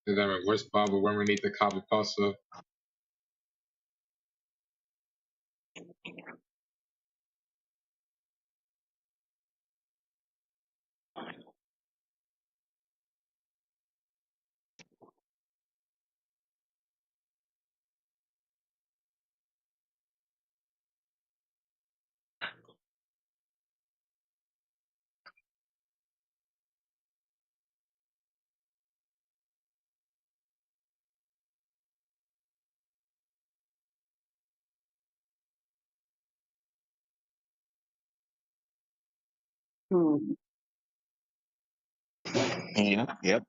Damn it, where's Baba when we need the copy pasta? Yeah, yep.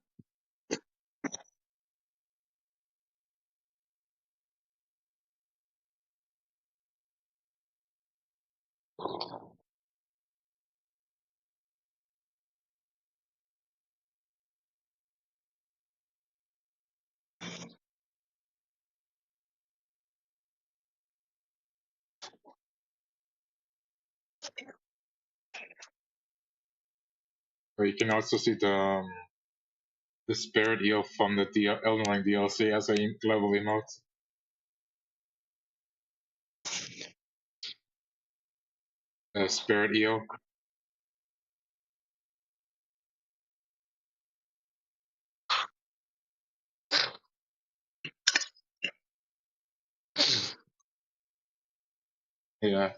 Or you can also see the spirit eel from the Elden Ring DLC as a global emote. Spirit eel. Yeah.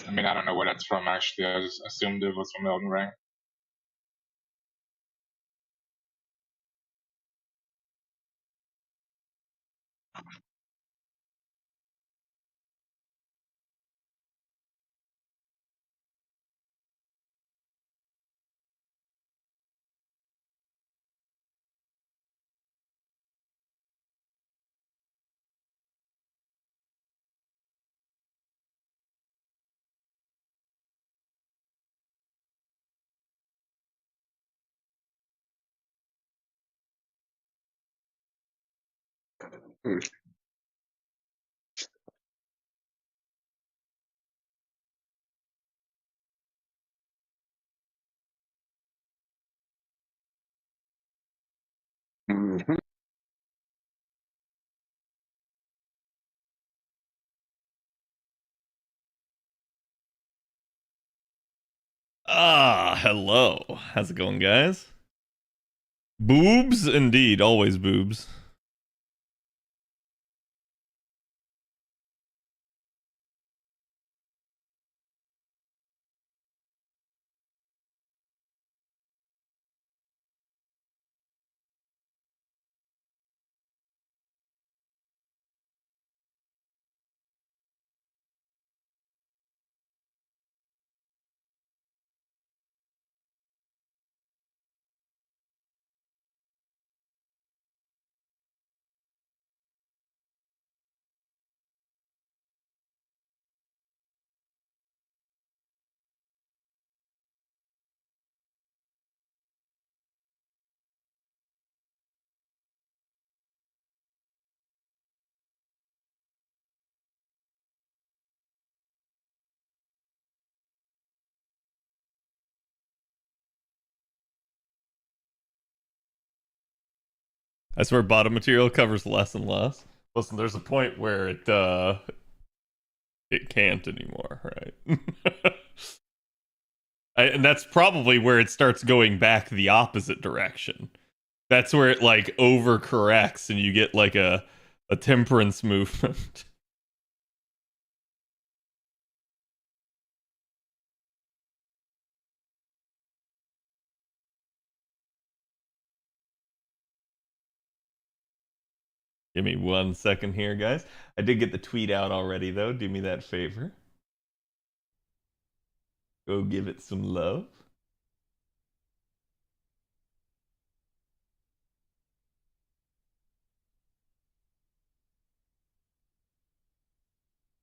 I mean, I don't know where that's from actually. I just assumed it was from Elden Ring. Mm-hmm. Hello. How's it going, guys? Boobs, indeed, always boobs. I swear bottom material covers less and less. Listen, there's a point where it can't anymore, right? And that's probably where it starts going back the opposite direction. That's where it like overcorrects and you get like a temperance movement. Give me 1 second here, guys. I did get the tweet out already, though. Do me that favor. Go give it some love.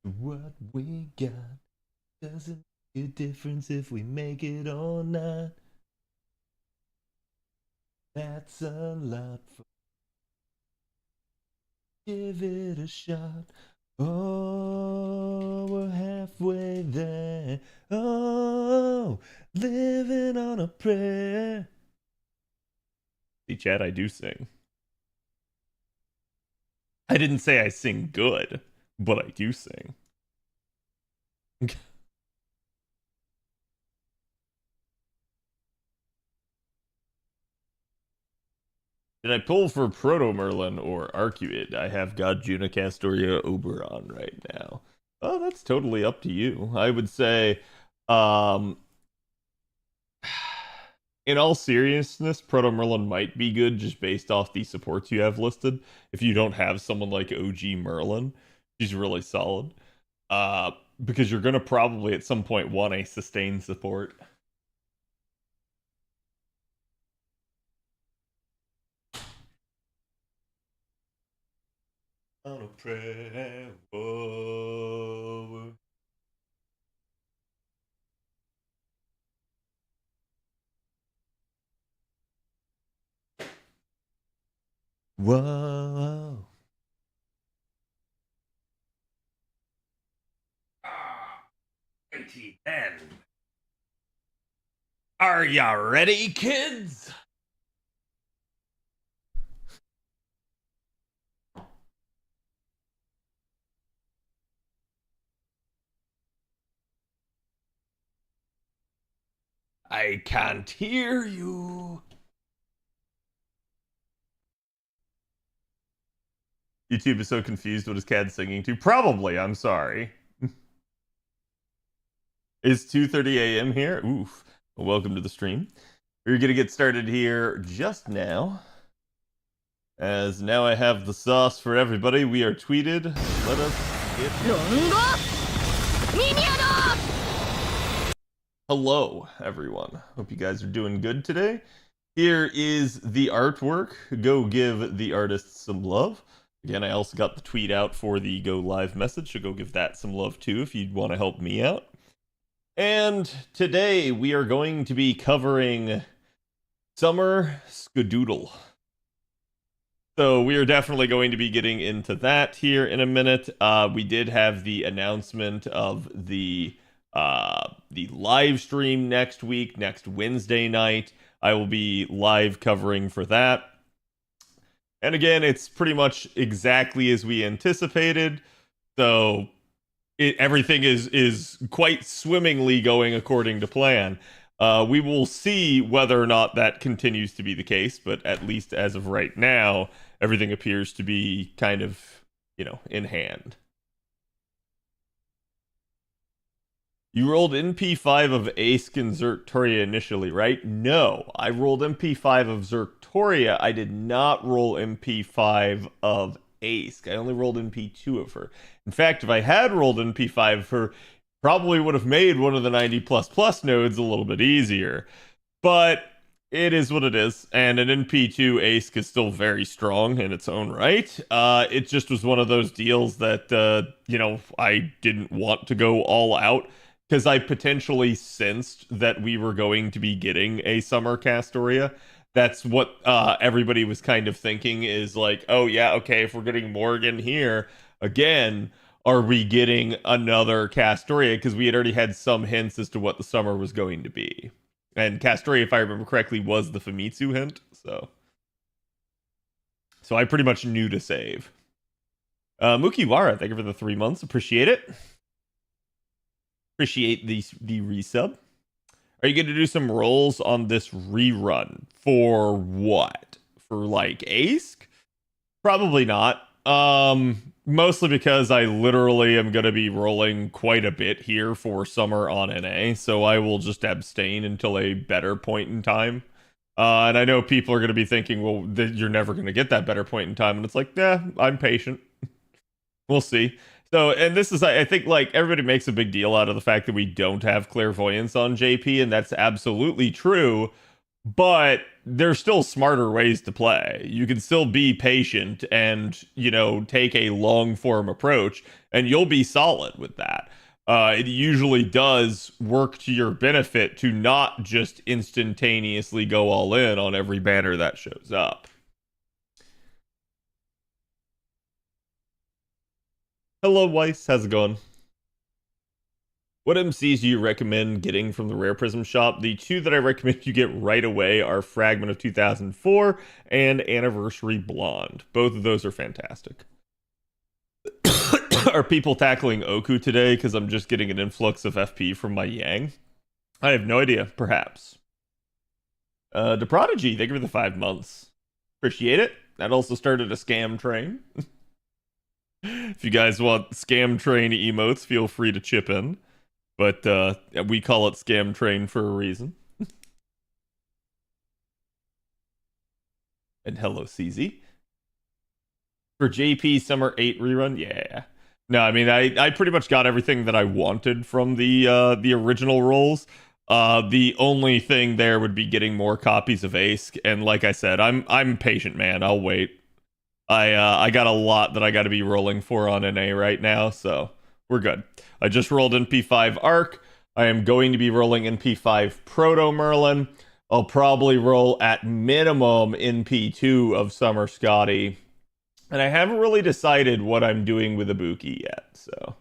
What we got Doesn't make a difference if we make it or not. That's a lot for. Give it a shot. Oh, we're halfway there. Oh, living on a prayer. See, Chad, I do sing. I didn't say I sing good, but I do sing. Did I pull for Proto Merlin or Arcuid? I have Godjuna, Castoria, Oberon right now. Oh, that's totally up to you. I would say, in all seriousness, Proto Merlin might be good just based off the supports you have listed. If you don't have someone like OG Merlin, she's really solid. Because you're going to probably at some point want a sustained support. On a prayer. Whoa. Whoa. ATN. Are ya ready, kids? I can't hear you. YouTube is so confused. What is Cad singing to? Probably. I'm sorry. Is 2:30 a.m. here? Oof. Well, welcome to the stream. We're gonna get started here just now. As now I have the sauce for everybody. We are tweeted. Let us get. Hello, everyone. Hope you guys are doing good today. Here is the artwork. Go give the artists some love. Again, I also got the tweet out for the Go Live message, so go give that some love too if you'd want to help me out. And today we are going to be covering Summer Skadoodle. So we are definitely going to be getting into that here in a minute. We did have the announcement of the live stream next week, next Wednesday night. I will be live covering for that. And again, it's pretty much exactly as we anticipated. So everything is quite swimmingly going according to plan. We will see whether or not that continues to be the case, but at least as of right now, everything appears to be kind of, in hand. You rolled NP5 of Ask and Zertoria initially, right? No, I rolled MP5 of Zertoria. I did not roll MP5 of Ask. I only rolled NP2 of her. In fact, if I had rolled NP5 of her, probably would have made one of the 90++ nodes a little bit easier. But it is what it is, and an NP2 Ask is still very strong in its own right. It just was one of those deals that, I didn't want to go all out, because I potentially sensed that we were going to be getting a Summer Castoria. That's what everybody was kind of thinking, is like, oh yeah, okay, if we're getting Morgan here, again, are we getting another Castoria? Because we had already had some hints as to what the Summer was going to be. And Castoria, if I remember correctly, was the Famitsu hint, so I pretty much knew to save. Mukiwara, thank you for the 3 months. Appreciate it. Appreciate the resub. Are you going to do some rolls on this rerun? For what? For like Ask? Probably not. Mostly because I literally am going to be rolling quite a bit here for Summer on NA, so I will just abstain until a better point in time. And I know people are going to be thinking, well, you're never going to get that better point in time, and it's like, I'm patient. We'll see. So, and this is, I think, like, everybody makes a big deal out of the fact that we don't have clairvoyance on JP, and that's absolutely true, but there's still smarter ways to play. You can still be patient and, take a long form approach, and you'll be solid with that. it usually does work to your benefit to not just instantaneously go all in on every banner that shows up. Hello, Weiss. How's it going? What MCs do you recommend getting from the Rare Prism shop? The two that I recommend you get right away are Fragment of 2004 and Anniversary Blonde. Both of those are fantastic. Are people tackling Oku today because I'm just getting an influx of FP from my Yang? I have no idea. Perhaps. The Prodigy, thank you for the 5 months. Appreciate it. That also started a scam train. If you guys want scam train emotes, feel free to chip in. But we call it scam train for a reason. And hello, CZ. For JP Summer 8 rerun, yeah. No, I mean, I pretty much got everything that I wanted from the original rolls. The only thing there would be getting more copies of Ace, and like I said, I'm patient, man. I'll wait. I got a lot that I got to be rolling for on NA right now, so we're good. I just rolled NP5 Arc. I am going to be rolling NP5 Proto Merlin. I'll probably roll at minimum NP2 of Summer Skadi. And I haven't really decided what I'm doing with Ibuki yet, so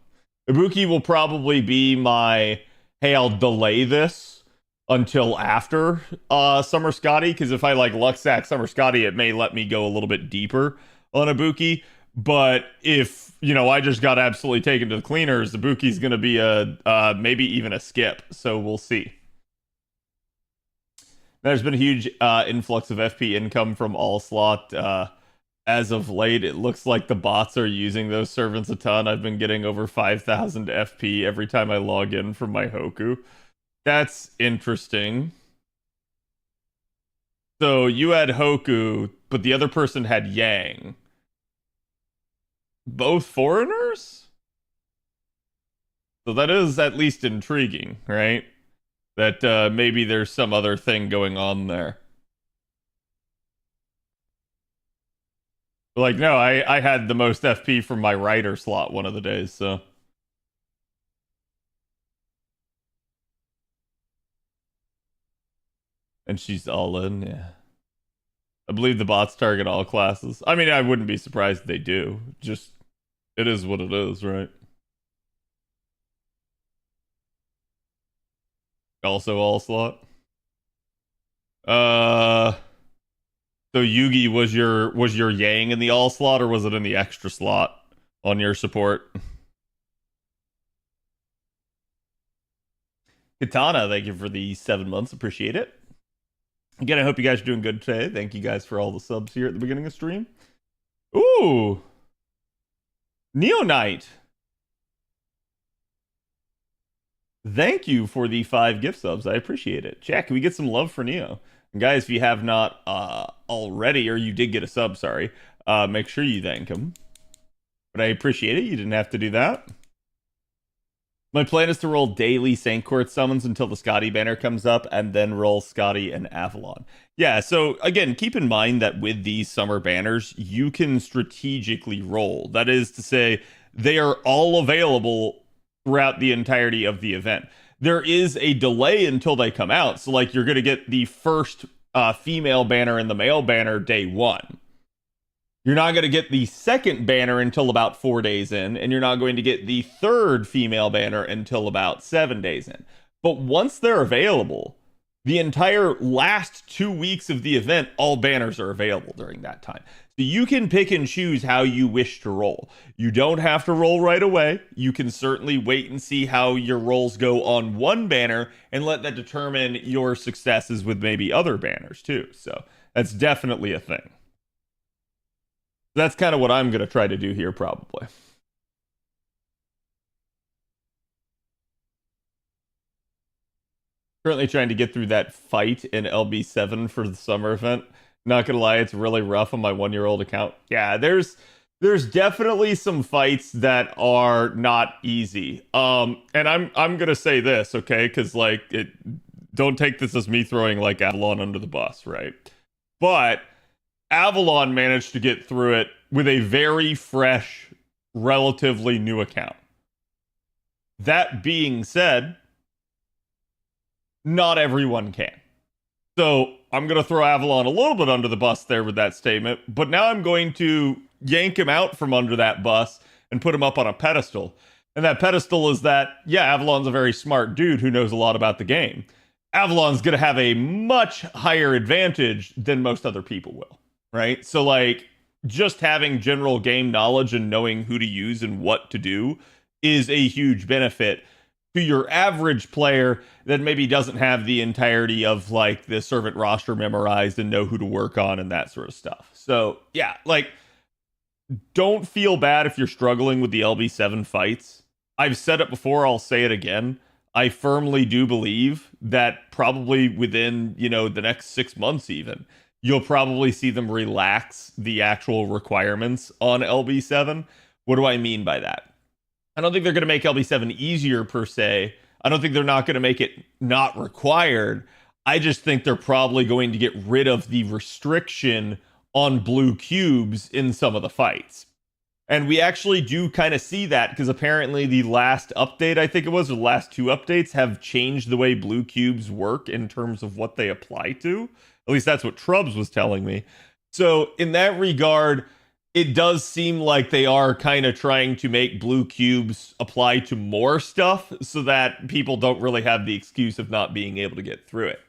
Ibuki will probably be my, hey, I'll delay this until after Summer Skadi, because if I like Luxac Summer Skadi, it may let me go a little bit deeper on Ibuki. But if, you know, I just got absolutely taken to the cleaners, Ibuki's going to be a maybe even a skip, so we'll see. There's been a huge influx of FP income from All Slot. As of late, it looks like the bots are using those servants a ton. I've been getting over 5,000 FP every time I log in from my Hoku. That's interesting. So you had Hoku, but the other person had Yang. Both foreigners? So that is at least intriguing, right? That maybe there's some other thing going on there. Like, no, I had the most FP from my writer slot one of the days, so. And she's all in, yeah. I believe the bots target all classes. I mean, I wouldn't be surprised if they do. Just, it is what it is, right? Also all slot. So Yugi was your Yang in the all slot, or was it in the extra slot on your support? Katana, thank you for the 7 months. Appreciate it. Again, I hope you guys are doing good today. Thank you guys for all the subs here at the beginning of stream. Ooh. Neo Knight. Thank you for the 5 gift subs. I appreciate it. Jack, can we get some love for Neo? And guys, if you have not already, or you did get a sub, sorry, make sure you thank him. But I appreciate it. You didn't have to do that. My plan is to roll daily Saint Court summons until the Skadi banner comes up, and then roll Skadi and Avalon. Yeah, so again, keep in mind that with these summer banners, you can strategically roll. That is to say, they are all available throughout the entirety of the event. There is a delay until they come out, so like you're going to get the first female banner and the male banner day 1. You're not going to get the second banner until about 4 days in, and you're not going to get the third female banner until about 7 days in. But once they're available, the entire last 2 weeks of the event, all banners are available during that time. So you can pick and choose how you wish to roll. You don't have to roll right away. You can certainly wait and see how your rolls go on one banner and let that determine your successes with maybe other banners too. So that's definitely a thing. That's kind of what I'm going to try to do here, probably. Currently trying to get through that fight in LB7 for the summer event. Not going to lie, it's really rough on my 1-year-old account. Yeah, there's definitely some fights that are not easy. And I'm going to say this, okay? Because, like, don't take this as me throwing, like, Avalon under the bus, right? But Avalon managed to get through it with a very fresh, relatively new account. That being said, not everyone can. So I'm going to throw Avalon a little bit under the bus there with that statement, but now I'm going to yank him out from under that bus and put him up on a pedestal. And that pedestal is that, yeah, Avalon's a very smart dude who knows a lot about the game. Avalon's going to have a much higher advantage than most other people will, right? So, like, just having general game knowledge and knowing who to use and what to do is a huge benefit to your average player that maybe doesn't have the entirety of, like, the servant roster memorized and know who to work on and that sort of stuff. So, yeah, like, don't feel bad if you're struggling with the LB7 fights. I've said it before, I'll say it again. I firmly do believe that probably within, the next 6 months even, you'll probably see them relax the actual requirements on LB7. What do I mean by that? I don't think they're going to make LB7 easier per se. I don't think they're not going to make it not required. I just think they're probably going to get rid of the restriction on blue cubes in some of the fights. And we actually do kind of see that because apparently the last update, I think it was, or the last 2 updates have changed the way blue cubes work in terms of what they apply to. At least that's what Trubs was telling me. So in that regard, it does seem like they are kind of trying to make blue cubes apply to more stuff so that people don't really have the excuse of not being able to get through it.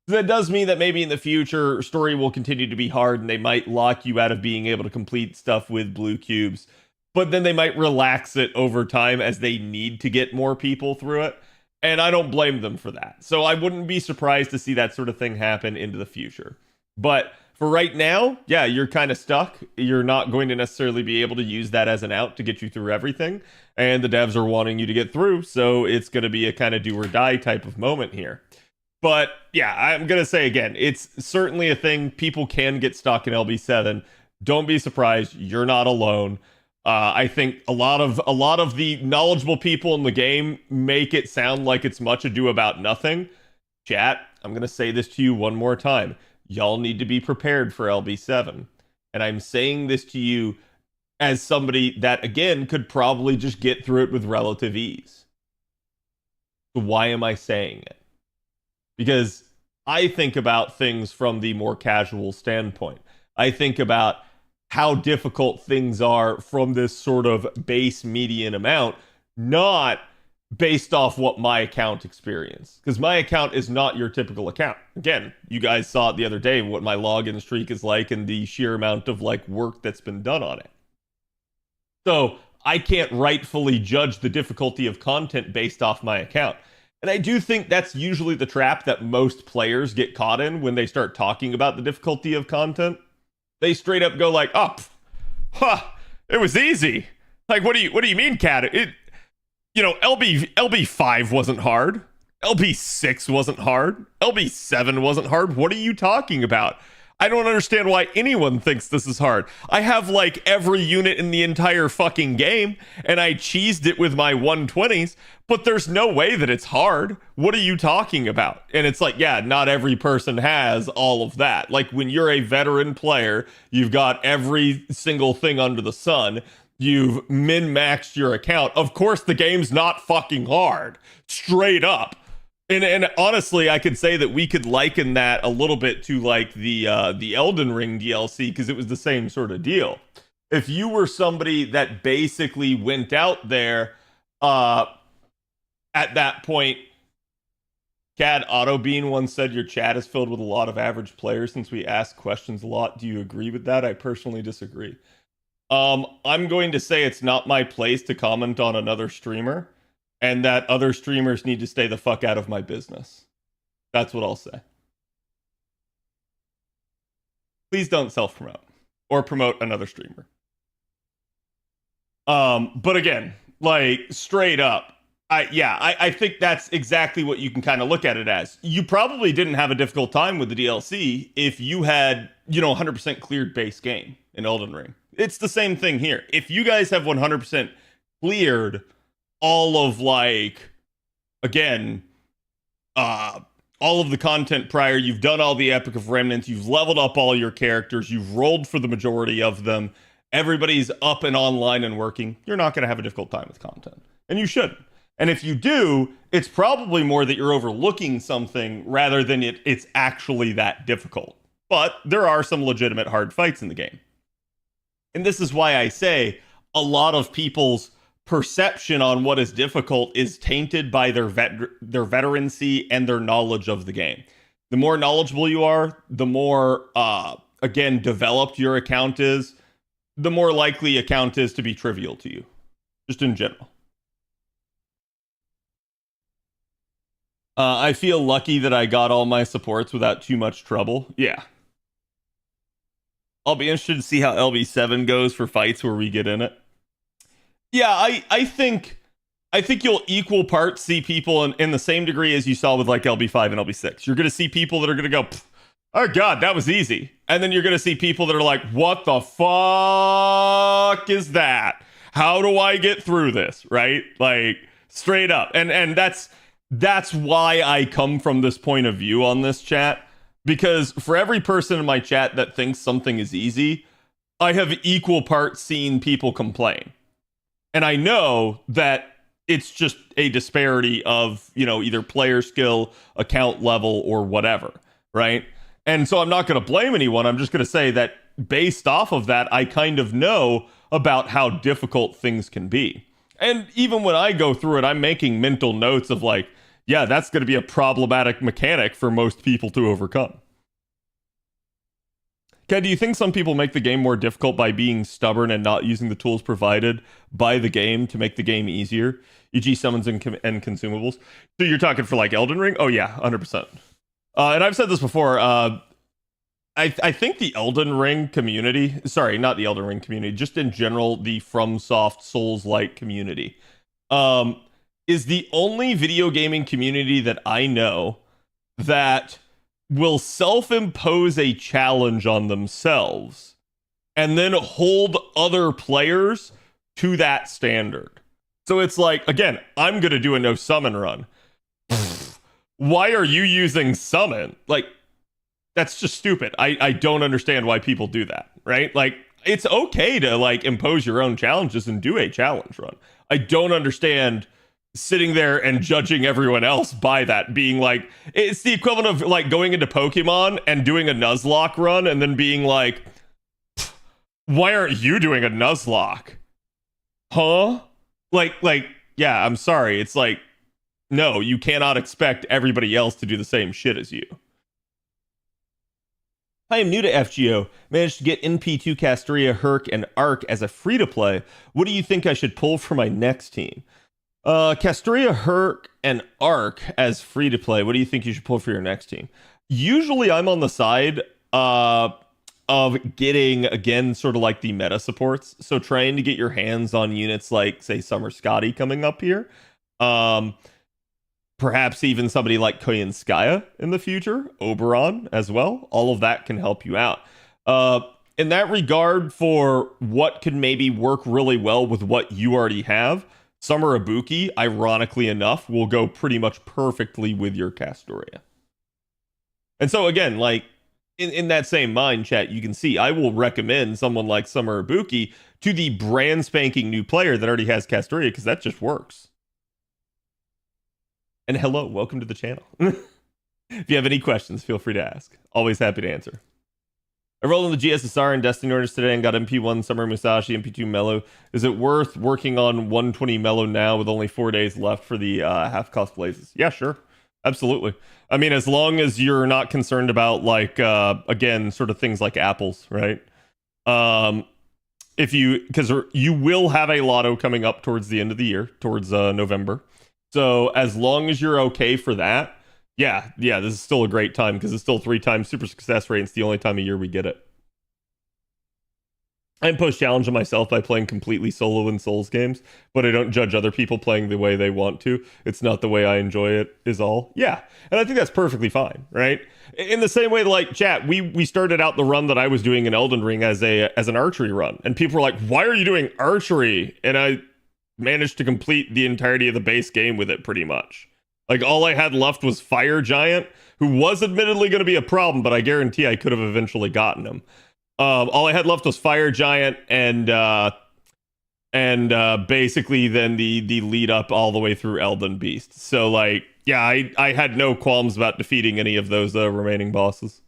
So that does mean that maybe in the future, story will continue to be hard and they might lock you out of being able to complete stuff with blue cubes. But then they might relax it over time as they need to get more people through it. And I don't blame them for that. So I wouldn't be surprised to see that sort of thing happen into the future. But for right now, yeah, you're kind of stuck. You're not going to necessarily be able to use that as an out to get you through everything. And the devs are wanting you to get through. So it's going to be a kind of do or die type of moment here. But yeah, I'm going to say again, it's certainly a thing. People can get stuck in LB7. Don't be surprised. You're not alone. I think a lot of the knowledgeable people in the game make it sound like it's much ado about nothing. Chat, I'm going to say this to you one more time. Y'all need to be prepared for LB7. And I'm saying this to you as somebody that, again, could probably just get through it with relative ease. So why am I saying it? Because I think about things from the more casual standpoint. I think about how difficult things are from this sort of base median amount, not based off what my account experienced. Because my account is not your typical account. Again, you guys saw it the other day, what my login streak is like and the sheer amount of like work that's been done on it. So I can't rightfully judge the difficulty of content based off my account. And I do think that's usually the trap that most players get caught in when they start talking about the difficulty of content. They straight up go like, "Oh, it was easy." Like, what do you mean, Cat? LB5 wasn't hard. LB6 wasn't hard. LB7 wasn't hard. What are you talking about? I don't understand why anyone thinks this is hard. I have like every unit in the entire fucking game, and I cheesed it with my 120s, but there's no way that it's hard. What are you talking about? And it's like, yeah, not every person has all of that. Like when you're a veteran player, you've got every single thing under the sun. You've min-maxed your account. Of course, the game's not fucking hard. Straight up. And honestly, I could say that we could liken that a little bit to like the Elden Ring DLC because it was the same sort of deal. If you were somebody that basically went out there at that point, Cad Autobean once said your chat is filled with a lot of average players since we ask questions a lot. Do you agree with that? I personally disagree. I'm going to say it's not my place to comment on another streamer. And that other streamers need to stay the fuck out of my business. That's what I'll say. Please don't self-promote or promote another streamer. But again, like straight up, I think that's exactly what you can kind of look at it as. You probably didn't have a difficult time with the DLC if you had, 100% cleared base game in Elden Ring. It's the same thing here. If you guys have 100% cleared all of like, again, all of the content prior, you've done all the Epic of Remnants, you've leveled up all your characters, you've rolled for the majority of them, everybody's up and online and working, you're not going to have a difficult time with content. And you shouldn't. And if you do, it's probably more that you're overlooking something rather than it's actually that difficult. But there are some legitimate hard fights in the game. And this is why I say a lot of people's perception on what is difficult is tainted by their veterancy and their knowledge of the game. The more knowledgeable you are, the more, again, developed your account is, the more likely account is to be trivial to you, just in general. I feel lucky that I got all my supports without too much trouble. Yeah. I'll be interested to see how LB7 goes for fights where we get in it. Yeah, I think you'll equal parts see people in the same degree as you saw with like LB5 and LB6. You're going to see people that are going to go, oh god, that was easy. And then you're going to see people that are like, what the fuck is that? How do I get through this? Right? Like, straight up. And that's why I come from this point of view on this chat. Because for every person in my chat that thinks something is easy, I have equal parts seen people complain. And I know that it's just a disparity of, either player skill, account level, or whatever, right? And so I'm not going to blame anyone. I'm just going to say that based off of that, I kind of know about how difficult things can be. And even when I go through it, I'm making mental notes of like, yeah, that's going to be a problematic mechanic for most people to overcome. Ken, do you think some people make the game more difficult by being stubborn and not using the tools provided by the game to make the game easier, e.g. summons and consumables? So you're talking for like Elden Ring? Oh yeah, 100%. And I've said this before, I think the Elden Ring community, sorry, not the Elden Ring community, just in general, the FromSoft Souls-like community, is the only video gaming community that I know that will self-impose a challenge on themselves and then hold other players to that standard. So it's like, again, I'm going to do a no summon run. Why are you using summon? Like, that's just stupid. I don't understand why people do that, right? Like, it's okay to like impose your own challenges and do a challenge run. I don't understand sitting there and judging everyone else by that, being like, it's the equivalent of like going into Pokemon and doing a Nuzlocke run and then being like, why aren't you doing a Nuzlocke? Huh? Like, yeah, I'm sorry. It's like, no, you cannot expect everybody else to do the same shit as you. I am new to FGO. Managed to get NP2, Castoria, Herc, and Arc as a free-to-play. What do you think I should pull for my next team? Castoria, Herc, and Arc as free-to-play. What do you think you should pull for your next team? Usually I'm on the side of getting, again, sort of like the meta supports. So trying to get your hands on units like, say, Summer Skadi coming up here. Perhaps even somebody like Koyanskaya in the future. Oberon as well. All of that can help you out. In that regard, for what could maybe work really well with what you already have, Summer Ibuki, ironically enough, will go pretty much perfectly with your Castoria. And so again, like, in that same mind, chat, you can see I will recommend someone like Summer Ibuki to the brand spanking new player that already has Castoria, because that just works. And hello, welcome to the channel. If you have any questions, feel free to ask. Always happy to answer. I rolled in the GSSR and Destiny orders today and got MP1 Summer Musashi, MP2 Mellow. Is it worth working on 120 Mellow now with only 4 days left for the half-cost blazes? Yeah, sure. Absolutely. I mean, as long as you're not concerned about, like, again, sort of things like apples, right? Because you will have a lotto coming up towards the end of the year, towards November. So as long as you're okay for that, yeah, this is still a great time because it's still 3 times super success rate. It's the only time of year we get it. I impose challenge on myself by playing completely solo in Souls games, but I don't judge other people playing the way they want to. It's not the way I enjoy it, is all. Yeah, and I think that's perfectly fine, right? In the same way, like, chat, we started out the run that I was doing in Elden Ring as an archery run, and people were like, why are you doing archery? And I managed to complete the entirety of the base game with it, pretty much. Like, all I had left was Fire Giant, who was admittedly going to be a problem, but I guarantee I could have eventually gotten him. All I had left was Fire Giant and and basically then the lead up all the way through Elden Beast. So like, yeah, I had no qualms about defeating any of those remaining bosses.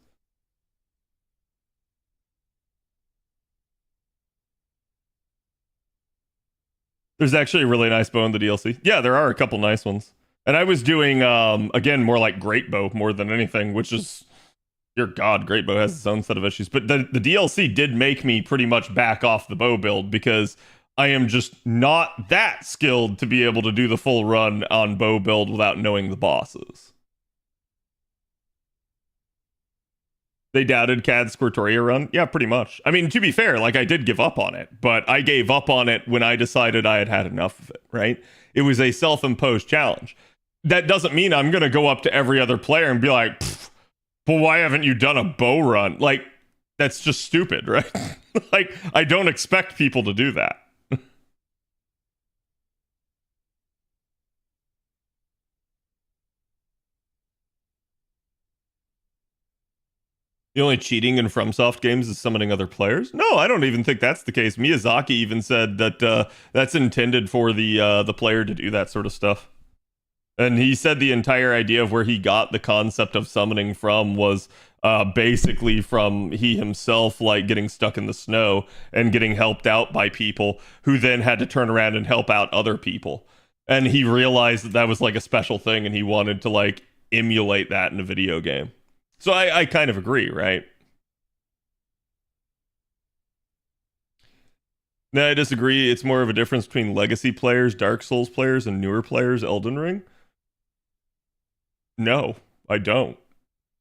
There's actually a really nice bow in the DLC. Yeah, there are a couple nice ones. And I was doing, again, more like Great Bow more than anything, which is, dear God, Great Bow has its own set of issues. But the DLC did make me pretty much back off the bow build because I am just not that skilled to be able to do the full run on bow build without knowing the bosses. They doubted Cad's Castoria run? Yeah, pretty much. I mean, to be fair, like I did give up on it, but I gave up on it when I decided I had had enough of it, right? It was a self-imposed challenge. That doesn't mean I'm going to go up to every other player and be like, but why haven't you done a bow run? Like, that's just stupid, right? Like, I don't expect people to do that. The only cheating in FromSoft games is summoning other players? No, I don't even think that's the case. Miyazaki even said that that's intended for the player to do that sort of stuff. And he said the entire idea of where he got the concept of summoning from was basically from he himself like getting stuck in the snow and getting helped out by people who then had to turn around and help out other people. And he realized that that was like a special thing and he wanted to like emulate that in a video game. So I kind of agree, right? No, I disagree. It's more of a difference between legacy players, Dark Souls players, and newer players, Elden Ring. No, I don't.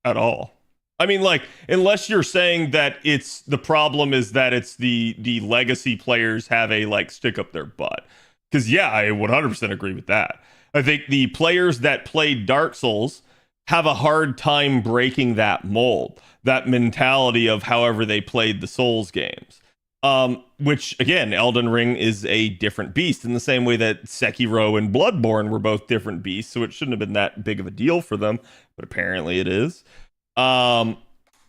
At all. I mean, like, unless you're saying that it's the problem is that it's the legacy players have a like stick up their butt. Because yeah, I 100% agree with that. I think the players that played Dark Souls have a hard time breaking that mold, that mentality of however they played the Souls games. Which again, Elden Ring is a different beast in the same way that Sekiro and Bloodborne were both different beasts, so it shouldn't have been that big of a deal for them, but apparently it is. In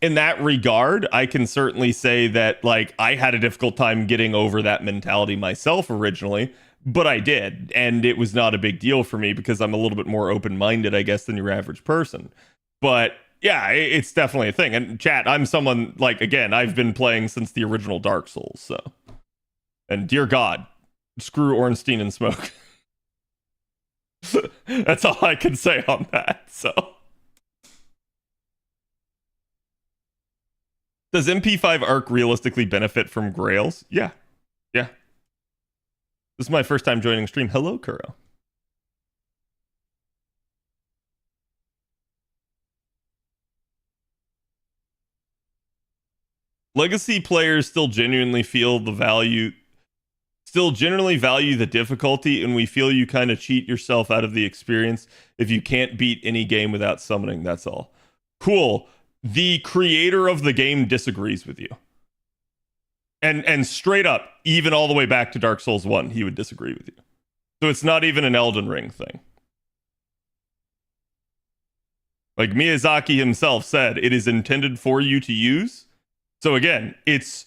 that regard, I can certainly say that like I had a difficult time getting over that mentality myself originally, but I did, and it was not a big deal for me because I'm a little bit more open-minded, I guess, than your average person. But yeah, it's definitely a thing. And chat, I'm someone like, again, I've been playing since the original Dark Souls, so. And dear God, screw Ornstein and Smoke. That's all I can say on that, so. Does MP5 Arc realistically benefit from Grails? Yeah. Yeah. This is my first time joining stream. Hello, Kuro. Legacy players still genuinely value the difficulty, and we feel you kind of cheat yourself out of the experience if you can't beat any game without summoning, that's all. Cool. The creator of the game disagrees with you. And straight up, even all the way back to Dark Souls 1, he would disagree with you. So it's not even an Elden Ring thing. Like Miyazaki himself said, it is intended for you to use. So again, it's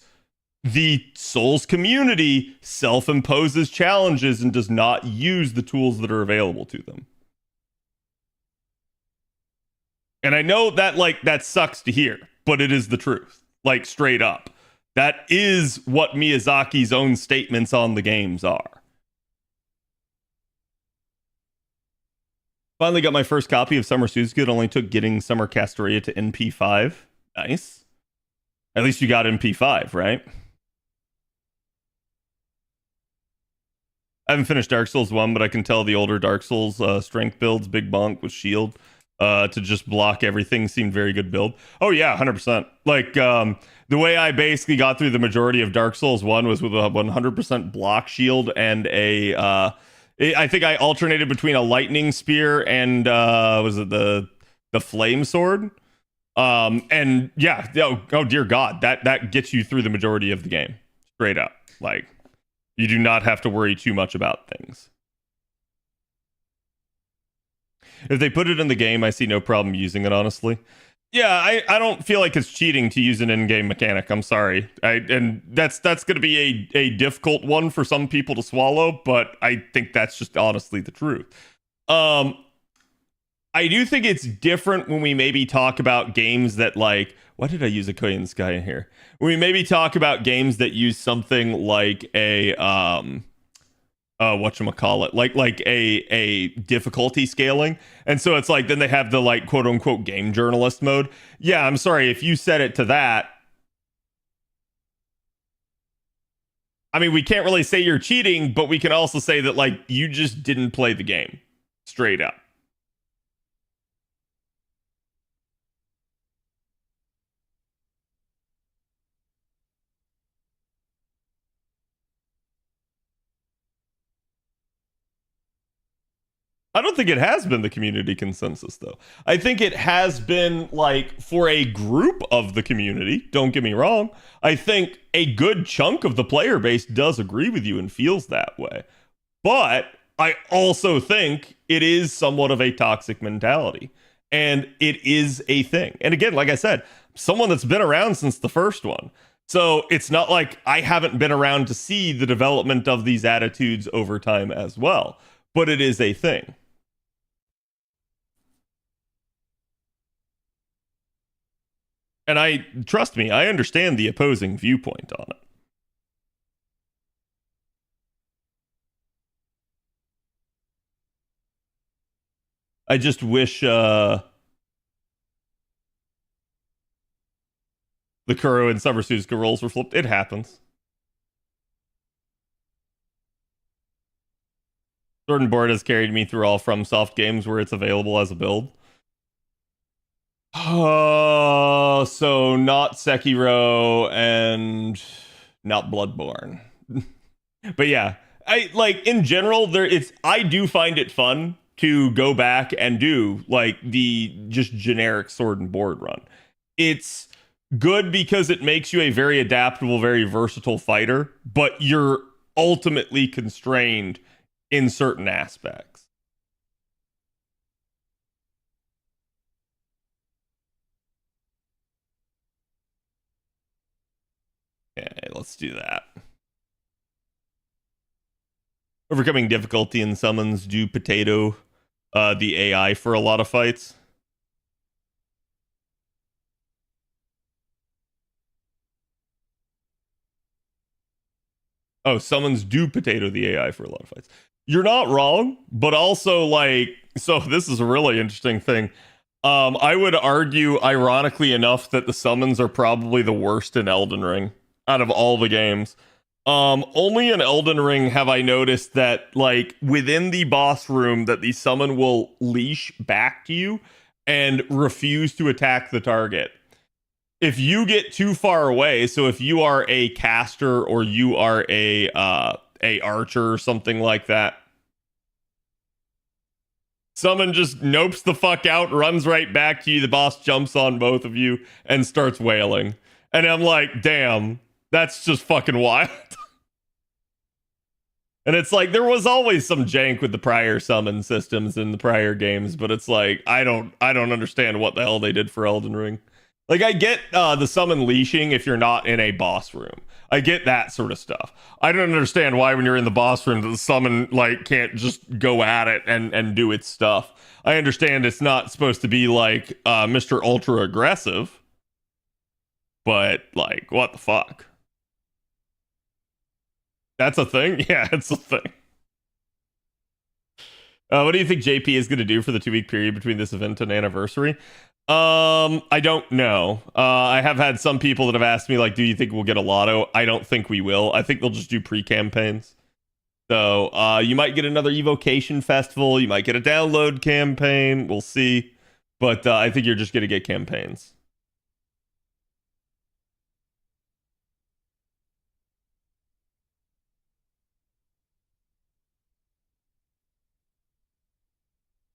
the Souls community self-imposes challenges and does not use the tools that are available to them. And I know that like that sucks to hear, but it is the truth. Like straight up. That is what Miyazaki's own statements on the games are. Finally got my first copy of Summer Suzuki. It only took getting Summer Castoria to NP5. Nice. At least you got NP5, right? I haven't finished Dark Souls 1, but I can tell the older Dark Souls strength builds, Big Bonk with shield, to just block everything seemed very good build. Oh yeah, 100%. Like, the way I basically got through the majority of Dark Souls 1 was with a 100% block shield and a, I think I alternated between a lightning spear and, was it the flame sword? And yeah, oh dear God, that gets you through the majority of the game. Straight up. Like, you do not have to worry too much about things. If they put it in the game, I see no problem using it, honestly. Yeah, I don't feel like it's cheating to use an in-game mechanic. I'm sorry. And that's going to be a difficult one for some people to swallow, but I think that's just honestly the truth. I do think it's different when we maybe talk about games that like, why did I use a Korean Sky in here? When we maybe talk about games that use something like a whatchamacallit, like a difficulty scaling. And so it's like then they have the like quote unquote game journalist mode. Yeah, I'm sorry, if you set it to that, I mean, we can't really say you're cheating, but we can also say that like you just didn't play the game straight up. I don't think it has been the community consensus, though. I think it has been, like, for a group of the community, don't get me wrong. I think a good chunk of the player base does agree with you and feels that way. But I also think it is somewhat of a toxic mentality. And it is a thing. And again, like I said, someone that's been around since the first one. So it's not like I haven't been around to see the development of these attitudes over time as well. But it is a thing. And I trust me, I understand the opposing viewpoint on it. I just wish the Kuro and Summer Suzuka roles were flipped. It happens. Sword and Board has carried me through all FromSoft games where it's available as a build. Oh, so not Sekiro and not Bloodborne. But yeah, I like in general I do find it fun to go back and do like the just generic Sword and Board run. It's good because it makes you a very adaptable, very versatile fighter, but you're ultimately constrained in certain aspects. Okay, let's do that. Overcoming difficulty in summons do potato the AI for a lot of fights. Oh, summons do potato the AI for a lot of fights. You're not wrong, but also like, so this is a really interesting thing. I would argue, ironically enough, that the summons are probably the worst in Elden Ring out of all the games. Only in Elden Ring have I noticed that, like, within the boss room, that the summon will leash back to you and refuse to attack the target. If you get too far away, so if you are a caster or you are a archer or something like that, summon just nopes the fuck out, runs right back to you. The boss jumps on both of you and starts wailing. And I'm like, damn, that's just fucking wild. And it's like there was always some jank with the prior summon systems in the prior games, but it's like I don't understand what the hell they did for Elden Ring. Like I get the summon leashing if you're not in a boss room. I get that sort of stuff. I don't understand why when you're in the boss room the summon like can't just go at it and do its stuff. I understand it's not supposed to be like Mr. Ultra aggressive, but like what the fuck? That's a thing? Yeah, it's a thing. What do you think JP is going to do for the 2-week period between this event and anniversary? I don't know. I have had some people that have asked me, like, do you think we'll get a lotto? I don't think we will. I think they'll just do pre-campaigns. So, you might get another Evocation Festival. You might get a download campaign. We'll see. But I think you're just going to get campaigns.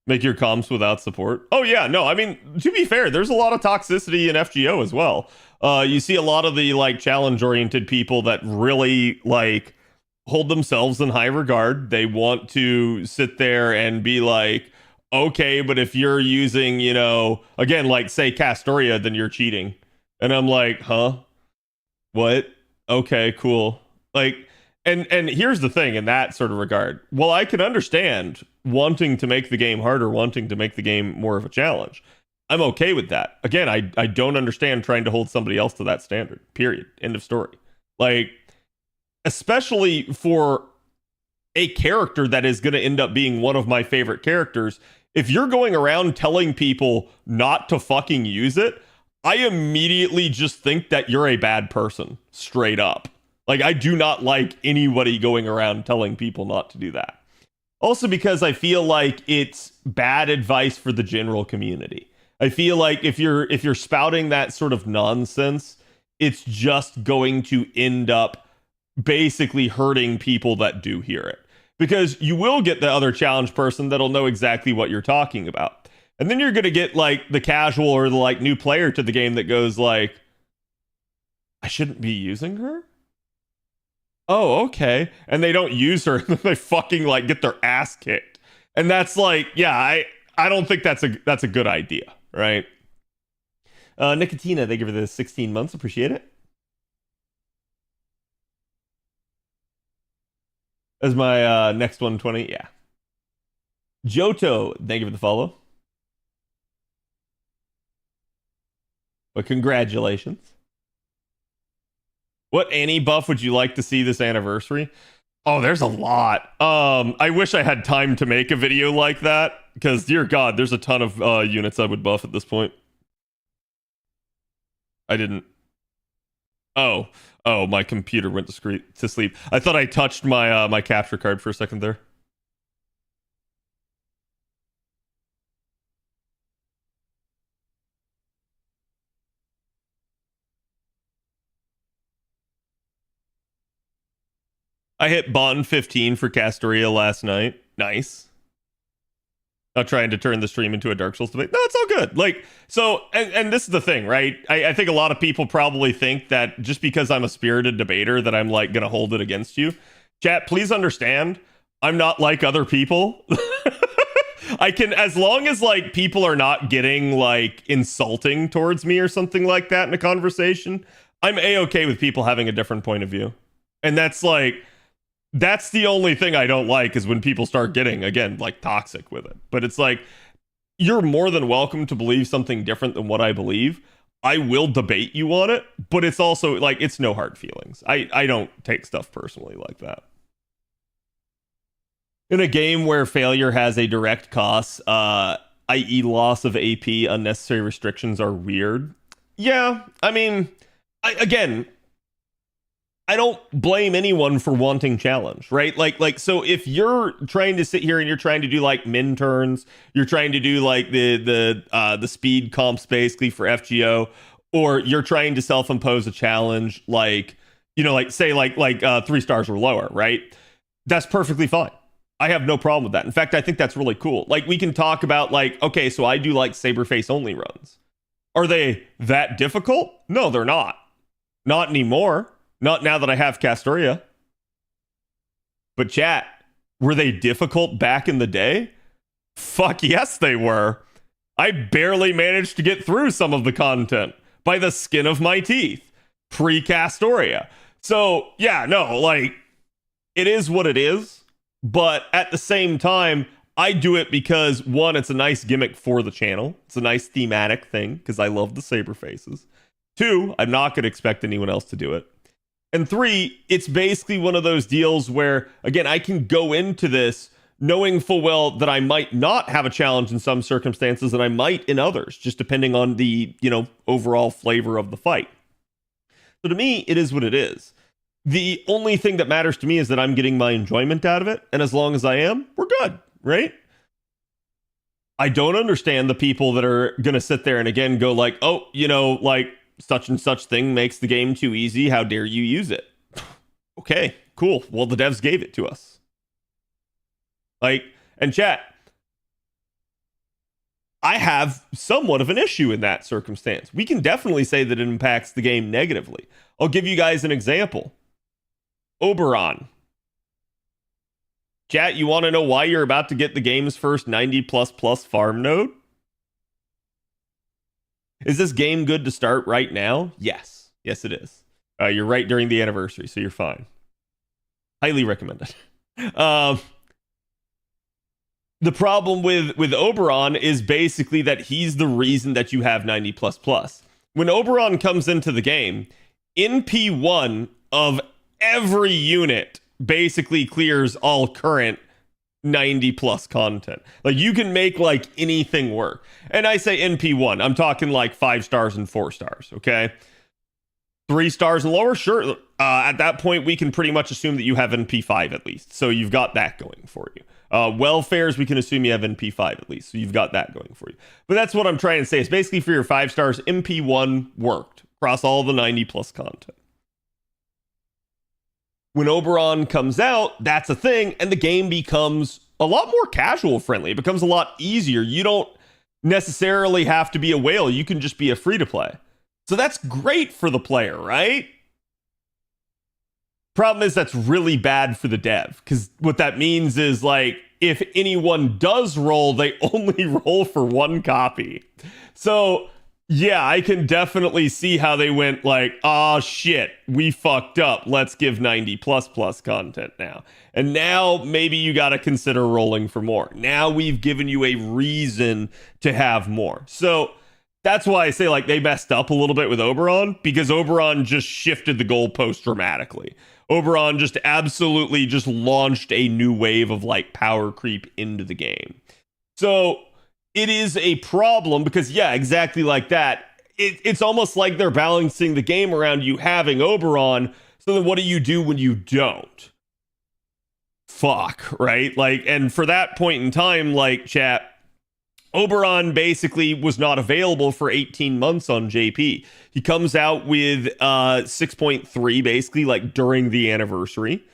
Make your comps without support. Oh yeah, no, I mean, to be fair, there's a lot of toxicity in FGO as well. You see a lot of the like challenge oriented people that really like hold themselves in high regard. They want to sit there and be like, okay, but if you're using, you know, again, like say Castoria, then you're cheating. And I'm like, huh? What? Okay, cool. Like, and here's the thing in that sort of regard. Well, I can understand wanting to make the game harder, wanting to make the game more of a challenge. I'm okay with that. Again, I don't understand trying to hold somebody else to that standard. Period. End of story. Like, especially for a character that is going to end up being one of my favorite characters. If you're going around telling people not to fucking use it, I immediately just think that you're a bad person, straight up. Like, I do not like anybody going around telling people not to do that. Also because I feel like it's bad advice for the general community. I feel like if you're spouting that sort of nonsense, it's just going to end up basically hurting people that do hear it. Because you will get the other challenge person that'll know exactly what you're talking about. And then you're going to get like the casual or the like new player to the game that goes like, I shouldn't be using her? Oh, okay. And they don't use her, and then they fucking like get their ass kicked. And that's like, yeah, I don't think that's a good idea, right? Nicotina, thank you for the 16 months. Appreciate it. As my next 120, yeah. Johto, thank you for the follow. But congratulations. What Annie buff would you like to see this anniversary? Oh, there's a lot. I wish I had time to make a video like that, because dear God, there's a ton of units I would buff at this point. I didn't. Oh, my computer went to sleep. I thought I touched my my capture card for a second there. I hit Bon 15 for Castoria last night. Nice. Not trying to turn the stream into a Dark Souls debate. No, it's all good. Like, so, and this is the thing, right? I think a lot of people probably think that just because I'm a spirited debater that I'm like gonna hold it against you. Chat, please understand, I'm not like other people. I can, as long as like people are not getting like insulting towards me or something like that in a conversation, I'm a-okay with people having a different point of view. And that's like, that's the only thing I don't like, is when people start getting, again, like toxic with it. But it's like, you're more than welcome to believe something different than what I believe. I will debate you on it, but it's also like, it's no hard feelings. I don't take stuff personally like that. In a game where failure has a direct cost, i.e. loss of AP, unnecessary restrictions are weird. Yeah, I mean, again, I don't blame anyone for wanting challenge, right? Like, so if you're trying to sit here and you're trying to do like min turns, you're trying to do like the speed comps basically for FGO, or you're trying to self-impose a challenge, like, you know, like say like 3 stars or lower, right? That's perfectly fine. I have no problem with that. In fact, I think that's really cool. Like, we can talk about like, okay, so I do like Saberface only runs. Are they that difficult? No, they're not. Not anymore. Not now that I have Castoria. But chat, were they difficult back in the day? Fuck yes, they were. I barely managed to get through some of the content by the skin of my teeth pre-Castoria. So, yeah, no, like, it is what it is. But at the same time, I do it because, one, it's a nice gimmick for the channel. It's a nice thematic thing because I love the saber faces. 2, I'm not going to expect anyone else to do it. And 3, it's basically one of those deals where, again, I can go into this knowing full well that I might not have a challenge in some circumstances and I might in others, just depending on the, you know, overall flavor of the fight. So to me, it is what it is. The only thing that matters to me is that I'm getting my enjoyment out of it. And as long as I am, we're good, right? I don't understand the people that are going to sit there and again go like, oh, you know, like, such and such thing makes the game too easy. How dare you use it? Okay, cool. Well, the devs gave it to us. Like, and chat, I have somewhat of an issue in that circumstance. We can definitely say that it impacts the game negatively. I'll give you guys an example. Oberon. Chat, you want to know why you're about to get the game's first 90++ farm node? Is this game good to start right now? Yes. Yes, it is. You're right during the anniversary, so you're fine. Highly recommended. The problem with Oberon is basically that he's the reason that you have 90++. When Oberon comes into the game, NP1 of every unit basically clears all current 90+ content. Like, you can make like anything work. And I say NP1, I'm talking like 5 stars and 4 stars, okay? 3 stars and lower, sure. At that point, we can pretty much assume that you have NP5 at least. So you've got that going for you. Welfares, we can assume you have NP5 at least. So you've got that going for you. But that's what I'm trying to say. Is basically for your 5 stars, NP1 worked across all the 90+ content. When Oberon comes out, that's a thing, and the game becomes a lot more casual friendly. It becomes a lot easier. You don't necessarily have to be a whale. You can just be a free-to-play. So that's great for the player, right? Problem is that's really bad for the dev, because what that means is, like, if anyone does roll, they only roll for 1 copy. So yeah, I can definitely see how they went like, oh shit, we fucked up. Let's give 90++ content now. And now maybe you got to consider rolling for more. Now we've given you a reason to have more. So that's why I say, like, they messed up a little bit with Oberon, because Oberon just shifted the goalpost dramatically. Oberon just absolutely just launched a new wave of, like, power creep into the game. So it is a problem because, yeah, exactly like that. It's almost like they're balancing the game around you having Oberon. So then what do you do when you don't? Fuck, right? Like, and for that point in time, like, chat, Oberon basically was not available for 18 months on JP. He comes out with 6.3 basically like during the anniversary.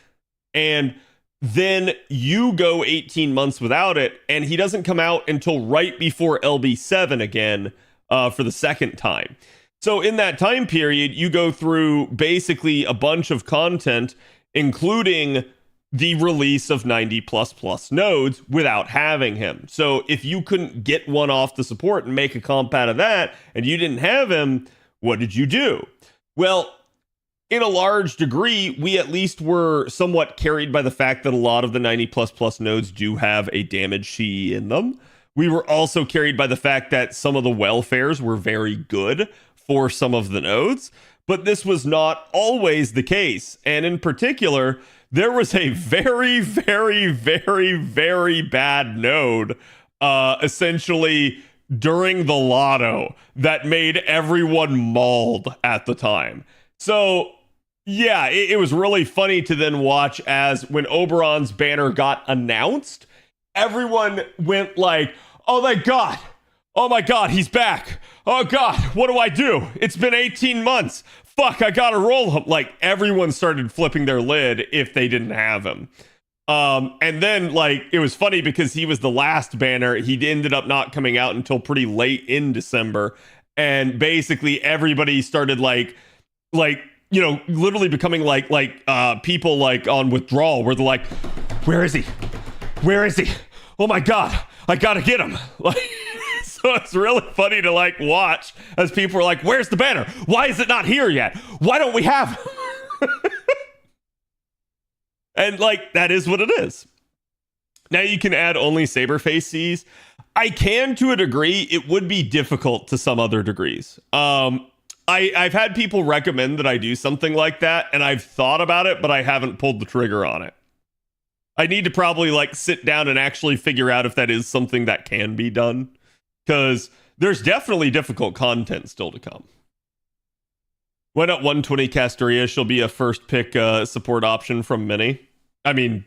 And then you go 18 months without it, and he doesn't come out until right before LB7 again for the second time. So in that time period, you go through basically a bunch of content, including the release of 90++ nodes without having him. So if you couldn't get one off the support and make a comp out of that, and you didn't have him, what did you do? Well, in a large degree, we at least were somewhat carried by the fact that a lot of the 90++ nodes do have a damage CE in them. We were also carried by the fact that some of the welfares were very good for some of the nodes, but this was not always the case. And in particular, there was a very, very, very, very bad node, essentially during the lotto, that made everyone mauled at the time. So yeah, it was really funny to then watch as when Oberon's banner got announced, everyone went like, oh my god, he's back. Oh god, what do I do? It's been 18 months. Fuck, I gotta roll him. Like, everyone started flipping their lid if they didn't have him. And then, like, it was funny because he was the last banner. He ended up not coming out until pretty late in December. And basically everybody started like, you know, literally becoming like people like on withdrawal where they're like, where is he? Where is he? Oh my god, I gotta get him. Like, so it's really funny to like watch as people are like, where's the banner? Why is it not here yet? Why don't we have him? And like, that is what it is. Now you can add only Saberface Cs. I can to a degree. It would be difficult to some other degrees. I've had people recommend that I do something like that, and I've thought about it, but I haven't pulled the trigger on it. I need to probably like sit down and actually figure out if that is something that can be done, because there's definitely difficult content still to come. Why not 120 Castoria? She'll be a first pick support option from many. I mean,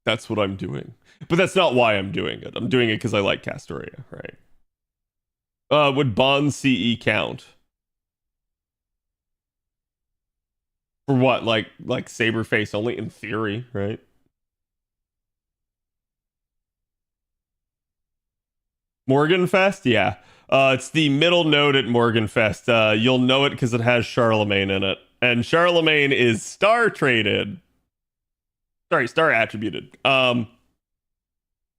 that's what I'm doing. But that's not why I'm doing it. I'm doing it because I like Castoria, right? Would Bond CE count? For what? Like Saberface only? In theory, right? Morganfest? Yeah. It's the middle node at Morganfest. You'll know it because it has Charlemagne in it. And Charlemagne is star traded. star attributed.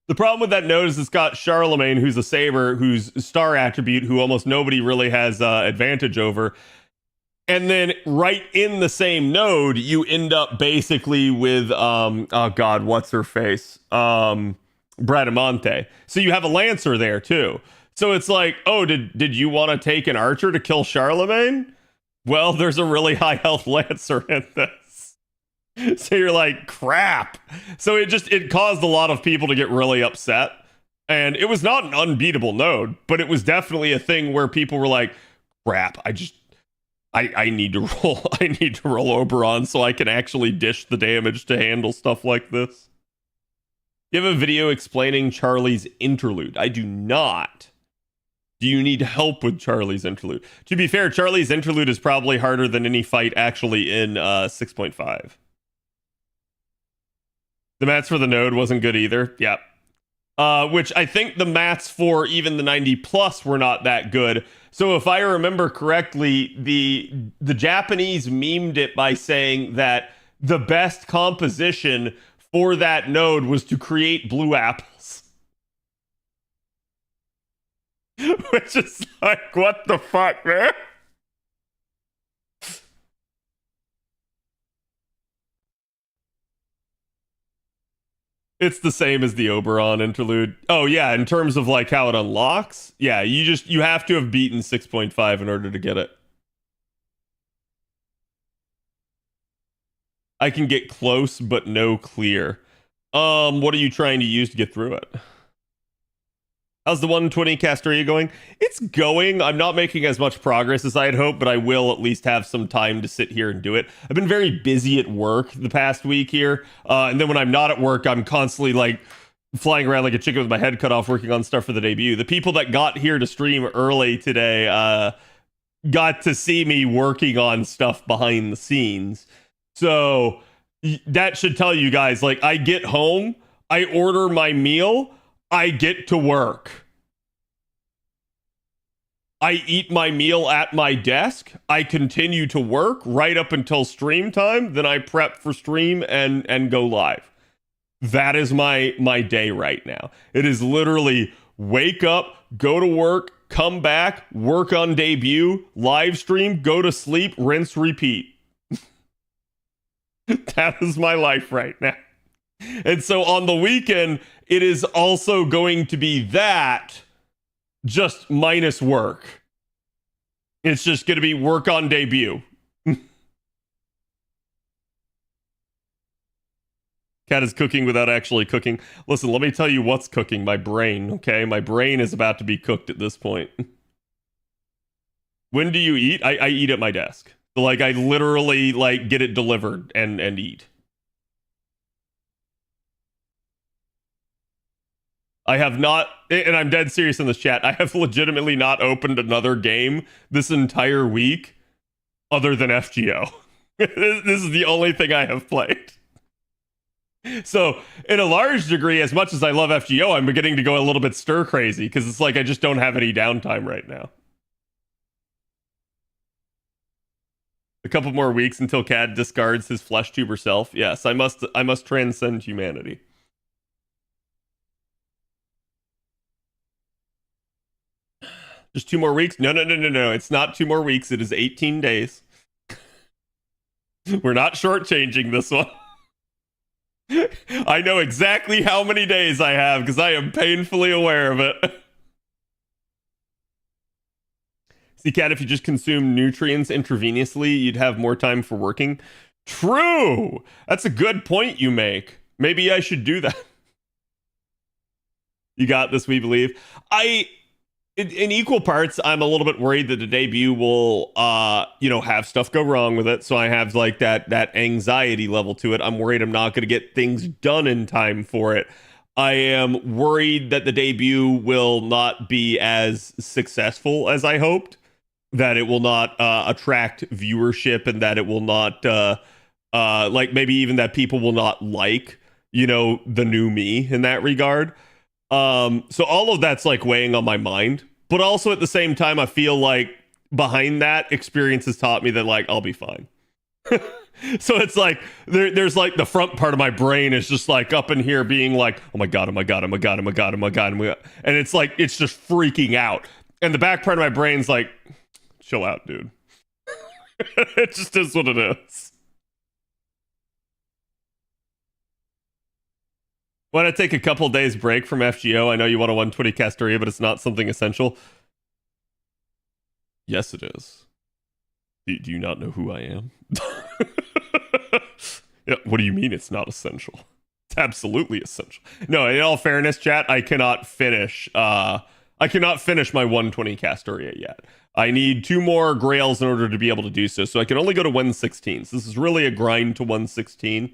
The problem with that node is it's got Charlemagne, who's a saber, who's star attribute, who almost nobody really has advantage over. And then right in the same node, you end up basically with, oh God, what's her face? Bradamante. So you have a Lancer there too. So it's like, oh, did you want to take an archer to kill Charlemagne? Well, there's a really high health Lancer in this. So you're like, crap. So it caused a lot of people to get really upset. And it was not an unbeatable node, but it was definitely a thing where people were like, crap, I need to roll I need to roll Oberon so I can actually dish the damage to handle stuff like this. You have a video explaining Charlie's interlude. I do not. Do you need help with Charlie's interlude? To be fair, Charlie's interlude is probably harder than any fight actually in 6.5. The mats for the node wasn't good either. Yep. Which I think the mats for even the 90 plus were not that good. So if I remember correctly, the Japanese memed it by saying that the best composition for that node was to create blue apples. Which is like, what the fuck, man? It's the same as the Oberon interlude. Oh yeah, in terms of like how it unlocks. Yeah, you have to have beaten 6.5 in order to get it. I can get close but no clear. What are you trying to use to get through it? How's the 120 Castoria going? It's going. I'm not making as much progress as I had hoped, but I will at least have some time to sit here and do it. I've been very busy at work the past week here. And then when I'm not at work, I'm constantly like flying around like a chicken with my head cut off working on stuff for the debut. The people that got here to stream early today got to see me working on stuff behind the scenes. So that should tell you guys, like, I get home, I order my meal, I get to work. I eat my meal at my desk. I continue to work right up until stream time. Then I prep for stream and go live. That is my day right now. It is literally wake up, go to work, come back, work on debut, live stream, go to sleep, rinse, repeat. That is my life right now. And so on the weekend, it is also going to be that, just minus work. It's just going to be work on debut. Cat is cooking without actually cooking. Listen, let me tell you what's cooking. My brain, okay? My brain is about to be cooked at this point. When do you eat? I eat at my desk. So, like, I literally, like, get it delivered and eat. I have not, and I'm dead serious in this chat, I have legitimately not opened another game this entire week other than FGO. This is the only thing I have played. So, in a large degree, as much as I love FGO, I'm beginning to go a little bit stir crazy because it's like I just don't have any downtime right now. A couple more weeks until Cad discards his flesh tuber self. Yes, I must transcend humanity. Just 2 more weeks? No. It's not 2 more weeks. It is 18 days. We're not shortchanging this one. I know exactly how many days I have because I am painfully aware of it. See, Cat, if you just consume nutrients intravenously, you'd have more time for working. True! That's a good point you make. Maybe I should do that. You got this, we believe. In equal parts, I'm a little bit worried that the debut will, have stuff go wrong with it. So I have like that anxiety level to it. I'm worried I'm not going to get things done in time for it. I am worried that the debut will not be as successful as I hoped. That it will not attract viewership, and that it will not, maybe even that people will not like, the new me in that regard. So all of that's like weighing on my mind, but also at the same time, I feel like behind that, experience has taught me that like I'll be fine. So it's like there's like the front part of my brain is just like up in here being like, oh my god, oh my god, oh my god, oh my god, oh my god, and it's like it's just freaking out. And the back part of my brain's like, chill out, dude. It just is what it is. Want to take a couple days break from FGO? I know you want a 120 Castoria, but it's not something essential. Yes, it is. Do you not know who I am? Yeah, what do you mean it's not essential? It's absolutely essential. No, in all fairness, chat, I cannot finish my 120 Castoria yet. I need 2 more Grails in order to be able to do so. So I can only go to 116. So this is really a grind to 116.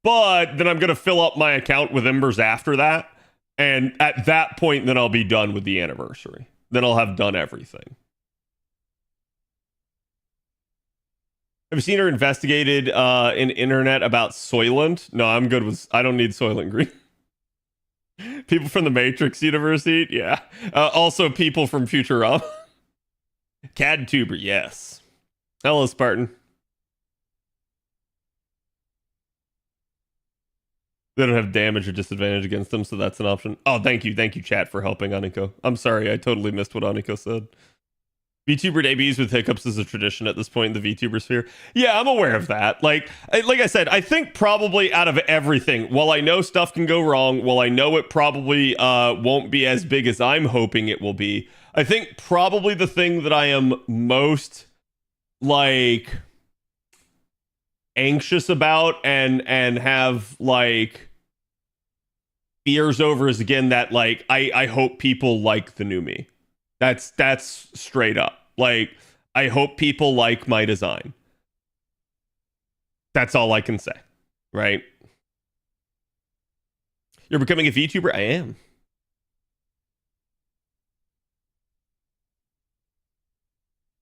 But then I'm going to fill up my account with Embers after that. And at that point, then I'll be done with the anniversary. Then I'll have done everything. Have you seen or investigated in internet about Soylent? No, I'm good with... I don't need Soylent Green. People from the Matrix universe eat? Yeah. Also people from Futurama. Vtuber, yes. Hello, Spartan. They don't have damage or disadvantage against them, so that's an option. Oh, thank you, chat, for helping Aniko. I'm sorry, I totally missed what Aniko said. VTuber debuts with hiccups is a tradition at this point in the VTuber sphere. Yeah, I'm aware of that. Like I said, I think probably out of everything, while I know stuff can go wrong, while I know it probably won't be as big as I'm hoping it will be, I think probably the thing that I am most like anxious about and have like fears over is again that like I hope people like the new me. That's straight up. Like, I hope people like my design. That's all I can say, right? You're becoming a VTuber? I am.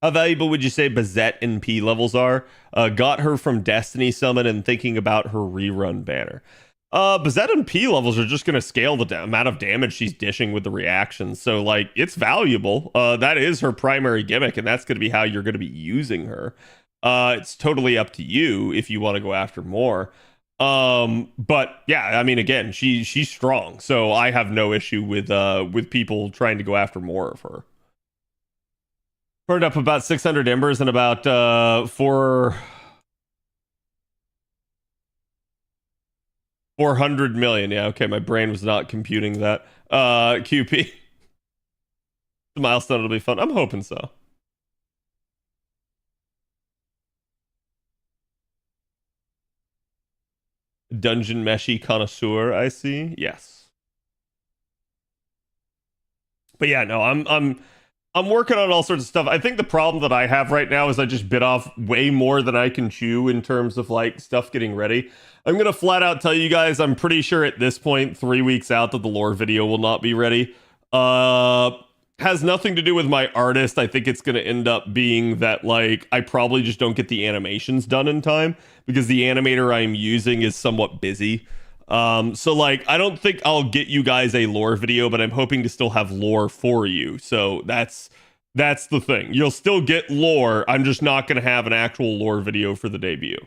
How valuable would you say Bazette and P levels are? Got her from Destiny Summon and thinking about her rerun banner. Bazette and P levels are just going to scale the amount of damage she's dishing with the reactions. So, like, it's valuable. That is her primary gimmick, and that's going to be how you're going to be using her. It's totally up to you if you want to go after more. But yeah, I mean, again, she's strong, so I have no issue with people trying to go after more of her. Burned up about 600 embers and about 400 million. Yeah, okay, my brain was not computing that. QP. The milestone will be fun. I'm hoping so. Dungeon meshy connoisseur, I see. Yes. But yeah, no, I'm working on all sorts of stuff. I think the problem that I have right now is I just bit off way more than I can chew in terms of like stuff getting ready. I'm going to flat out tell you guys, I'm pretty sure at this point, 3 weeks out, that the lore video will not be ready. Has nothing to do with my artist. I think it's going to end up being that, like, I probably just don't get the animations done in time because the animator I'm using is somewhat busy. So, like, I don't think I'll get you guys a lore video, but I'm hoping to still have lore for you. So that's the thing. You'll still get lore. I'm just not going to have an actual lore video for the debut.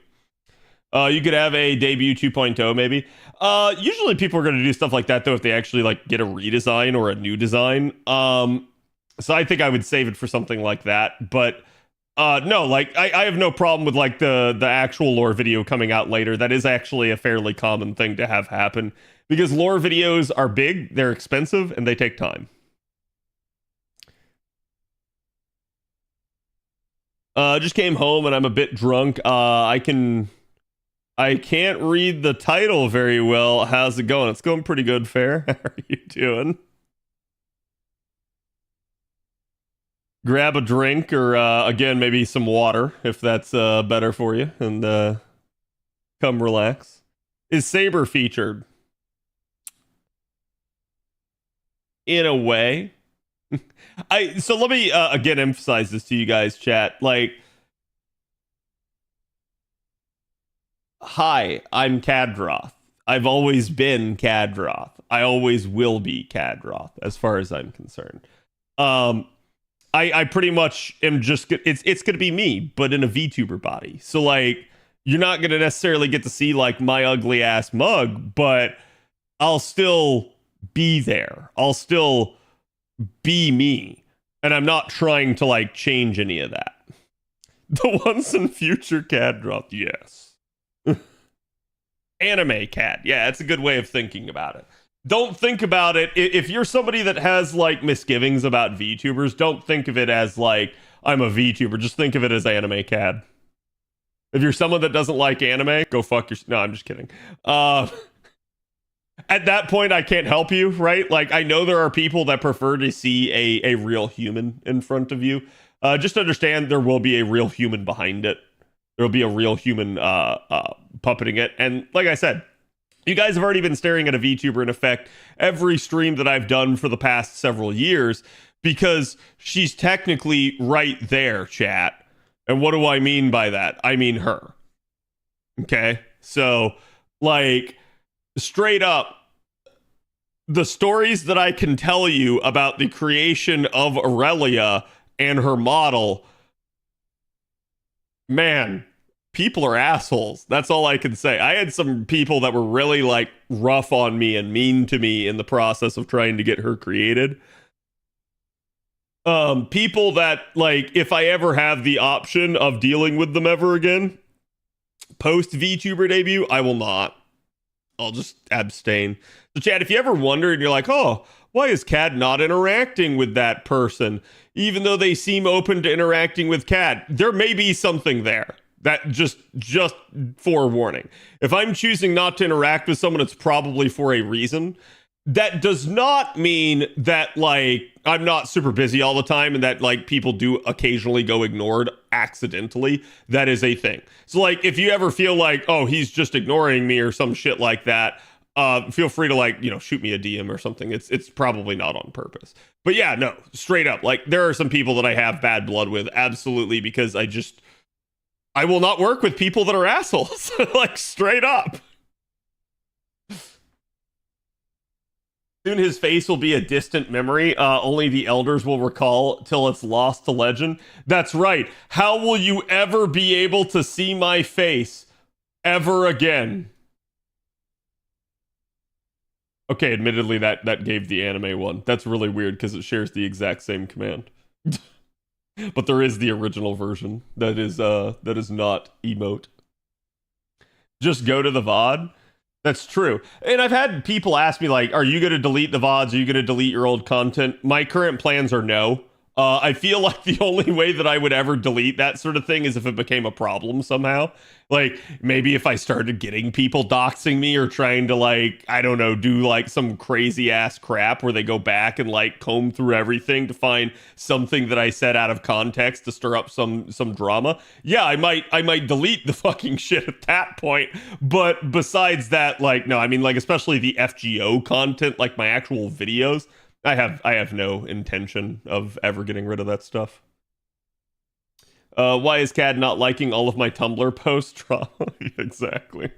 You could have a debut 2.0 maybe. Usually people are going to do stuff like that though if they actually like get a redesign or a new design. So I think I would save it for something like that. But no, like I have no problem with like the actual lore video coming out later. That is actually a fairly common thing to have happen because lore videos are big, they're expensive, and they take time. Just came home and I'm a bit drunk. I can't read the title very well. How's it going? It's going pretty good, Fair. How are you doing? Grab a drink or, again, maybe some water, if that's better for you, and come relax. Is Saber featured? In a way. So let me, again, emphasize this to you guys, chat. Like, hi, I'm Khadroth. I've always been Khadroth. I always will be Khadroth, as far as I'm concerned. I pretty much am just... It's going to be me, but in a VTuber body. So, like, you're not going to necessarily get to see like my ugly ass mug, but I'll still be there. I'll still be me. And I'm not trying to like change any of that. The once and future Khadroth, yes. Anime cat. Yeah, that's a good way of thinking about it. Don't think about it. If you're somebody that has like misgivings about VTubers, don't think of it as like, I'm a VTuber. Just think of it as anime cat. If you're someone that doesn't like anime, go fuck your... No, I'm just kidding. At that point, I can't help you, right? Like, I know there are people that prefer to see a real human in front of you. Just understand there will be a real human behind it. There will be a real human puppeting it. And like I said, you guys have already been staring at a VTuber in effect every stream that I've done for the past several years because she's technically right there, chat. And what do I mean by that? I mean her. Okay? So, like, straight up, the stories that I can tell you about the creation of Aurelia and her model, man, people are assholes. That's all I can say. I had some people that were really like rough on me and mean to me in the process of trying to get her created. People that like, if I ever have the option of dealing with them ever again, post VTuber debut, I will not. I'll just abstain. So Chad, if you ever wonder and you're like, oh, why is Cad not interacting with that person? Even though they seem open to interacting with Cad, there may be something there. That just forewarning. If I'm choosing not to interact with someone, it's probably for a reason. That does not mean that like I'm not super busy all the time and that like people do occasionally go ignored accidentally. That is a thing. So like if you ever feel like, oh, he's just ignoring me or some shit like that, feel free to like, you know, shoot me a DM or something. It's probably not on purpose. But yeah, no, straight up. Like there are some people that I have bad blood with, absolutely, because I will not work with people that are assholes. Like straight up. Soon his face will be a distant memory. Only the elders will recall till it's lost to legend. That's right. How will you ever be able to see my face ever again? Okay, admittedly, that gave the anime one. That's really weird because it shares the exact same command. But there is the original version that is not emote. Just go to the VOD. That's true. And I've had people ask me, like, are you going to delete the VODs? Are you going to delete your old content? My current plans are no. I feel like the only way that I would ever delete that sort of thing is if it became a problem somehow. Like, maybe if I started getting people doxing me or trying to, like, I don't know, do, like, some crazy-ass crap where they go back and, like, comb through everything to find something that I said out of context to stir up some drama. Yeah, I might delete the fucking shit at that point. But besides that, like, no, I mean, like, especially the FGO content, like my actual videos, I have no intention of ever getting rid of that stuff. Why is Cad not liking all of my Tumblr posts? Exactly.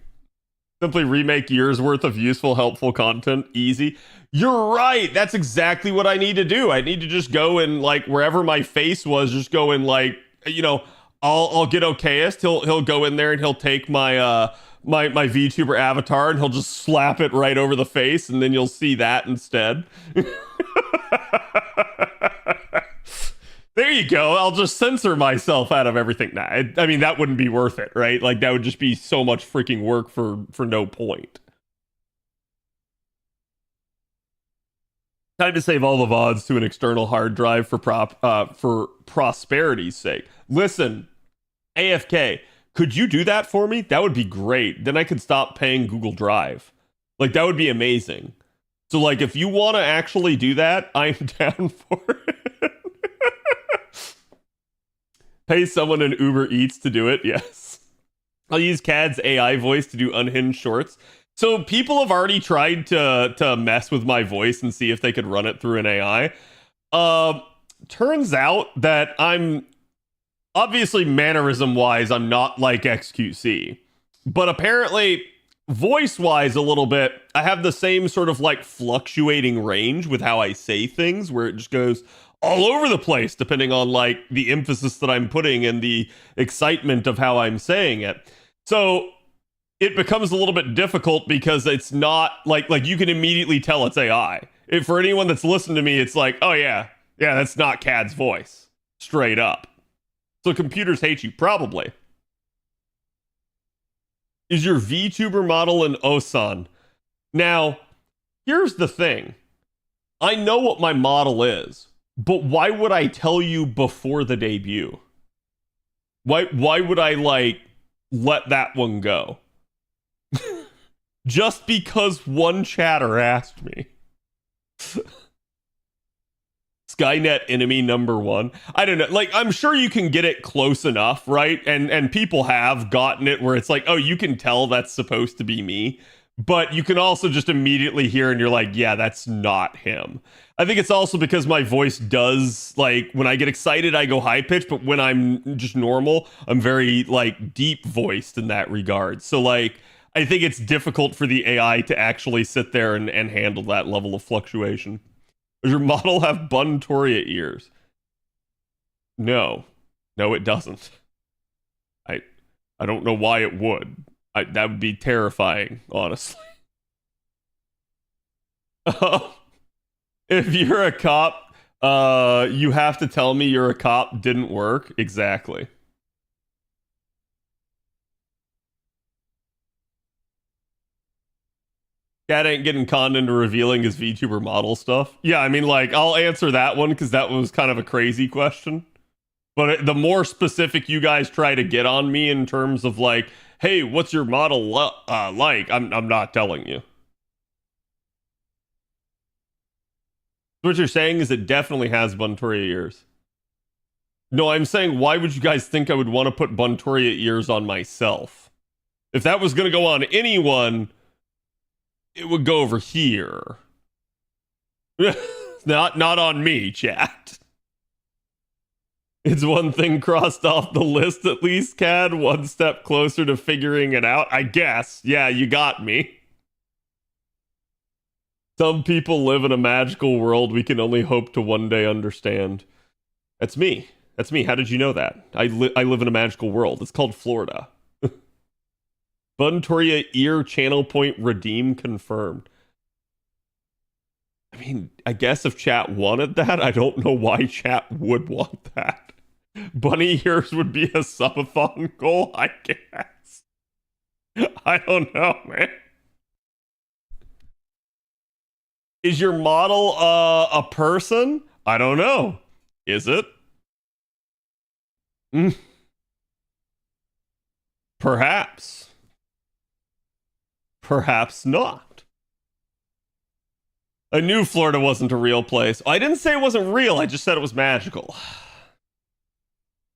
Simply remake years worth of useful, helpful content. Easy. You're right. That's exactly what I need to do. I need to just go and like wherever my face was, just go and like, you know, I'll get okayist. He'll go in there and he'll take my my VTuber avatar and he'll just slap it right over the face and then you'll see that instead. There you go. I'll just censor myself out of everything. Nah, I mean, that wouldn't be worth it, right? Like, that would just be so much freaking work for no point. Time to save all the VODs to an external hard drive for prosperity's sake. Listen, AFK, could you do that for me? That would be great. Then I could stop paying Google Drive. Like, that would be amazing. So, like, if you want to actually do that, I'm down for it. Pay someone in Uber Eats to do it, yes. I'll use Cad's AI voice to do unhinged shorts. So people have already tried to mess with my voice and see if they could run it through an AI. Turns out that I'm... Obviously, mannerism-wise, I'm not like XQC. But apparently, voice-wise a little bit, I have the same sort of like fluctuating range with how I say things, where it just goes all over the place, depending on like the emphasis that I'm putting and the excitement of how I'm saying it. So it becomes a little bit difficult because it's not like you can immediately tell it's AI. For anyone that's listened to me, it's like, oh yeah, that's not Cad's voice, straight up. So computers hate you, probably. Is your VTuber model an Osan? Now, here's the thing. I know what my model is, but why would I tell you before the debut? Why would I let that one go? Just because one chatter asked me. Skynet enemy number 1. I don't know. I'm sure you can get it close enough, right? And people have gotten it where it's like, oh, you can tell that's supposed to be me. But you can also just immediately hear and you're like, yeah, that's not him. I think it's also because my voice does, when I get excited, I go high pitched, but when I'm just normal, I'm very, deep voiced in that regard. So, I think it's difficult for the AI to actually sit there and handle that level of fluctuation. Does your model have Buntoria ears? No, it doesn't. I don't know why it would. That would be terrifying, honestly. If you're a cop, you have to tell me you're a cop didn't work. Exactly. Cat ain't getting conned into revealing his VTuber model stuff. Yeah, I mean, I'll answer that one because that was kind of a crazy question. But the more specific you guys try to get on me in terms of hey, what's your model like? I'm not telling you. What you're saying is it definitely has Buntoria ears. No, I'm saying why would you guys think I would want to put Buntoria ears on myself? If that was going to go on anyone, it would go over here. not on me, chat. It's one thing crossed off the list at least, Cad. One step closer to figuring it out, I guess. Yeah, you got me. Some people live in a magical world we can only hope to one day understand. That's me. How did you know that? I live in a magical world. It's called Florida. Buntoria ear channel point redeem confirmed. I mean, I guess if chat wanted that, I don't know why chat would want that. Bunny ears would be a subathon goal, I guess. I don't know, man. Is your model a person? I don't know. Is it? Perhaps. Perhaps not. I knew Florida wasn't a real place. I didn't say it wasn't real, I just said it was magical.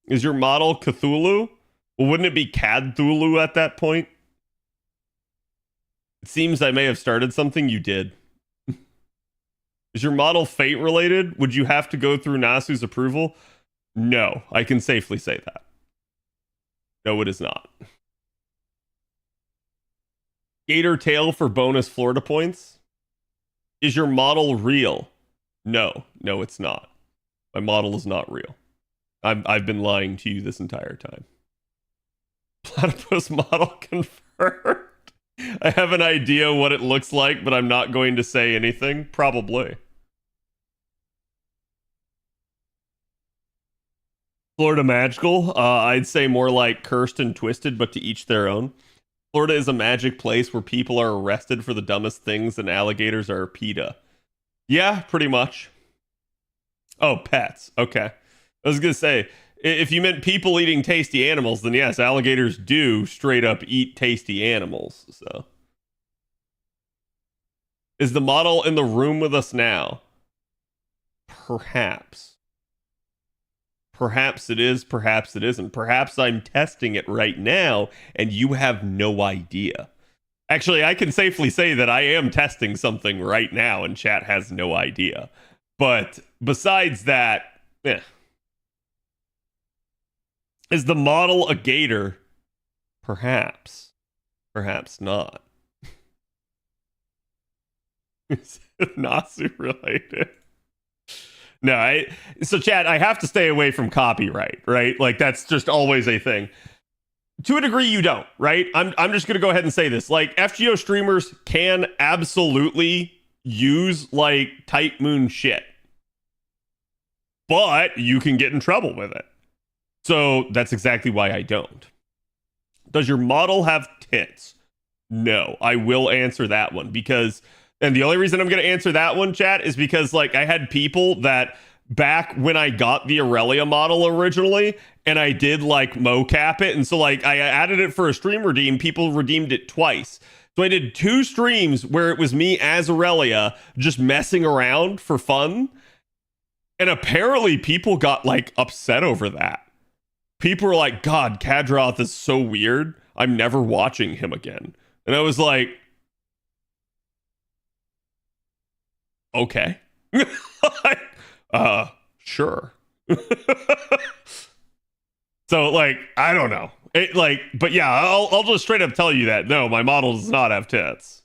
Is your model Cthulhu? Well, wouldn't it be Cadthulu at that point? It seems I may have started something you did. Is your model fate related? Would you have to go through Nasu's approval? No, I can safely say that. No, it is not. Gator tail for bonus Florida points? Is your model real? No, it's not. My model is not real. I've been lying to you this entire time. Platypus model confirmed. I have an idea what it looks like, but I'm not going to say anything. Probably. Florida magical? I'd say more like cursed and twisted, but to each their own. Florida is a magic place where people are arrested for the dumbest things and alligators are PETA. Yeah, pretty much. Oh, pets. Okay. I was going to say, if you meant people eating tasty animals, then yes, alligators do straight up eat tasty animals. So, is the model in the room with us now? Perhaps. Perhaps it is, perhaps it isn't. Perhaps I'm testing it right now and you have no idea. Actually, I can safely say that I am testing something right now and chat has no idea. But besides that, is the model a gator? Perhaps. Perhaps not. Is it Nasu related? No, so chat, I have to stay away from copyright, right? Like that's just always a thing. to a degree you don't, right? I'm just gonna go ahead and say this. Like, FGO streamers can absolutely use like Type Moon shit, but you can get in trouble with it. So that's exactly why I don't. Does your model have tits? No, I will answer that one because, and the only reason I'm going to answer that one, chat, is because like I had people that back when I got the Aurelia model originally, and I did like mocap it, and so like I added it for a stream redeem, people redeemed it twice. So I did 2 streams where it was me as Aurelia just messing around for fun, and apparently people got like upset over that. People were like, God, Khadroth is so weird. I'm never watching him again. And I was like, okay. Sure. So like, I don't know. It like, but yeah, I'll just straight up tell you that no, my model does not have tits.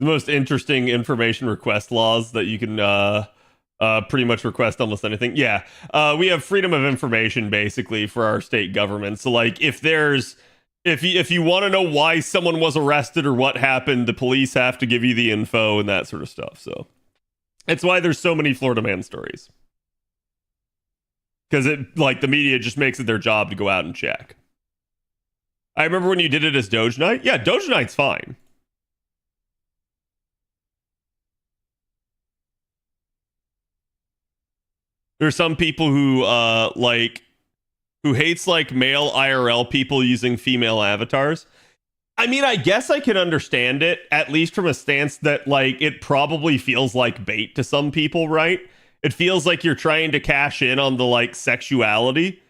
The most interesting information request laws that you can pretty much request almost anything. Yeah, we have freedom of information basically for our state government. So like, if you want to know why someone was arrested or what happened, the police have to give you the info and that sort of stuff. So that's why there's so many Florida man stories, because it like the media just makes it their job to go out and check. I remember when you did it as Doge Knight. Yeah, Doge Knight's fine. There's some people who who hates like male IRL people using female avatars. I mean, I guess I can understand it, at least from a stance that like it probably feels like bait to some people, right? It feels like you're trying to cash in on the like sexuality,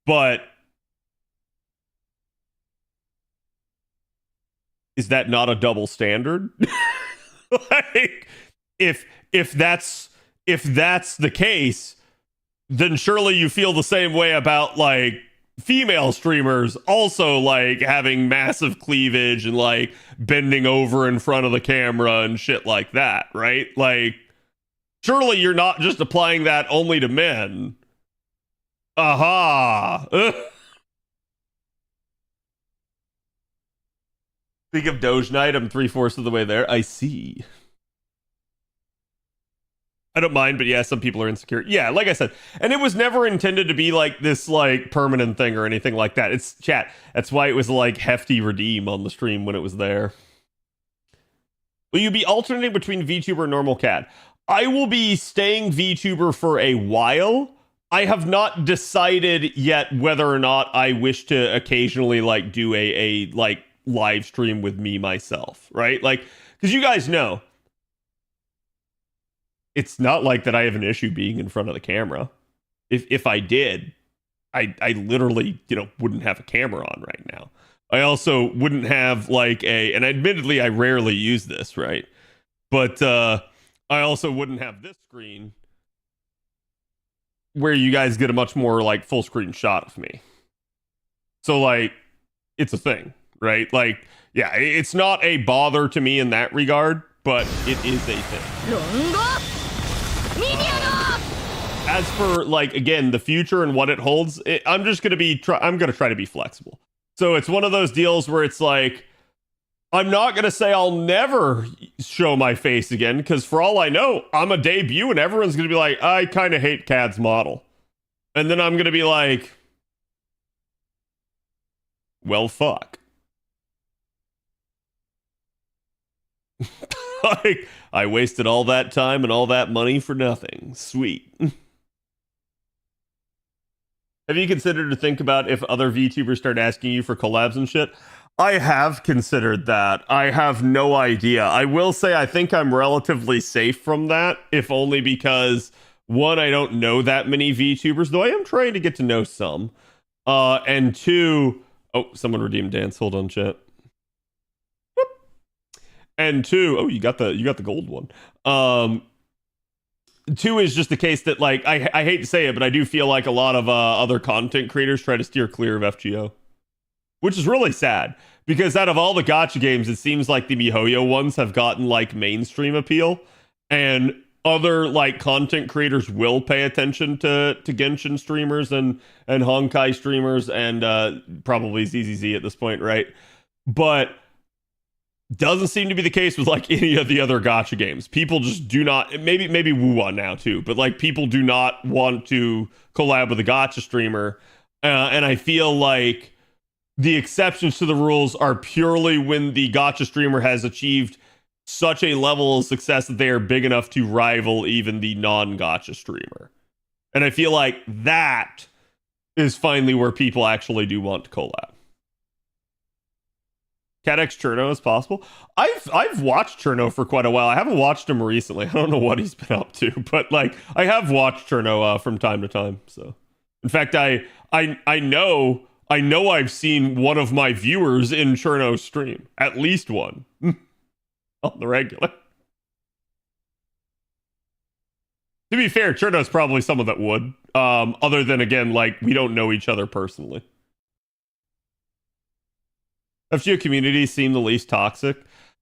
but is that not a double standard? Like, if that's the case, then surely you feel the same way about like female streamers also like having massive cleavage and like bending over in front of the camera and shit like that, right? Like, surely you're not just applying that only to men. Aha. Speak of Doge Knight, I'm 3/4 of the way there. I see. I don't mind, but yeah, some people are insecure. Yeah, like I said, and it was never intended to be like this like permanent thing or anything like that. It's chat. That's why it was like hefty redeem on the stream when it was there. Will you be alternating between VTuber and normal cat? I will be staying VTuber for a while. I have not decided yet whether or not I wish to occasionally like do a like live stream with me myself, right? Like, because you guys know, it's not like that I have an issue being in front of the camera. If I did, I literally, wouldn't have a camera on right now. I also wouldn't have like and admittedly I rarely use this, right? But I also wouldn't have this screen where you guys get a much more like full screen shot of me. So like, it's a thing, right? Like, yeah, it's not a bother to me in that regard, but it is a thing. As for like, again, the future and what it holds, I'm just going to I'm going to try to be flexible. So it's one of those deals where it's like, I'm not going to say I'll never show my face again, because for all I know, I'm a debut and everyone's going to be like, I kind of hate Cad's model. And then I'm going to be like, well, fuck. Like, I wasted all that time and all that money for nothing. Sweet. Have you considered to think about if other VTubers start asking you for collabs and shit? I have considered that. I have no idea. I will say I think I'm relatively safe from that, if only because, one, I don't know that many VTubers, though I am trying to get to know some. And two, oh, someone redeemed dance. Hold on, chat. Whoop. And two, oh, you got the gold one. Two is just the case that, like, I hate to say it, but I do feel like a lot of other content creators try to steer clear of FGO, which is really sad because out of all the gacha games, it seems like the MiHoYo ones have gotten like mainstream appeal, and other like content creators will pay attention to Genshin streamers and Honkai streamers and probably ZZZ at this point, right? But doesn't seem to be the case with like any of the other gacha games. People just do not, maybe Wuwa now too, but like people do not want to collab with a gacha streamer. And I feel like the exceptions to the rules are purely when the gacha streamer has achieved such a level of success that they are big enough to rival even the non-gacha streamer. And I feel like that is finally where people actually do want to collab. CatX Cherno is possible. I've watched Cherno for quite a while. I haven't watched him recently. I don't know what he's been up to, but like I have watched Cherno from time to time. So, in fact, I know I've seen one of my viewers in Cherno's stream, at least one, on the regular. To be fair, Cherno's probably someone that would. Other than again, like we don't know each other personally. FGO communities seem the least toxic.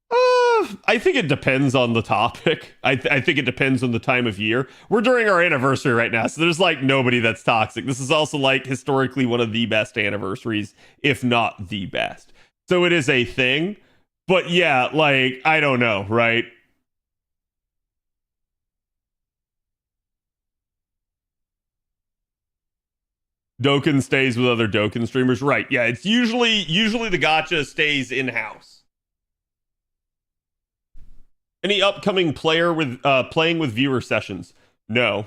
I think it depends on the topic. I think it depends on the time of year. We're during our anniversary right now, so there's like nobody that's toxic. This is also like historically one of the best anniversaries, if not the best. So it is a thing. But yeah, like, I don't know, right? Dokkan stays with other Dokkan streamers. Right, yeah, it's usually the gacha stays in-house. Any upcoming player with playing with viewer sessions? No.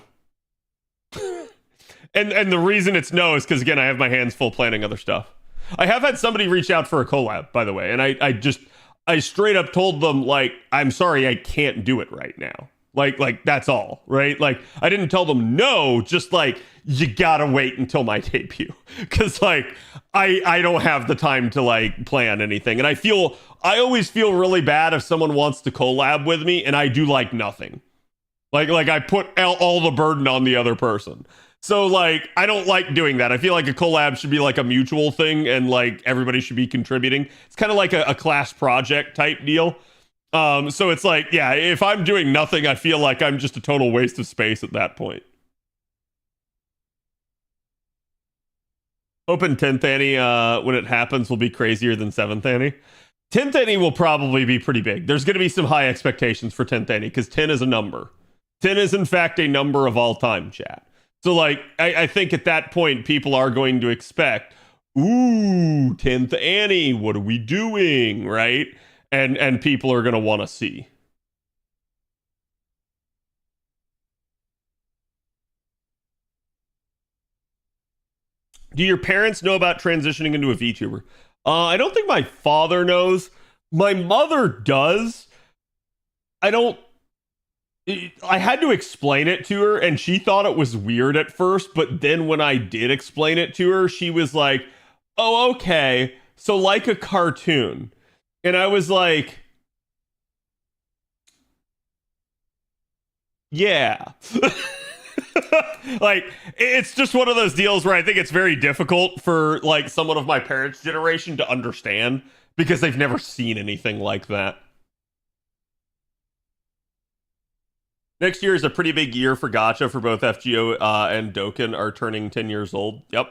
and the reason it's no is because, again, I have my hands full planning other stuff. I have had somebody reach out for a collab, by the way, and I straight up told them, like, I'm sorry, I can't do it right now. Like that's all, right? Like, I didn't tell them no, just like, you gotta wait until my debut. Cause like, I don't have the time to like plan anything. And I always feel really bad if someone wants to collab with me and I do like nothing. Like I put all the burden on the other person. So like, I don't like doing that. I feel like a collab should be like a mutual thing and like everybody should be contributing. It's kind of like a class project type deal. So it's like, yeah, if I'm doing nothing, I feel like I'm just a total waste of space at that point. Hoping 10th Annie, when it happens, will be crazier than 7th Annie. 10th Annie will probably be pretty big. There's going to be some high expectations for 10th Annie because 10 is a number. 10 is, in fact, a number of all time, chat. So, like, I think at that point, people are going to expect, ooh, 10th Annie, what are we doing, right? And people are going to want to see. Do your parents know about transitioning into a VTuber? I don't think my father knows. My mother does. I had to explain it to her, and she thought it was weird at first, but then when I did explain it to her, she was like, oh, okay, so like a cartoon. And I was like, yeah. Like, it's just one of those deals where I think it's very difficult for like someone of my parents' generation to understand because they've never seen anything like that. Next year is a pretty big year for gacha for both FGO and Dokkan are turning 10 years old. Yep.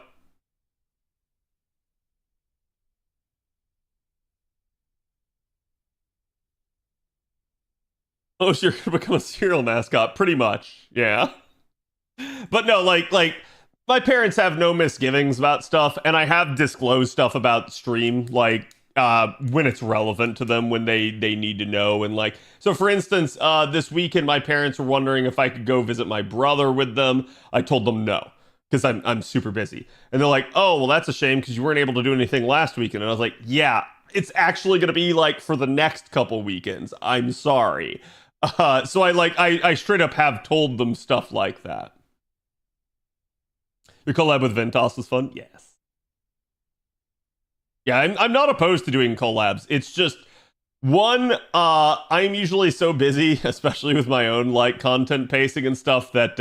Oh, so you're gonna become a serial mascot, pretty much, yeah. But no, like my parents have no misgivings about stuff, and I have disclosed stuff about stream, like when it's relevant to them, when they need to know, and like so. For instance, this weekend, my parents were wondering if I could go visit my brother with them. I told them no because I'm super busy, and they're like, "Oh, well, that's a shame because you weren't able to do anything last weekend." And I was like, "Yeah, it's actually gonna be like for the next couple weekends. I'm sorry." So I straight up have told them stuff like that. Your collab with Ventos was fun? Yes. Yeah, I'm not opposed to doing collabs. It's just, one, I'm usually so busy, especially with my own like content pacing and stuff, that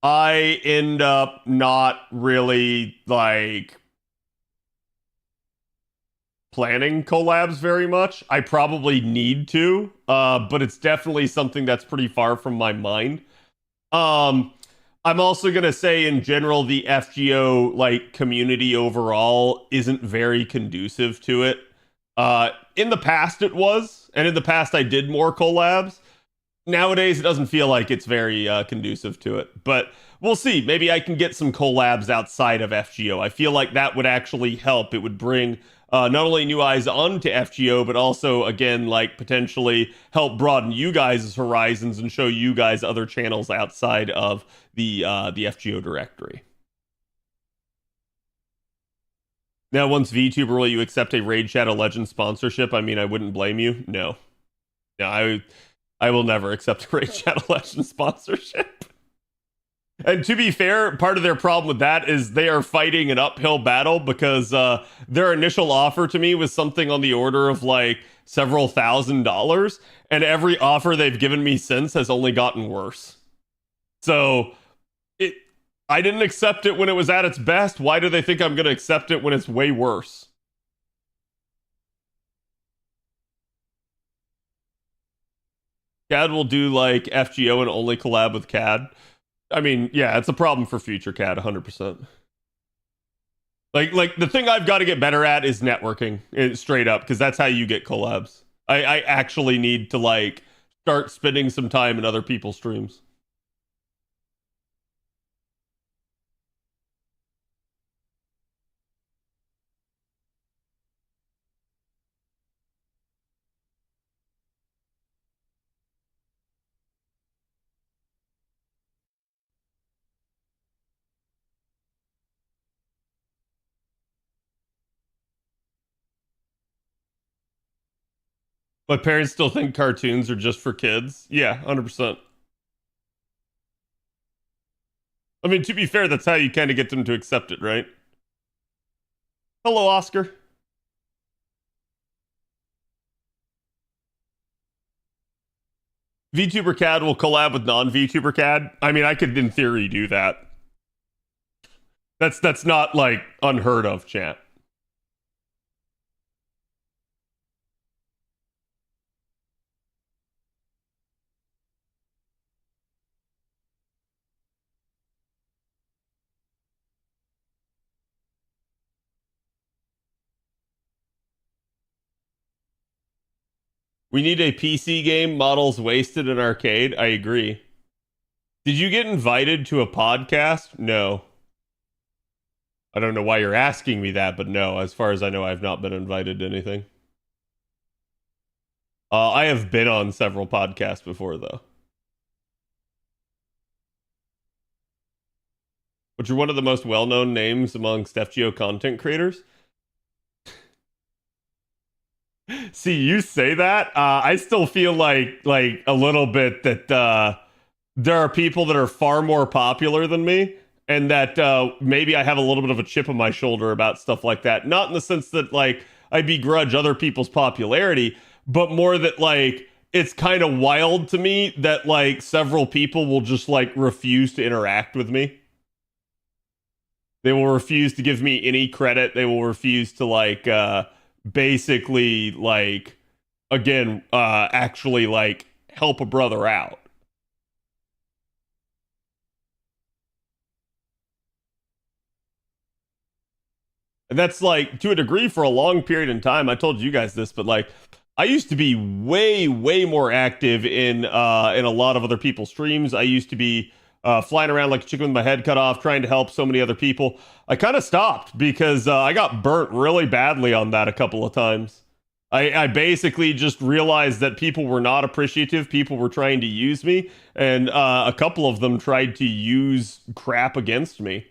I end up not really like planning collabs very much. I probably need to, but it's definitely something that's pretty far from my mind. I'm also gonna say in general the FGO like community overall isn't very conducive to it. In the past it was, and in the past I did more collabs. Nowadays it doesn't feel like it's very conducive to it, but we'll see. Maybe I can get some collabs outside of FGO. I feel like that would actually help. It would bring not only new eyes onto FGO, but also, again, like potentially help broaden you guys' horizons and show you guys other channels outside of the FGO directory. Now, once VTuber, will you accept a Raid Shadow Legends sponsorship? I mean, I wouldn't blame you. No. No, I will never accept a Raid Shadow Legends sponsorship. And to be fair, part of their problem with that is they are fighting an uphill battle because their initial offer to me was something on the order of like several $1,000s, and every offer they've given me since has only gotten worse. So I didn't accept it when it was at its best. Why do they think I'm going to accept it when it's way worse? CAD will do like FGO and only collab with CAD. I mean, yeah, it's a problem for future CAD, 100%. Like the thing I've got to get better at is networking, straight up, because that's how you get collabs. I actually need to like start spending some time in other people's streams. My parents still think cartoons are just for kids. Yeah, 100%. I mean, to be fair, that's how you kind of get them to accept it, right? Hello, Oscar. VTuber CAD will collab with non-VTuber CAD. I mean, I could, in theory, do that. That's not, like, unheard of, chat. We need a PC game, models wasted in arcade. I agree. Did you get invited to a podcast? No. I don't know why you're asking me that, but no, as far as I know, I've not been invited to anything. I have been on several podcasts before, though. But you're one of the most well-known names amongst FGO content creators. See, you say that. I still feel like a little bit that there are people that are far more popular than me, and that maybe I have a little bit of a chip on my shoulder about stuff like that. Not in the sense that like I begrudge other people's popularity, but more that like it's kind of wild to me that like several people will just like refuse to interact with me. They will refuse to give me any credit. They will refuse to like basically like again actually like help a brother out. And that's like to a degree for a long period in time. I told you guys this, but like I used to be way more active in a lot of other people's streams. I used to be flying around like a chicken with my head cut off, trying to help so many other people. I kind of stopped because I got burnt really badly on that a couple of times. I basically just realized that people were not appreciative. People were trying to use me, and a couple of them tried to use crap against me.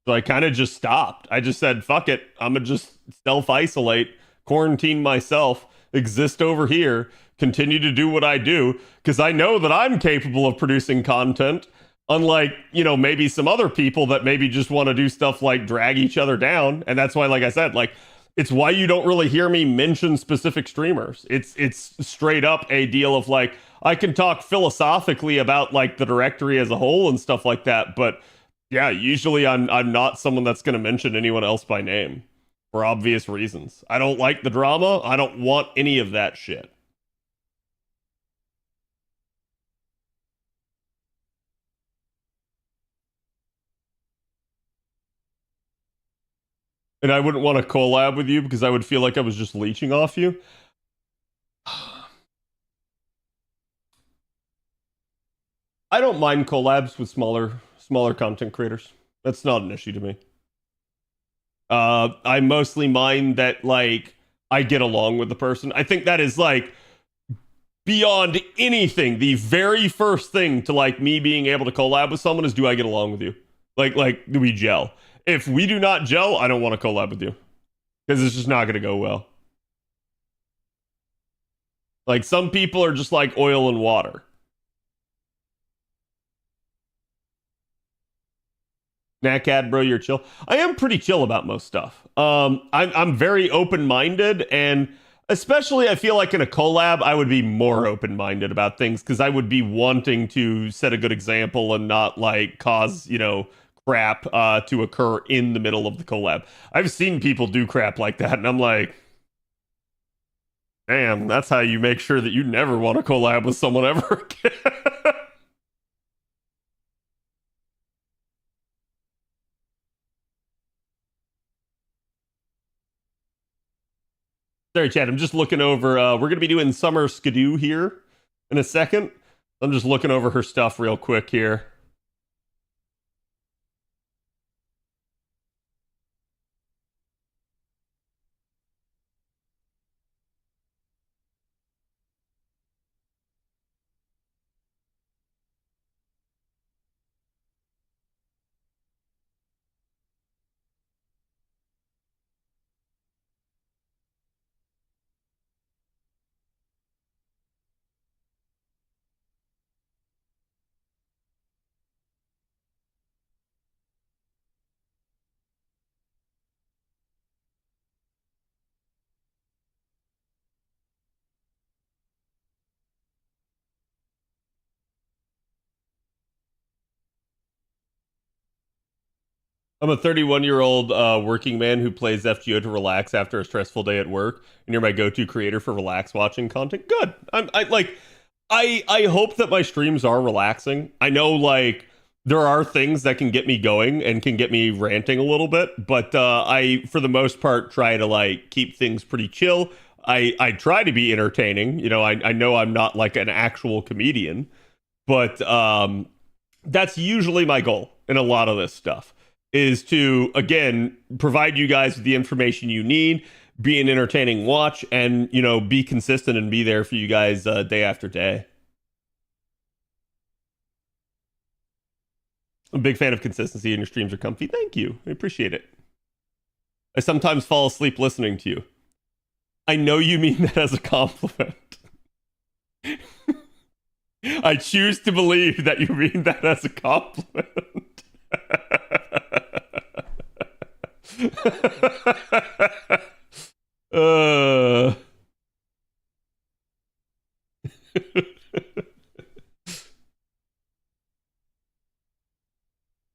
So I kind of just stopped. I just said, fuck it. I'm going to just self-isolate, quarantine myself, exist over here, continue to do what I do, because I know that I'm capable of producing content, unlike, you know, maybe some other people that maybe just want to do stuff like drag each other down. And that's why, like I said, like, it's why you don't really hear me mention specific streamers. It's straight up a deal of like, I can talk philosophically about like the directory as a whole and stuff like that, but Yeah, usually I'm not someone that's going to mention anyone else by name for obvious reasons. I don't like the drama. I don't want any of that shit. And I wouldn't want to collab with you because I would feel like I was just leeching off you. I don't mind collabs with smaller content creators. That's not an issue to me. I mostly mind that like I get along with the person. I think that is like beyond anything, the very first thing to like me being able to collab with someone is, do I get along with you? Like do we gel? If we do not gel, I don't want to collab with you because it's just not going to go well. Like some people are just like oil and water. Natcad, bro, you're chill. I am pretty chill about most stuff. I'm very open minded, and especially I feel like in a collab, I would be more open minded about things because I would be wanting to set a good example and not like cause crap to occur in the middle of the collab. I've seen people do crap like that, and I'm like, damn, that's how you make sure that you never want to collab with someone ever again. Sorry, Chad. I'm just looking over. We're going to be doing Summer Skadi here in a second. I'm just looking over her stuff real quick here. I'm a 31-year-old working man who plays FGO to relax after a stressful day at work, and you're my go-to creator for relax watching content. Good. I hope that my streams are relaxing. I know like there are things that can get me going and can get me ranting a little bit, but I for the most part try to like keep things pretty chill. I try to be entertaining. I know I'm not like an actual comedian, but that's usually my goal in a lot of this stuff, is to again provide you guys with the information you need, be an entertaining watch, and be consistent and be there for you guys day after day. I'm a big fan of consistency, and your streams are comfy. Thank you. I appreciate it. I sometimes fall asleep listening to you. I know you mean that as a compliment. I choose to believe that you mean that as a compliment.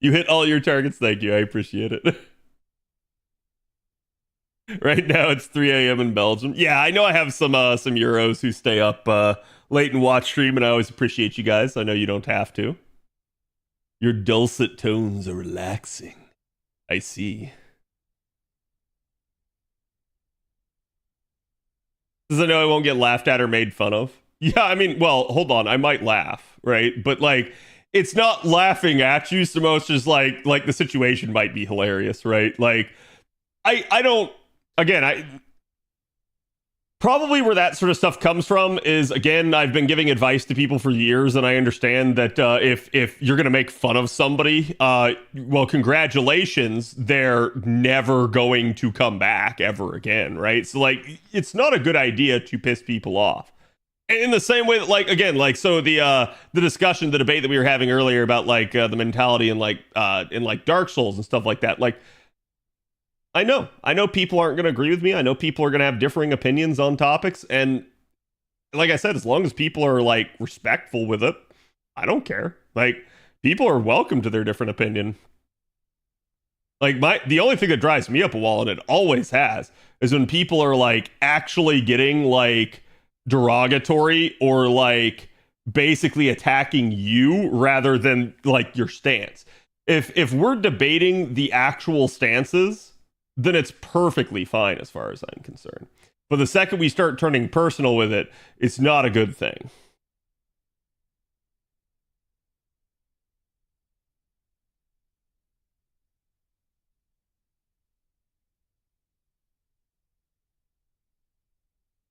You hit all your targets. Thank you. I appreciate it. Right now it's 3 a.m. in Belgium. Yeah, I know I have some Euros who stay up late and watch stream, and I always appreciate you guys. I know you don't have to. Your dulcet tones are relaxing. I see. Because I know I won't get laughed at or made fun of. Yeah, I mean, well, hold on. I might laugh, right? But like, it's not laughing at you so much as like the situation might be hilarious, right? Like, I don't. Again, I probably where that sort of stuff comes from is, again, I've been giving advice to people for years, and I understand that if you're going to make fun of somebody, well, congratulations, they're never going to come back ever again, right? So, like, it's not a good idea to piss people off. In the same way that, like, again, like, so the discussion, the debate that we were having earlier about, like, the mentality in Dark Souls and stuff like that, like, I know people aren't going to agree with me. I know people are going to have differing opinions on topics. And like I said, as long as people are like respectful with it, I don't care. Like, people are welcome to their different opinion. Like the only thing that drives me up a wall, and it always has, is when people are like actually getting like derogatory or like basically attacking you rather than like your stance. If we're debating the actual stances, then it's perfectly fine as far as I'm concerned. But the second we start turning personal with it, it's not a good thing.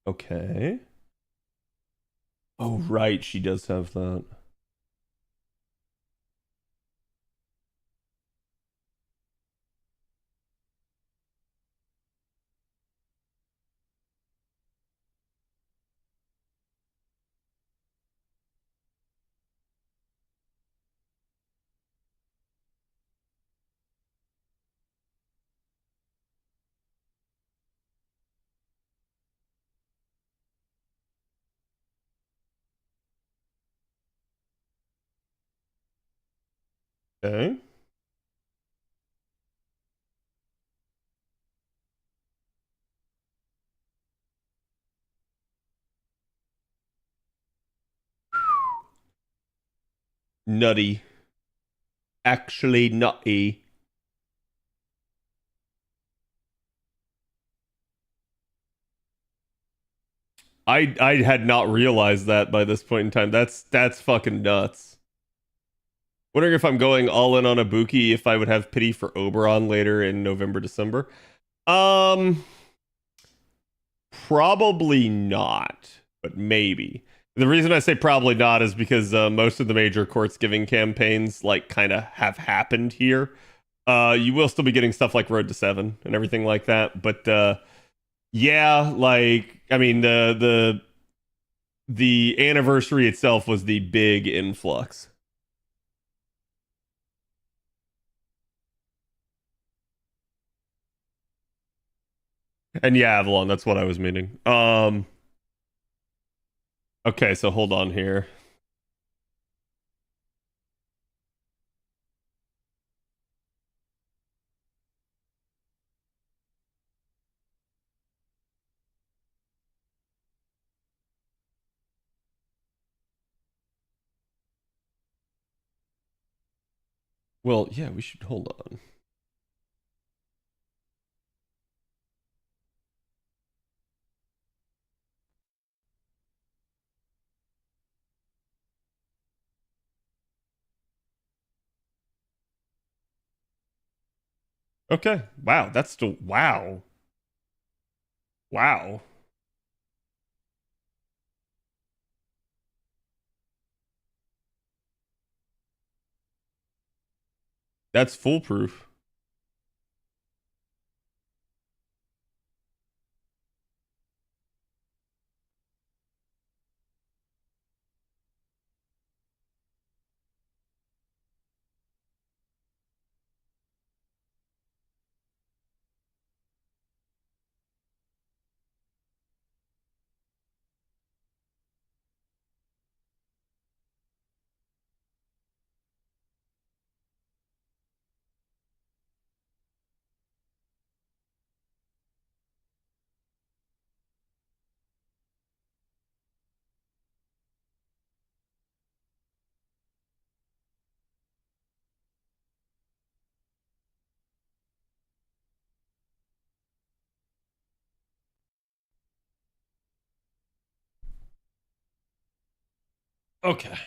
Okay. Oh, right. She does have that. Okay. Nutty. Actually nutty. I had not realized that by this point in time. That's fucking nuts. Wondering if I'm going all in on a Buki, if I would have pity for Oberon later in November, December. Probably not, but maybe. The reason I say probably not is because most of the major courts giving campaigns like kind of have happened here. You will still be getting stuff like Road to Seven and everything like that, but yeah, like I mean the anniversary itself was the big influx. And yeah, Avalon, that's what I was meaning. Okay, so hold on here. Well, yeah, we should hold on. Okay. Wow, that's still wow. Wow. That's foolproof. Okay.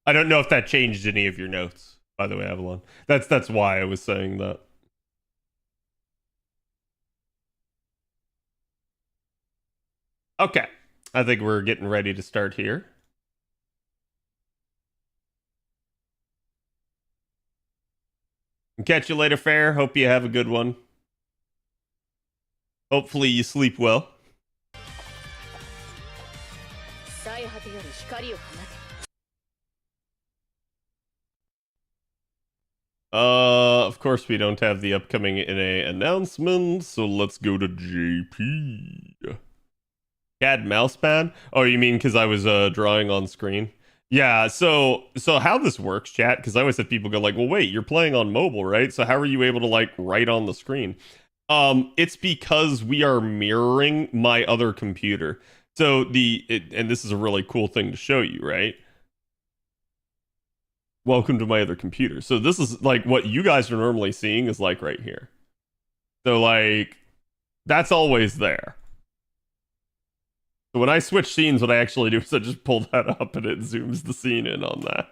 I don't know if that changed any of your notes, by the way, Avalon. That's why I was saying that. Okay. I think we're getting ready to start here. Catch you later, Fair. Hope you have a good one. Hopefully you sleep well. Of course we don't have the upcoming NA announcement, so let's go to JP. CAD mousepad? Oh, you mean because I was drawing on screen? Yeah, so how this works, chat, because I always have people go like, well, wait, you're playing on mobile, right? So how are you able to like write on the screen? It's because we are mirroring my other computer. So and this is a really cool thing to show you, right? Welcome to my other computer. So this is like what you guys are normally seeing is like right here. So like that's always there. So when I switch scenes, what I actually do is I just pull that up and it zooms the scene in on that.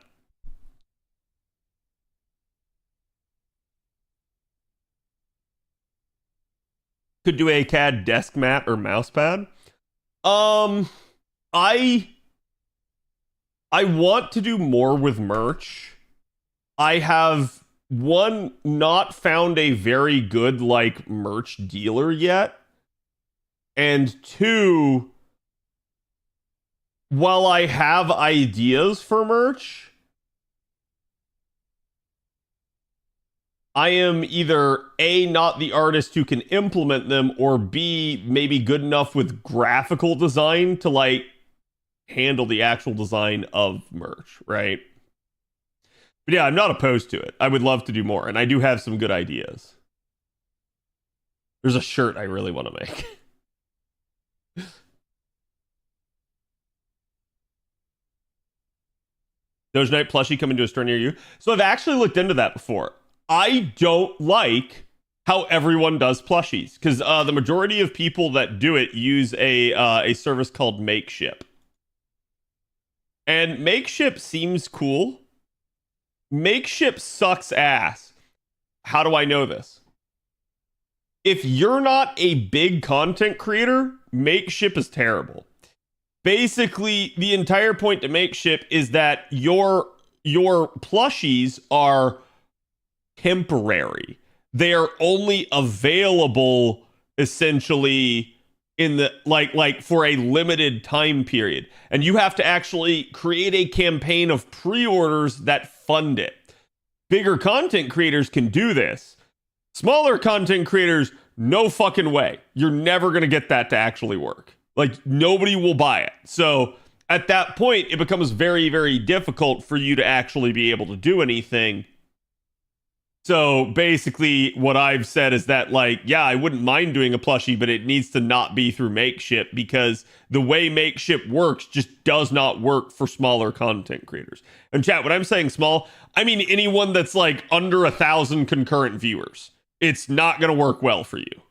Could do a CAD desk mat or mouse pad. I want to do more with merch. I have not found a very good like merch dealer yet. And two, while I have ideas for merch, I am either A, not the artist who can implement them, or B, maybe good enough with graphical design to like handle the actual design of merch, right? But yeah, I'm not opposed to it. I would love to do more, and I do have some good ideas. There's a shirt I really want to make. Doge Knight plushie coming to a store near you. So I've actually looked into that before. I don't like how everyone does plushies because the majority of people that do it use a service called Makeship. And Makeship seems cool. Makeship sucks ass. How do I know this? If you're not a big content creator, Makeship is terrible. Basically, the entire point to Makeship is that your plushies are temporary. They are only available essentially in the like for a limited time period. And you have to actually create a campaign of pre-orders that fund it. Bigger content creators can do this. Smaller content creators, no fucking way. You're never going to get that to actually work. Like, nobody will buy it. So, at that point, it becomes very, very difficult for you to actually be able to do anything. So, basically, what I've said is that, like, yeah, I wouldn't mind doing a plushie, but it needs to not be through Makeship because the way Makeship works just does not work for smaller content creators. And chat, when I'm saying small, I mean anyone that's, like, under 1,000 concurrent viewers. It's not going to work well for you.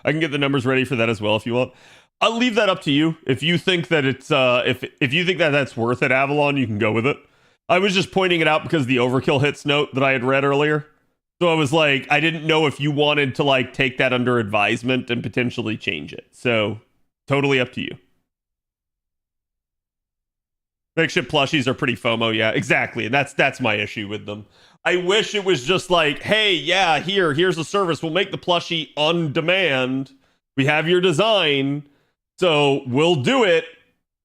I can get the numbers ready for that as well if you want. I'll leave that up to you. If you think that it's if you think that that's worth it, Avalon, you can go with it. I was just pointing it out because the overkill hits note that I had read earlier. So I was like, I didn't know if you wanted to like take that under advisement and potentially change it. So totally up to you. Makeship plushies are pretty FOMO, yeah, exactly. And that's my issue with them. I wish it was just like, hey, yeah, here's a service. We'll make the plushie on demand. We have your design. So we'll do it,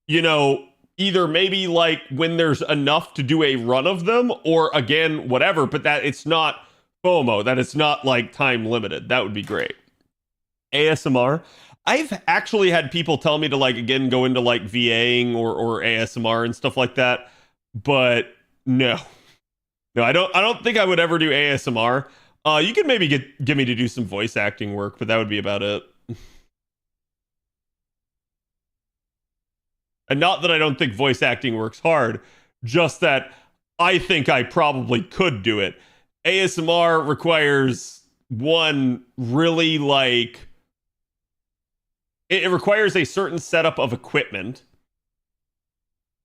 you know, either maybe like when there's enough to do a run of them or again, whatever, but that it's not FOMO, that it's not like time limited. That would be great. ASMR. I've actually had people tell me to like, again, go into like VAing or ASMR and stuff like that. But no, I don't think I would ever do ASMR. You could maybe get me to do some voice acting work, but that would be about it. And not that I don't think voice acting works hard, just that I think I probably could do it. ASMR requires one really like it requires a certain setup of equipment.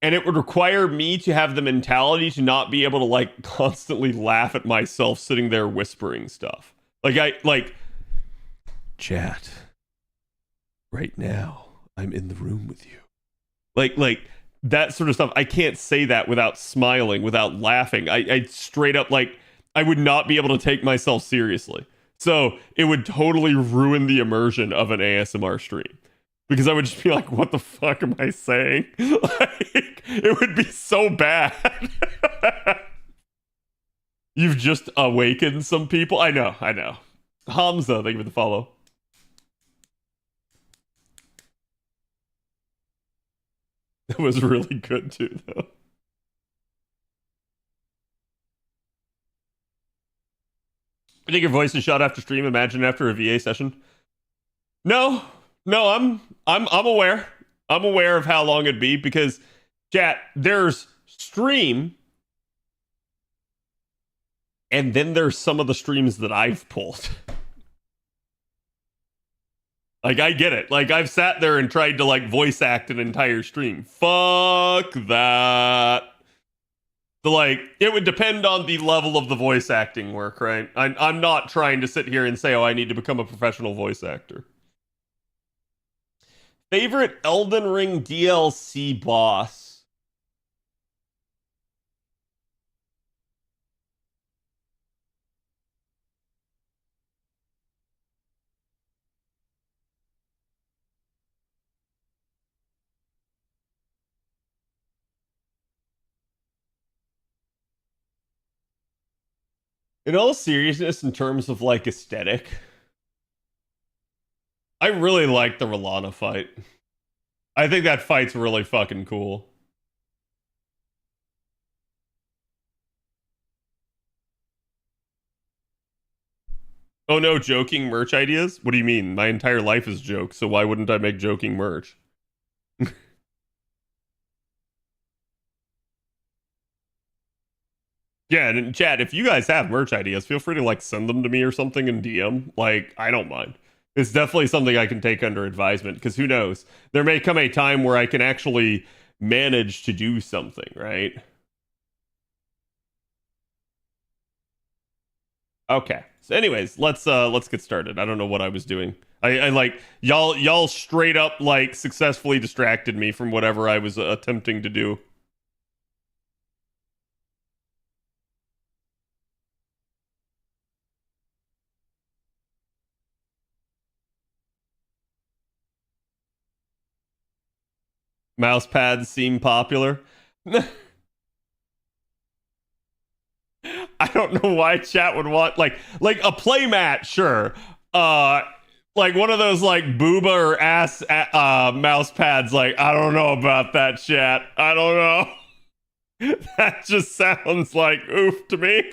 And it would require me to have the mentality to not be able to like constantly laugh at myself sitting there whispering stuff. Like chat. Right now, I'm in the room with you. Like that sort of stuff. I can't say that without smiling, without laughing. I straight up like I would not be able to take myself seriously. So it would totally ruin the immersion of an ASMR stream. Because I would just be like, what the fuck am I saying? Like, it would be so bad. You've just awakened some people. I know. Hamza, thank you for the follow. That was really good too, though. I think your voice is shot after stream. Imagine after a VA session. No, no, I'm aware. I'm aware of how long it'd be because, chat, there's stream, and then there's some of the streams that I've pulled. Like, I get it. Like, I've sat there and tried to, like, voice act an entire stream. Fuck that. So, like, it would depend on the level of the voice acting work, right? I'm not trying to sit here and say, oh, I need to become a professional voice actor. Favorite Elden Ring DLC boss? In all seriousness, in terms of like aesthetic, I really like the Rolana fight. I think that fight's really fucking cool. Oh no, joking merch ideas? What do you mean? My entire life is jokes, so why wouldn't I make joking merch? Yeah, and in chat, if you guys have merch ideas, feel free to like send them to me or something in DM. Like, I don't mind. It's definitely something I can take under advisement because who knows? There may come a time where I can actually manage to do something, right? Okay. So anyways, let's get started. I don't know what I was doing. I like y'all straight up like successfully distracted me from whatever I was attempting to do. Mouse pads seem popular. I don't know why chat would want like a playmat, sure. Like one of those like booba or ass mouse pads. Like I don't know about that, chat. I don't know. That just sounds like oof to me.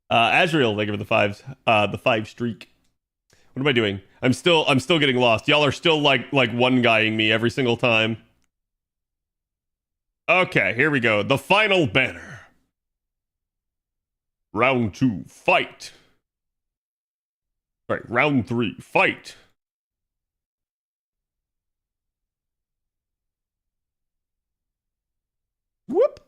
Azrael, thank you for the five streak. What am I doing? I'm still getting lost. Y'all are still like one guying me every single time. Okay, here we go. The final banner. Round 2, fight. All right, round 3, fight. Whoop.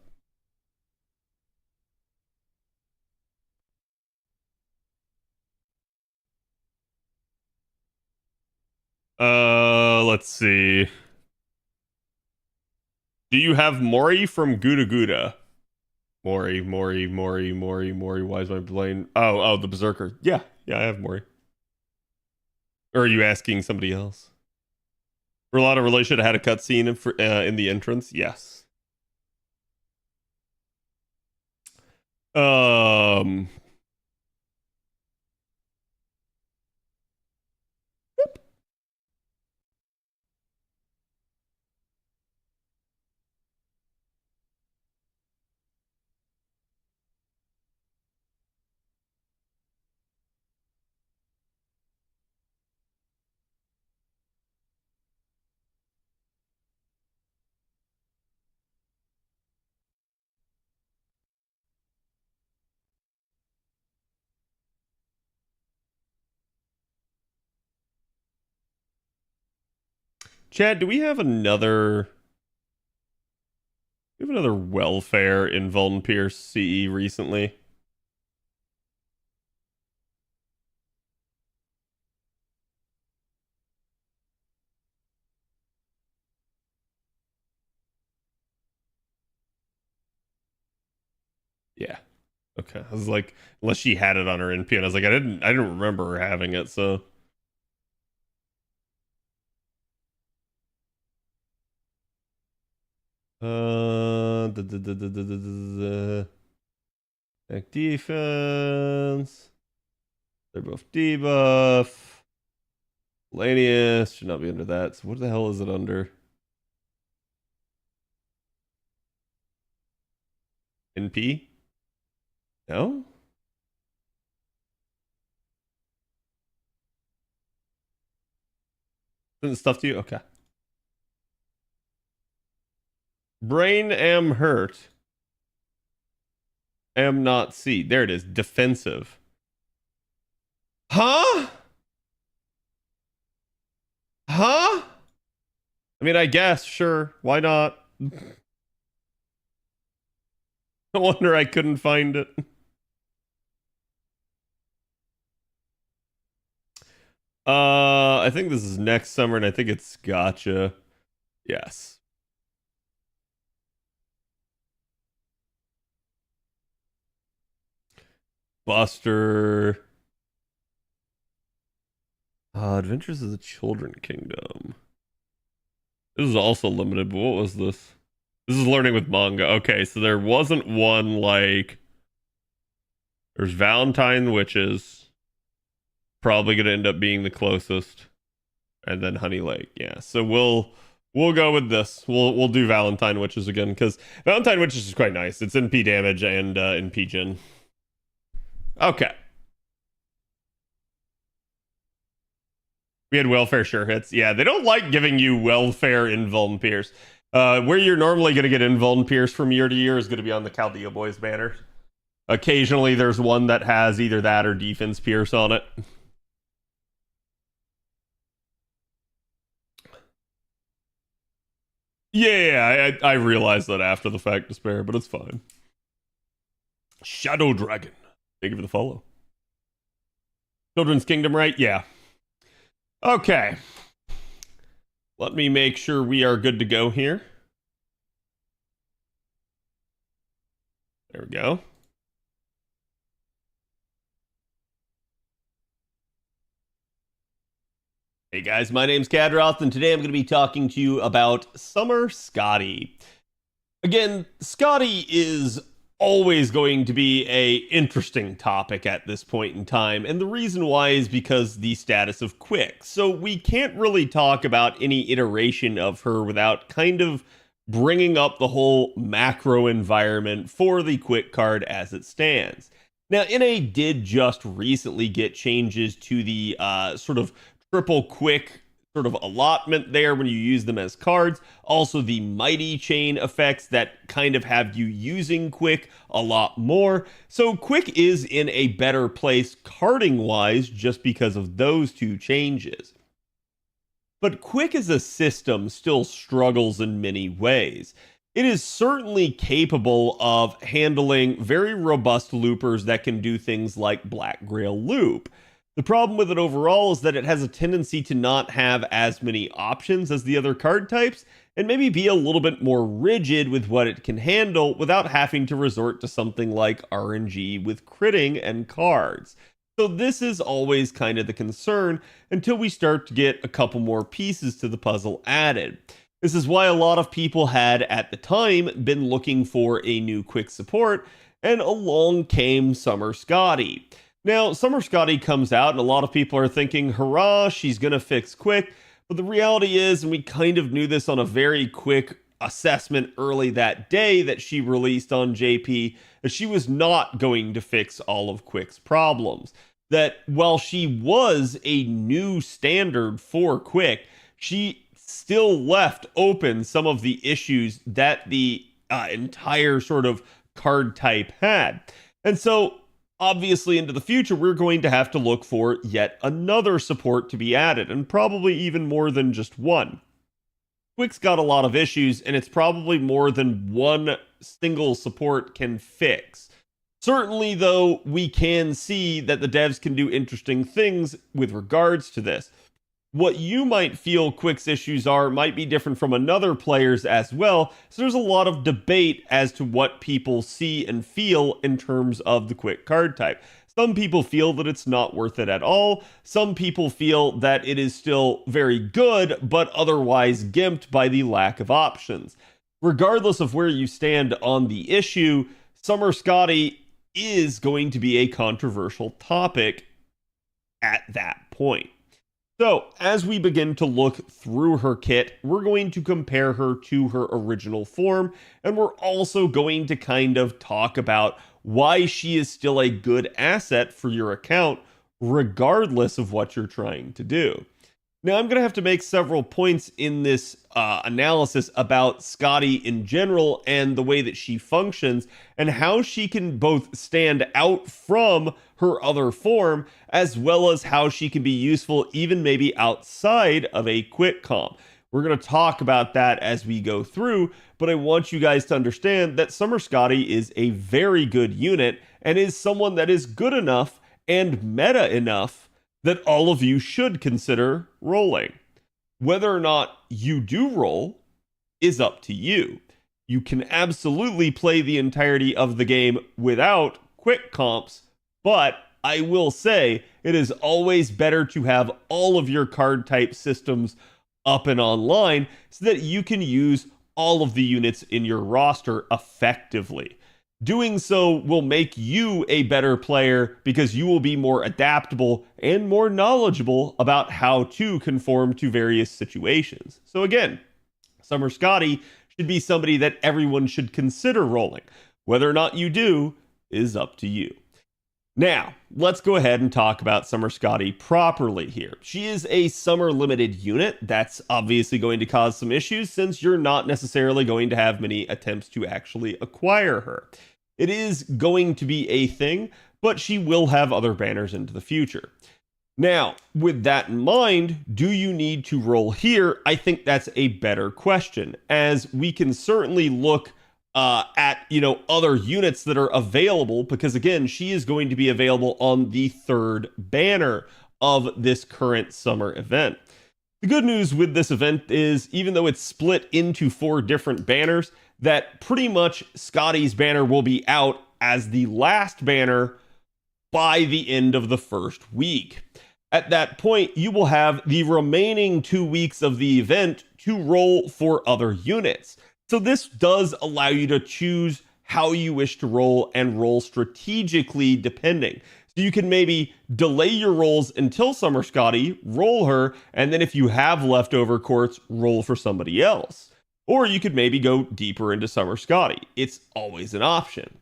Let's see. Do you have Mori from Guda Guda? Mori. Why is my brain? Oh, the Berserker. Yeah, I have Mori. Or are you asking somebody else? Rolana really should have had a cutscene in the entrance. Yes. Um. Chad, do we have another? We have another welfare in Vulnpierce CE recently. Yeah. Okay. I was like, unless she had it on her NP, and I was like, I didn't remember her having it, so. Attack defense. They're both debuff. Lanius should not be under that. So what the hell is it under? NP? No? Isn't stuff to you? Okay. Brain am hurt. Am not C. There it is. Defensive. Huh? Huh? I mean, I guess, sure. Why not? No wonder I couldn't find it. I think this is next summer, and I think it's Gotcha. Yes. Buster. Adventures of the Children Kingdom. This is also limited, but what was this? This is learning with manga. Okay, so there wasn't one like... There's Valentine Witches. Probably going to end up being the closest. And then Honey Lake. Yeah, so we'll go with this. We'll do Valentine Witches again, because Valentine Witches is quite nice. It's NP damage and NP gen. Okay. We had welfare sure hits. Yeah, they don't like giving you welfare invuln pierce. Where you're normally going to get invuln pierce from year to year is going to be on the Chaldea Boys banner. Occasionally there's one that has either that or defense pierce on it. Yeah, I realized that after the fact, Despair, but it's fine. Shadow Dragon. Thank you for the follow. Children's Kingdom, right? Yeah. Okay. Let me make sure we are good to go here. There we go. Hey guys, my name's Khadroth, and today I'm going to be talking to you about Summer Skadi. Again, Skadi is always going to be a interesting topic at this point in time, and the reason why is because the status of Quick. So we can't really talk about any iteration of her without kind of bringing up the whole macro environment for the Quick card as it stands. Now, NA did just recently get changes to the sort of triple Quick sort of allotment there when you use them as cards. Also the mighty chain effects that kind of have you using Quick a lot more. So Quick is in a better place carding wise just because of those two changes. But Quick as a system still struggles in many ways. It is certainly capable of handling very robust loopers that can do things like Black Grail Loop. The problem with it overall is that it has a tendency to not have as many options as the other card types, and maybe be a little bit more rigid with what it can handle without having to resort to something like RNG with critting and cards. So this is always kind of the concern until we start to get a couple more pieces to the puzzle added. This is why a lot of people had, at the time, been looking for a new Quick support, and along came Summer Skadi. Now, Summer Skadi comes out, and a lot of people are thinking, hurrah, she's going to fix Quick. But the reality is, and we kind of knew this on a very quick assessment early that day that she released on JP, that she was not going to fix all of Quick's problems. That while she was a new standard for Quick, she still left open some of the issues that the entire sort of card type had. And so, obviously, into the future, we're going to have to look for yet another support to be added, and probably even more than just one. Quick's got a lot of issues, and it's probably more than one single support can fix. Certainly, though, we can see that the devs can do interesting things with regards to this. What you might feel Quick's issues are might be different from another player's as well, so there's a lot of debate as to what people see and feel in terms of the Quick card type. Some people feel that it's not worth it at all. Some people feel that it is still very good, but otherwise gimped by the lack of options. Regardless of where you stand on the issue, Summer Skadi is going to be a controversial topic at that point. So, as we begin to look through her kit, we're going to compare her to her original form, and we're also going to kind of talk about why she is still a good asset for your account, regardless of what you're trying to do. Now, I'm going to have to make several points in this analysis about Skadi in general and the way that she functions and how she can both stand out from her other form as well as how she can be useful even maybe outside of a quick comp. We're going to talk about that as we go through, but I want you guys to understand that Summer Skadi is a very good unit and is someone that is good enough and meta enough that all of you should consider rolling. Whether or not you do roll is up to you. You can absolutely play the entirety of the game without quick comps, but I will say it is always better to have all of your card type systems up and online so that you can use all of the units in your roster effectively. Doing so will make you a better player because you will be more adaptable and more knowledgeable about how to conform to various situations. So again, Summer Skadi should be somebody that everyone should consider rolling. Whether or not you do is up to you. Now, let's go ahead and talk about Summer Skadi properly here. She is a summer limited unit. That's obviously going to cause some issues since you're not necessarily going to have many attempts to actually acquire her. It is going to be a thing, but she will have other banners into the future. Now, with that in mind, do you need to roll here? I think that's a better question, as we can certainly look at other units that are available, because again, she is going to be available on the third banner of this current summer event. The good news with this event is, even though it's split into 4 different banners, that pretty much Skadi's banner will be out as the last banner by the end of the first week. At that point, you will have the remaining 2 weeks of the event to roll for other units. So this does allow you to choose how you wish to roll and roll strategically depending. So you can maybe delay your rolls until Summer Skadi, roll her, and then if you have leftover courts, roll for somebody else. Or you could maybe go deeper into Summer Skadi. It's always an option.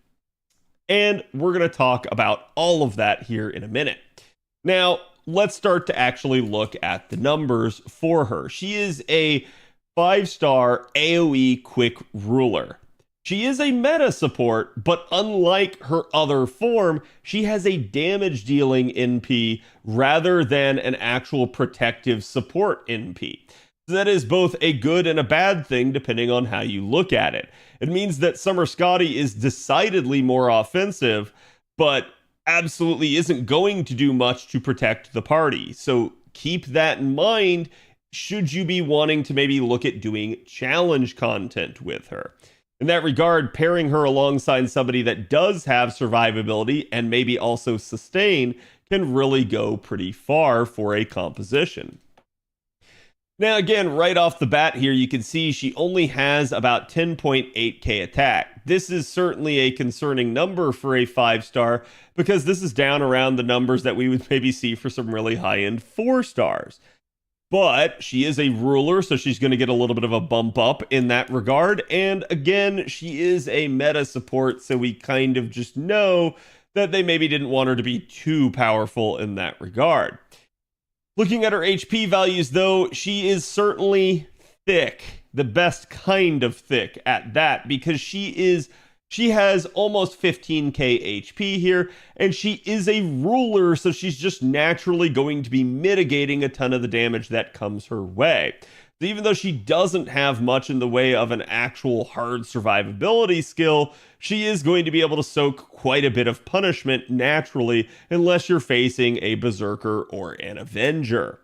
And we're going to talk about all of that here in a minute. Now, let's start to actually look at the numbers for her. She is a 5-star AoE quick ruler. She is a meta support, but unlike her other form, she has a damage dealing NP rather than an actual protective support NP. That is both a good and a bad thing depending on how you look at it. It means that Summer Skadi is decidedly more offensive, but absolutely isn't going to do much to protect the party. So keep that in mind should you be wanting to maybe look at doing challenge content with her. In that regard, pairing her alongside somebody that does have survivability and maybe also sustain can really go pretty far for a composition. Now, again, right off the bat here, you can see she only has about 10.8k attack. This is certainly a concerning number for a 5-star because this is down around the numbers that we would maybe see for some really high-end 4-stars. But she is a ruler, so she's going to get a little bit of a bump up in that regard. And again, she is a meta support, so we kind of just know that they maybe didn't want her to be too powerful in that regard. Looking at her HP values, though, she is certainly thick, the best kind of thick at that, because she has almost 15k HP here, and she is a ruler, so she's just naturally going to be mitigating a ton of the damage that comes her way. So even though she doesn't have much in the way of an actual hard survivability skill, she is going to be able to soak quite a bit of punishment naturally, unless you're facing a Berserker or an Avenger.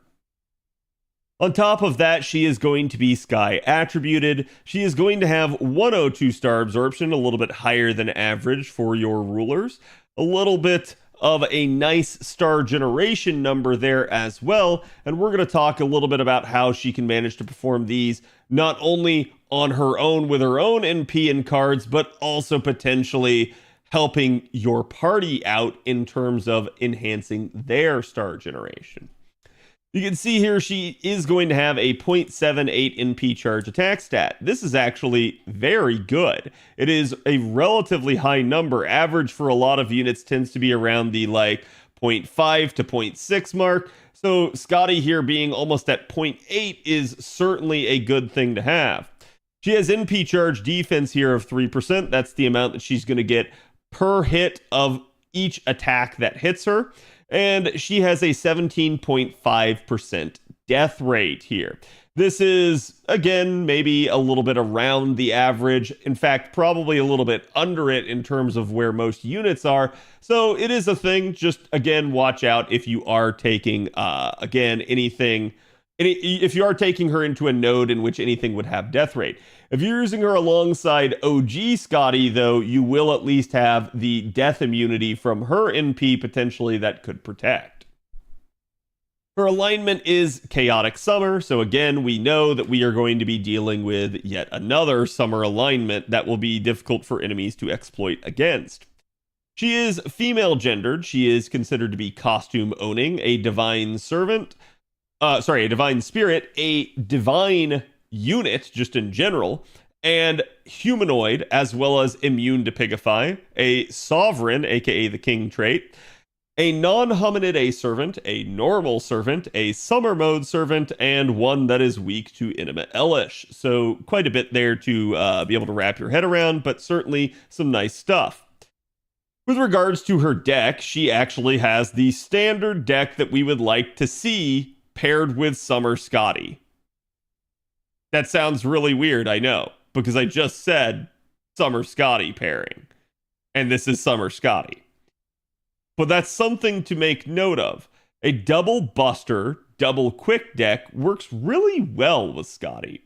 On top of that, she is going to be Sky attributed. She is going to have 102 star absorption, a little bit higher than average for your rulers. A little bit of a nice star generation number there as well. And we're going to talk a little bit about how she can manage to perform these not only on her own with her own NP and cards, but also potentially helping your party out in terms of enhancing their star generation. You can see here she is going to have a 0.78 NP charge attack stat. This is actually very good. It is a relatively high number. Average for a lot of units tends to be around the like 0.5 to 0.6 mark. So Skadi here being almost at 0.8 is certainly a good thing to have. She has NP charge defense here of 3%. That's the amount that she's going to get per hit of each attack that hits her. And she has a 17.5% death rate here. This is, again, maybe a little bit around the average. In fact, probably a little bit under it in terms of where most units are. So it is a thing. Just, again, watch out if you are taking, if you are taking her into a node in which anything would have death rate. If you're using her alongside OG Skadi, though, you will at least have the death immunity from her NP potentially that could protect. Her alignment is Chaotic Summer, so again, we know that we are going to be dealing with yet another summer alignment that will be difficult for enemies to exploit against. She is female gendered. She is considered to be costume owning, a divine spirit, a divine unit just in general, and humanoid, as well as immune to pigify, a sovereign, aka the king trait, a non-hominid servant, a normal servant, a summer mode servant, and one that is weak to intimate Elish. So quite a bit there to be able to wrap your head around, but certainly some nice stuff. With regards to her deck, she actually has the standard deck that we would like to see paired with Summer Skadi. That sounds really weird, I know, because I just said Summer Skadi pairing, and this is Summer Skadi. But that's something to make note of. A double buster, double quick deck works really well with Skadi,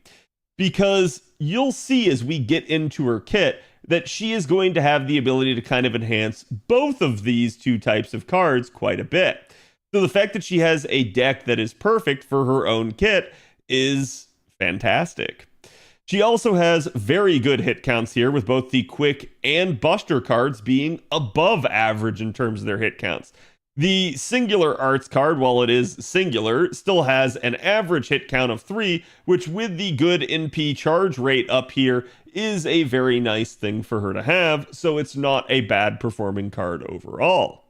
because you'll see as we get into her kit that she is going to have the ability to kind of enhance both of these two types of cards quite a bit. So the fact that she has a deck that is perfect for her own kit is fantastic. She also has very good hit counts here, with both the quick and buster cards being above average in terms of their hit counts. The singular arts card, while it is singular, still has an average hit count of 3, which with the good NP charge rate up here is a very nice thing for her to have, so it's not a bad performing card overall.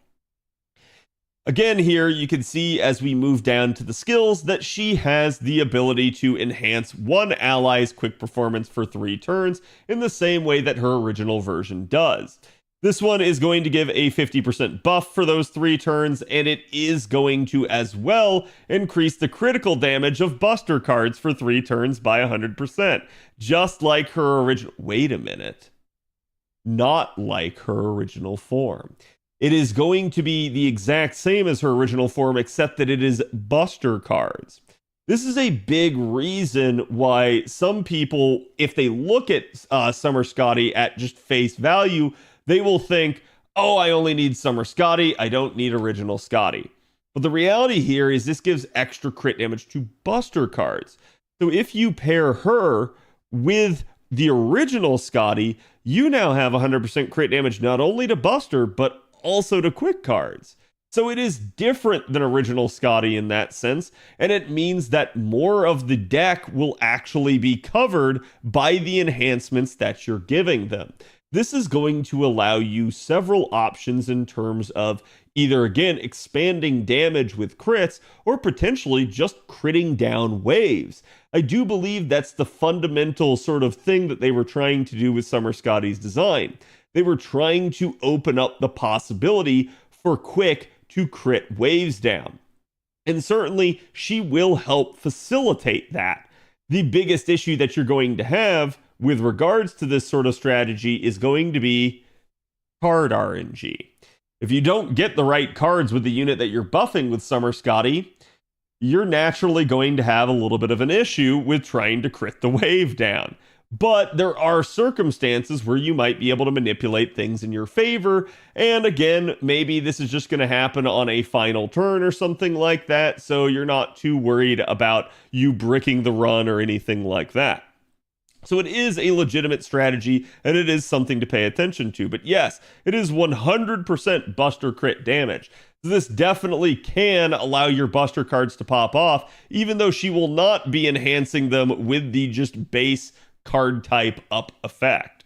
Again, here you can see as we move down to the skills that she has the ability to enhance one ally's quick performance for 3 turns in the same way that her original version does. This one is going to give a 50% buff for those 3 turns, and it is going to as well increase the critical damage of buster cards for 3 turns by 100%, just like her original... Wait a minute. Not like her original form. It is going to be the exact same as her original form, except that it is buster cards. This is a big reason why some people, if they look at Summer Skadi at just face value, they will think, oh, I only need Summer Skadi, I don't need original Skadi. But the reality here is this gives extra crit damage to buster cards. So if you pair her with the original Skadi, you now have 100% crit damage not only to buster, but also to quick cards. So it is different than original Skadi in that sense, and it means that more of the deck will actually be covered by the enhancements that you're giving them. This is going to allow you several options in terms of either, again, expanding damage with crits or potentially just critting down waves. I do believe that's the fundamental sort of thing that they were trying to do with Summer Skadi's design. They were trying to open up the possibility for quick to crit waves down. And certainly, she will help facilitate that. The biggest issue that you're going to have with regards to this sort of strategy is going to be card RNG. If you don't get the right cards with the unit that you're buffing with Summer Skadi, you're naturally going to have a little bit of an issue with trying to crit the wave down. But there are circumstances where you might be able to manipulate things in your favor. And again, maybe this is just going to happen on a final turn or something like that. So you're not too worried about you bricking the run or anything like that. So it is a legitimate strategy, and it is something to pay attention to. But yes, it is 100% Buster crit damage. So this definitely can allow your Buster cards to pop off, even though she will not be enhancing them with the just base card type up effect.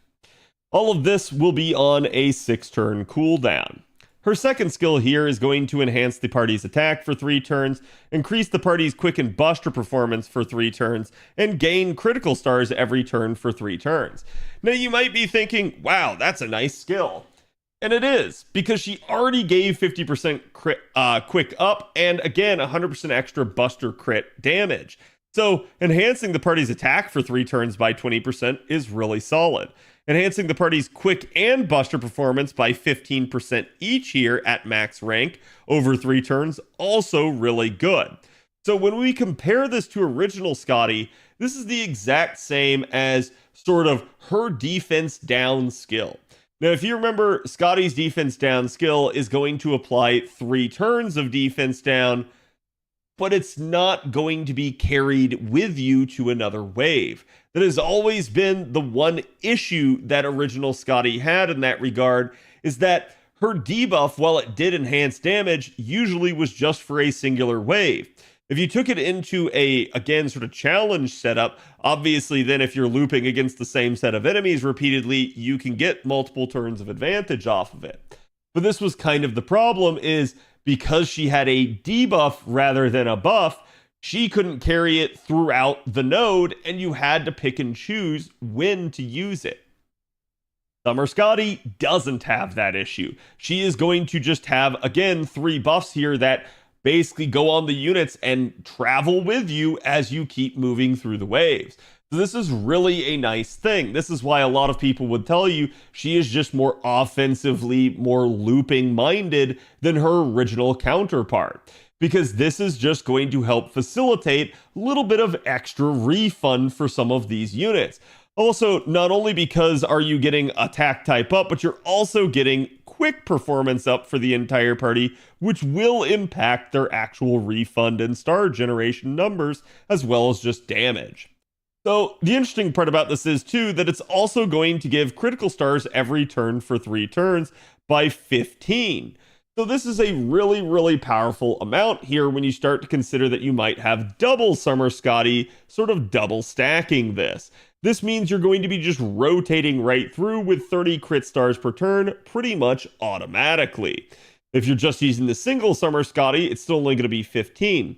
All of this will be on a 6-turn cooldown. Her second skill here is going to enhance the party's attack for 3 turns, increase the party's quick and buster performance for 3 turns, and gain critical stars every turn for 3 turns. Now you might be thinking, wow, that's a nice skill. And it is, because she already gave 50% quick up, and again, 100% extra buster crit damage. So enhancing the party's attack for 3 turns by 20% is really solid. Enhancing the party's quick and buster performance by 15% each here at max rank over 3 turns, also really good. So when we compare this to original Skadi, this is the exact same as sort of her defense down skill. Now, if you remember, Skadi's defense down skill is going to apply 3 turns of defense down, but it's not going to be carried with you to another wave. That has always been the one issue that original Skadi had in that regard, is that her debuff, while it did enhance damage, usually was just for a singular wave. If you took it into a, again, sort of challenge setup, obviously then if you're looping against the same set of enemies repeatedly, you can get multiple turns of advantage off of it. But this was kind of the problem, is because she had a debuff rather than a buff, she couldn't carry it throughout the node, and you had to pick and choose when to use it. Summer Skadi doesn't have that issue. She is going to just have, again, 3 buffs here that basically go on the units and travel with you as you keep moving through the waves. So this is really a nice thing. This is why a lot of people would tell you she is just more offensively, more looping minded than her original counterpart, because this is just going to help facilitate a little bit of extra refund for some of these units. Also, not only because are you getting attack type up, but you're also getting quick performance up for the entire party, which will impact their actual refund and star generation numbers, as well as just damage. So the interesting part about this is too that it's also going to give critical stars every turn for 3 turns by 15. So this is a really, really powerful amount here when you start to consider that you might have double Summer Skadi, sort of double stacking this. This means you're going to be just rotating right through with 30 crit stars per turn pretty much automatically. If you're just using the single Summer Skadi, it's still only going to be 15.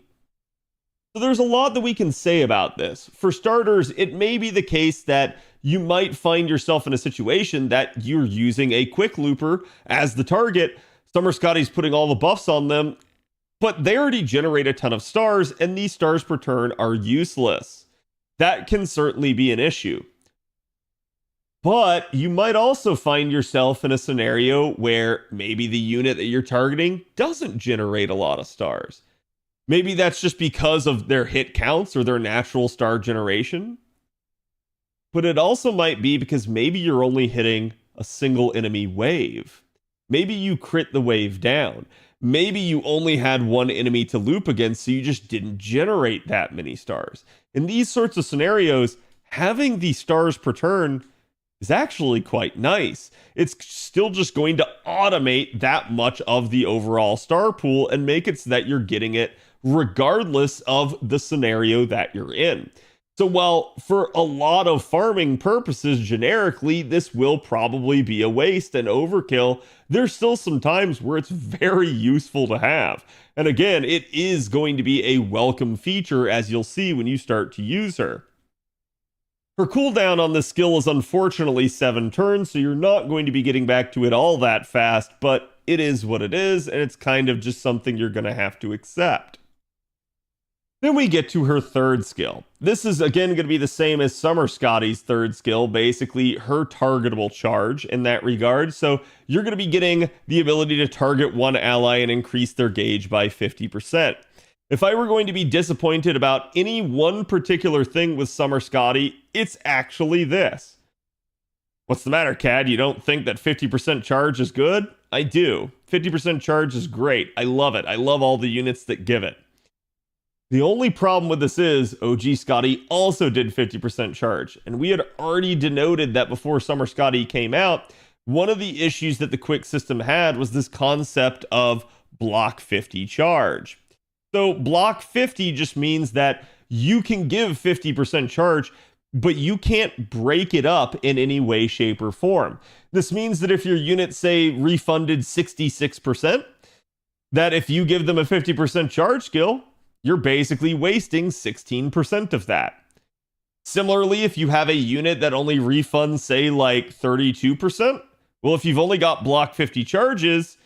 So there's a lot that we can say about this. For starters, it may be the case that you might find yourself in a situation that you're using a quick looper as the target. Summer Skadi's putting all the buffs on them, but they already generate a ton of stars, and these stars per turn are useless. That can certainly be an issue. But you might also find yourself in a scenario where maybe the unit that you're targeting doesn't generate a lot of stars. Maybe that's just because of their hit counts or their natural star generation. But it also might be because maybe you're only hitting a single enemy wave. Maybe you crit the wave down. Maybe you only had one enemy to loop against, so you just didn't generate that many stars. In these sorts of scenarios, having the stars per turn is actually quite nice. It's still just going to automate that much of the overall star pool and make it so that you're getting it regardless of the scenario that you're in. So while for a lot of farming purposes, generically, this will probably be a waste and overkill, there's still some times where it's very useful to have. And again, it is going to be a welcome feature, as you'll see when you start to use her. Her cooldown on this skill is unfortunately 7 turns, so you're not going to be getting back to it all that fast, but it is what it is, and it's kind of just something you're going to have to accept. Then we get to her third skill. This is again going to be the same as Summer Skadi's third skill, basically her targetable charge in that regard. So you're going to be getting the ability to target one ally and increase their gauge by 50%. If I were going to be disappointed about any one particular thing with Summer Skadi, it's actually this. What's the matter, Cad? You don't think that 50% charge is good? I do. 50% charge is great. I love it. I love all the units that give it. The only problem with this is OG Skadi also did 50% charge, and we had already denoted that before Summer Skadi came out. One of the issues that the quick system had was this concept of block 50 charge. So block 50 just means that you can give 50% charge, but you can't break it up in any way, shape, or form. This means that if your unit, say, refunded 66%, that if you give them a 50% charge skill, you're basically wasting 16% of that. Similarly, if you have a unit that only refunds, say, like 32%, well, if you've only got block 50 charges,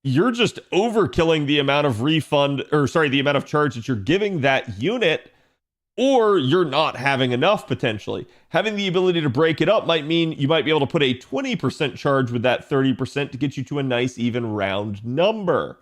you're just overkilling the amount of the amount of charge that you're giving that unit, or you're not having enough potentially. Having the ability to break it up might mean you might be able to put a 20% charge with that 30% to get you to a nice even round number.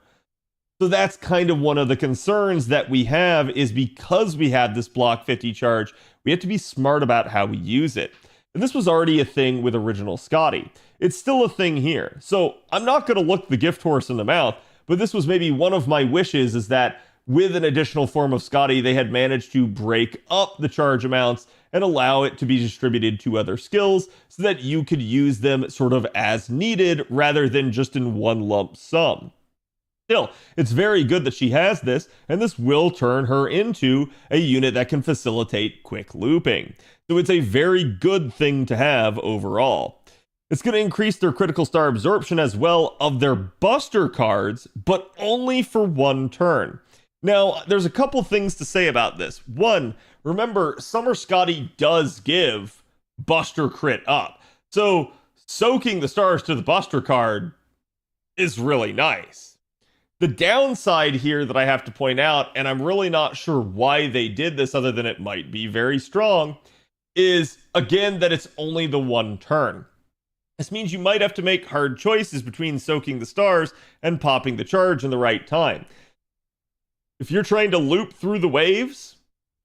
So that's kind of one of the concerns that we have, is because we have this block 50 charge, we have to be smart about how we use it. And this was already a thing with original Skadi. It's still a thing here. So I'm not going to look the gift horse in the mouth, but this was maybe one of my wishes, is that with an additional form of Skadi, they had managed to break up the charge amounts and allow it to be distributed to other skills so that you could use them sort of as needed rather than just in one lump sum. Still, it's very good that she has this, and this will turn her into a unit that can facilitate quick looping. So it's a very good thing to have overall. It's going to increase their critical star absorption as well of their buster cards, but only for one turn. Now, there's a couple things to say about this. One, remember, Summer Skadi does give buster crit up. So soaking the stars to the buster card is really nice. The downside here that I have to point out, and I'm really not sure why they did this other than it might be very strong, is, again, that it's only the one turn. This means you might have to make hard choices between soaking the stars and popping the charge in the right time. If you're trying to loop through the waves,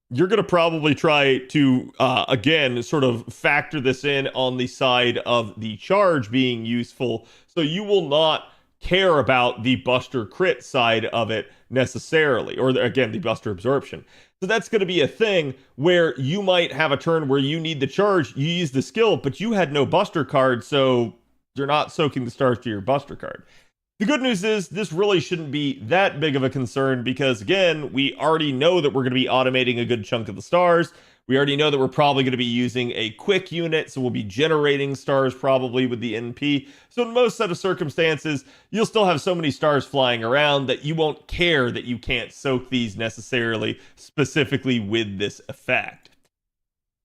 you're going to probably try to, again, sort of factor this in on the side of the charge being useful, so you will not care about the buster crit side of it necessarily, or again, the buster absorption. So that's going to be a thing where you might have a turn where you need the charge, you use the skill, but you had no buster card, so you're not soaking the stars to your buster card. The good news is this really shouldn't be that big of a concern because, again, we already know that we're going to be automating a good chunk of the stars. We already know that we're probably going to be using a quick unit, so we'll be generating stars probably with the NP. So in most set of circumstances, you'll still have so many stars flying around that you won't care that you can't soak these necessarily, specifically with this effect.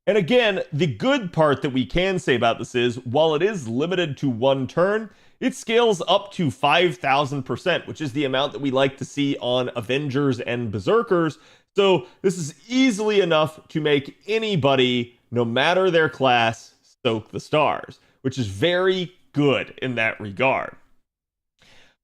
And again, the good part that we can say about this is, while it is limited to one turn, it scales up to 5,000%, which is the amount that we like to see on Avengers and Berserkers. So this is easily enough to make anybody, no matter their class, soak the stars, which is very good in that regard.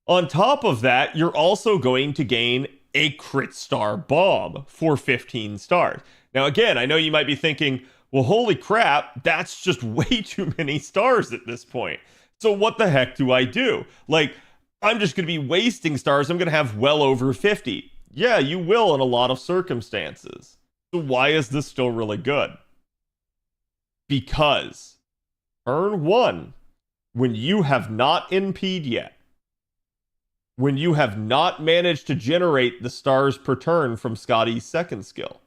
On top of that, you're also going to gain a crit star bomb for 15 stars. Now, again, I know you might be thinking, well, holy crap, that's just way too many stars at this point. So what the heck do I do? Like, I'm just going to be wasting stars. I'm going to have well over 50. Yeah, you will in a lot of circumstances. So why is this still really good? Because turn one, when you have not NP'd yet, when you have not managed to generate the stars per turn from Skadi's second skill,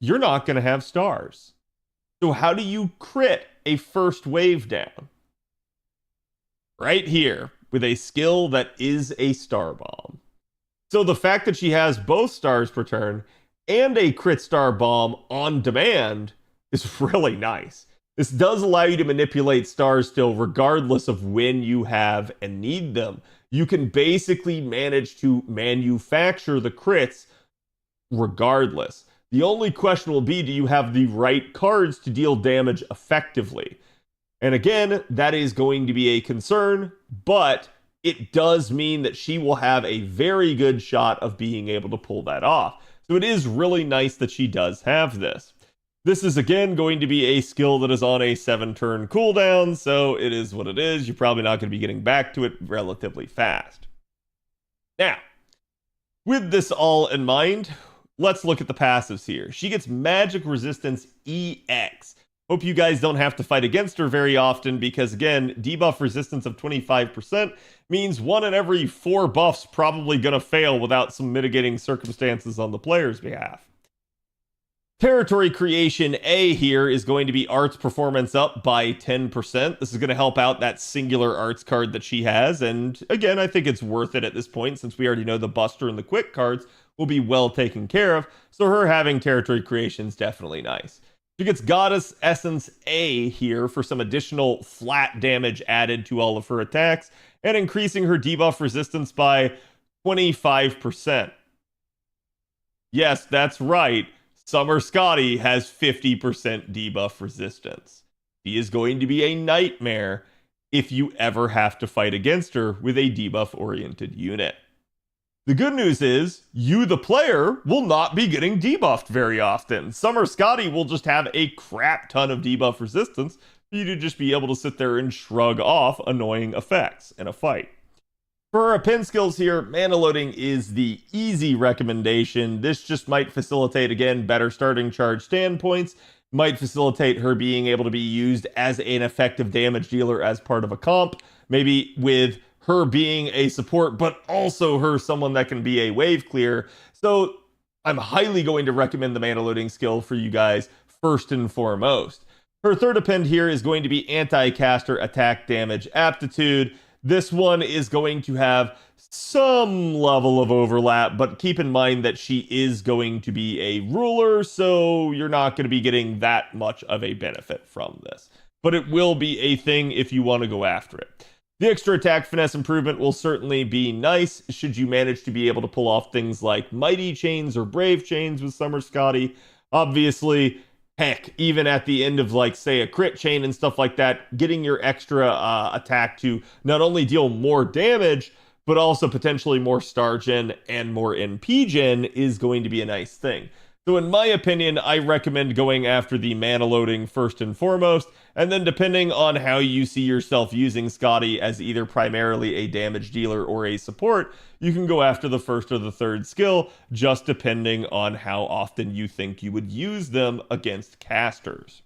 you're not going to have stars. So how do you crit a first wave down? Right here, with a skill that is a star bomb. So the fact that she has both stars per turn and a crit star bomb on demand is really nice. This does allow you to manipulate stars still regardless of when you have and need them. You can basically manage to manufacture the crits regardless. The only question will be, do you have the right cards to deal damage effectively? And again, that is going to be a concern, but it does mean that she will have a very good shot of being able to pull that off. So it is really nice that she does have this. This is, again, going to be a skill that is on a 7-turn cooldown, so it is what it is. You're probably not going to be getting back to it relatively fast. Now, with this all in mind, let's look at the passives here. She gets Magic Resistance EX. Hope you guys don't have to fight against her very often because, again, debuff resistance of 25% means 1 in every 4 buffs probably going to fail without some mitigating circumstances on the player's behalf. Territory Creation A here is going to be Arts Performance up by 10%. This is going to help out that singular Arts card that she has, and again, I think it's worth it at this point since we already know the Buster and the Quick cards will be well taken care of, so her having Territory Creation is definitely nice. She gets Goddess Essence A here for some additional flat damage added to all of her attacks, and increasing her debuff resistance by 25%. Yes, that's right. Summer Skadi has 50% debuff resistance. She is going to be a nightmare if you ever have to fight against her with a debuff-oriented unit. The good news is, you, the player, will not be getting debuffed very often. Summer Skadi will just have a crap ton of debuff resistance for you to just be able to sit there and shrug off annoying effects in a fight. For our pin skills here, mana loading is the easy recommendation. This just might facilitate, again, better starting charge standpoints, might facilitate her being able to be used as an effective damage dealer as part of a comp, maybe with her being a support, but also her someone that can be a wave clear. So I'm highly going to recommend the mana loading skill for you guys first and foremost. Her third append here is going to be anti-caster attack damage aptitude. This one is going to have some level of overlap, but keep in mind that she is going to be a ruler, so you're not going to be getting that much of a benefit from this. But it will be a thing if you want to go after it. The extra attack finesse improvement will certainly be nice should you manage to be able to pull off things like Mighty Chains or Brave Chains with Summer Skadi. Obviously, heck, even at the end of, like, say, a crit chain and stuff like that, getting your extra attack to not only deal more damage, but also potentially more star gen and more NP gen is going to be a nice thing. So in my opinion, I recommend going after the mana loading first and foremost, and then depending on how you see yourself using Skadi as either primarily a damage dealer or a support, you can go after the first or the third skill, just depending on how often you think you would use them against casters.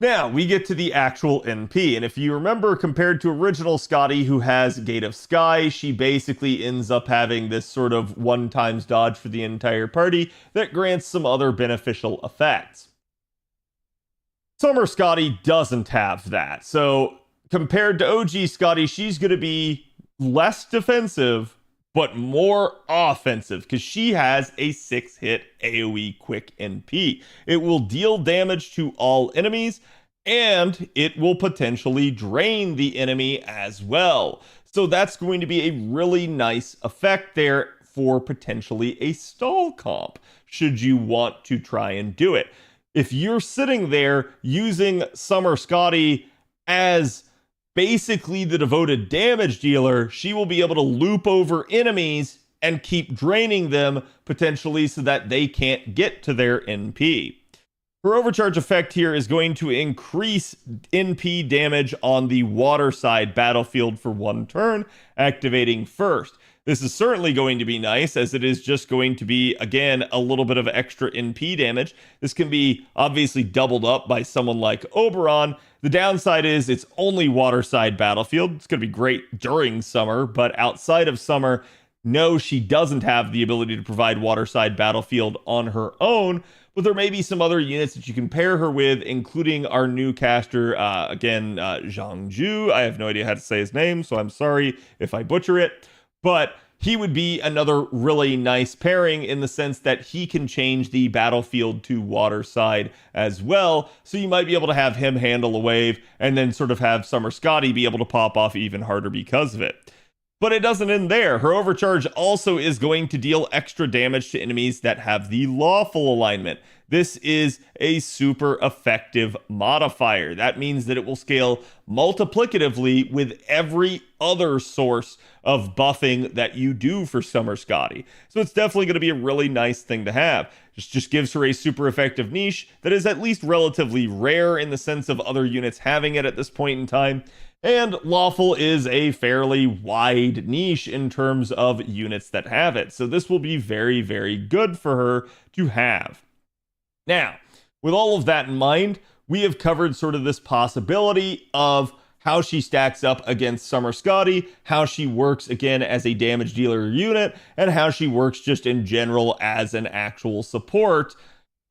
Now, we get to the actual NP, and if you remember, compared to original Skadi, who has Gate of Sky, she basically ends up having this sort of one-time dodge for the entire party that grants some other beneficial effects. Summer Skadi doesn't have that, so compared to OG Skadi, she's going to be less defensive, but more offensive, because she has a 6-hit AoE quick NP. It will deal damage to all enemies, and it will potentially drain the enemy as well. So that's going to be a really nice effect there for potentially a stall comp, should you want to try and do it. If you're sitting there using Summer Skadi as basically the devoted damage dealer, she will be able to loop over enemies and keep draining them potentially so that they can't get to their NP. Her overcharge effect here is going to increase NP damage on the water side battlefield for 1 turn, activating first. This is certainly going to be nice, as it is just going to be, again, a little bit of extra NP damage. This can be obviously doubled up by someone like Oberon. The downside is it's only waterside battlefield. It's going to be great during summer, but outside of summer, no, she doesn't have the ability to provide waterside battlefield on her own, but there may be some other units that you can pair her with, including our new caster, Zhangju. I have no idea how to say his name, so I'm sorry if I butcher it. But he would be another really nice pairing in the sense that he can change the battlefield to water side as well. So you might be able to have him handle a wave and then sort of have Summer Skadi be able to pop off even harder because of it. But it doesn't end there. Her overcharge also is going to deal extra damage to enemies that have the lawful alignment. This is a super effective modifier. That means that it will scale multiplicatively with every other source of buffing that you do for Summer Skadi. So it's definitely going to be a really nice thing to have. Just gives her a super effective niche that is at least relatively rare in the sense of other units having it at this point in time. And lawful is a fairly wide niche in terms of units that have it. So this will be very, very good for her to have. Now, with all of that in mind, we have covered sort of this possibility of how she stacks up against Summer Skadi, how she works again as a damage dealer unit, and how she works just in general as an actual support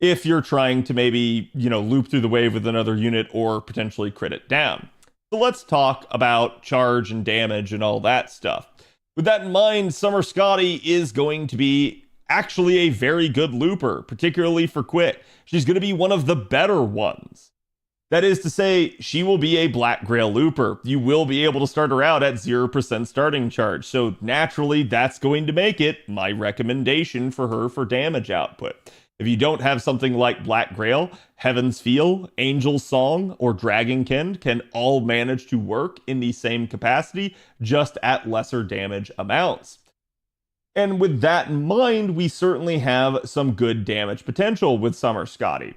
if you're trying to maybe, loop through the wave with another unit or potentially crit it down. So let's talk about charge and damage and all that stuff. With that in mind, Summer Skadi is going to be actually a very good looper, particularly for quick. She's going to be one of the better ones. That is to say, she will be a Black Grail looper. You will be able to start her out at 0% starting charge. So naturally, that's going to make it my recommendation for her for damage output. If you don't have something like Black Grail, Heaven's Feel, Angel's Song, or Dragonkin can all manage to work in the same capacity, just at lesser damage amounts. And with that in mind, we certainly have some good damage potential with Summer Skadi.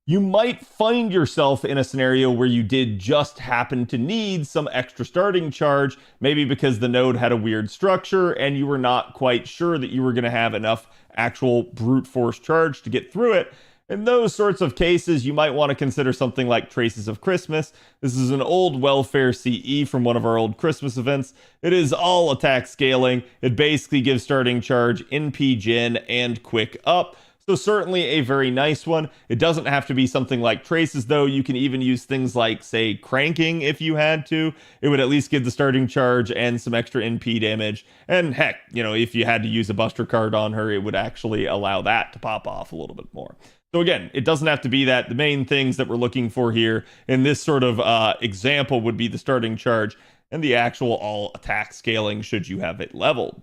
You might find yourself in a scenario where you did just happen to need some extra starting charge, maybe because the node had a weird structure and you were not quite sure that you were going to have enough actual brute force charge to get through it. In those sorts of cases, you might want to consider something like Traces of Christmas. This is an old welfare CE from one of our old Christmas events. It is all attack scaling. It basically gives starting charge, NP gen, and quick up. So certainly a very nice one. It doesn't have to be something like Traces, though. You can even use things like, say, Cranking if you had to. It would at least give the starting charge and some extra NP damage. And heck, if you had to use a Buster card on her, it would actually allow that to pop off a little bit more. So again, it doesn't have to be that. The main things that we're looking for here in this sort of example would be the starting charge and the actual all attack scaling should you have it leveled.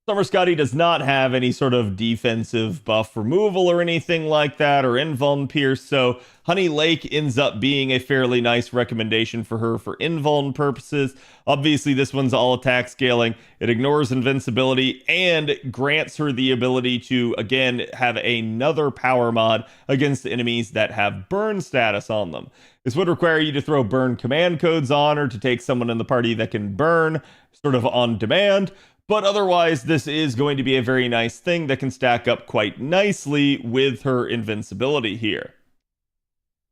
Summer Skadi does not have any sort of defensive buff removal or anything like that, or invuln pierce, so Honey Lake ends up being a fairly nice recommendation for her for invuln purposes. Obviously, this one's all attack scaling. It ignores invincibility and grants her the ability to, again, have another power mod against enemies that have burn status on them. This would require you to throw burn command codes on or to take someone in the party that can burn sort of on demand. But otherwise, this is going to be a very nice thing that can stack up quite nicely with her invincibility here.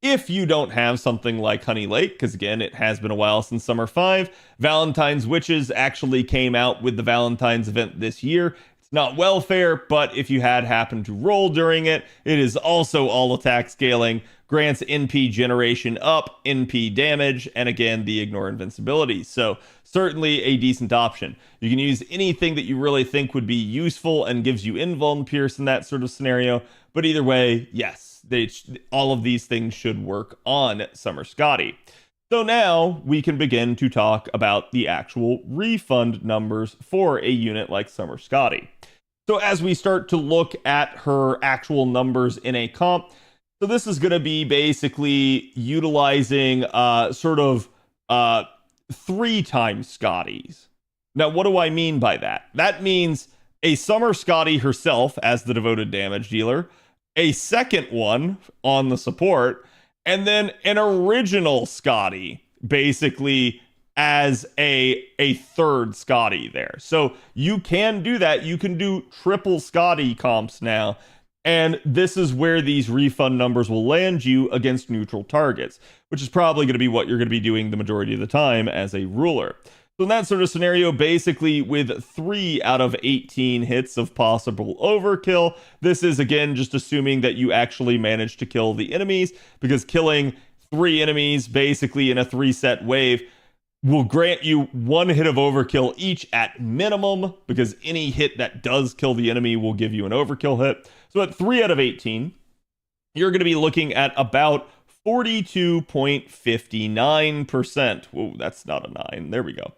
If you don't have something like Honey Lake, because again, it has been a while since Summer 5, Valentine's Witches actually came out with the Valentine's event this year. It's not welfare, but if you had happened to roll during it, it is also all attack scaling, grants NP generation up, NP damage, and again, the ignore invincibility. So certainly a decent option. You can use anything that you really think would be useful and gives you invuln pierce in that sort of scenario. But either way, yes, all of these things should work on Summer Skadi. So now we can begin to talk about the actual refund numbers for a unit like Summer Skadi. So as we start to look at her actual numbers in a comp, so this is going to be basically utilizing 3 times Skadi's. Now, what do I mean by that? That means a Summer Skadi herself as the devoted damage dealer, a second one on the support, and then an original Skadi, basically as a third Skadi there. So you can do that. You can do triple Skadi comps now. And this is where these refund numbers will land you against neutral targets, which is probably going to be what you're going to be doing the majority of the time as a ruler. So in that sort of scenario, basically with 3 out of 18 hits of possible overkill, this is again just assuming that you actually manage to kill the enemies, because killing 3 enemies basically in a 3-set wave will grant you 1 hit of overkill each at minimum, because any hit that does kill the enemy will give you an overkill hit. So at 3 out of 18, you're going to be looking at about 42.59%. Whoa, that's not a 9. There we go.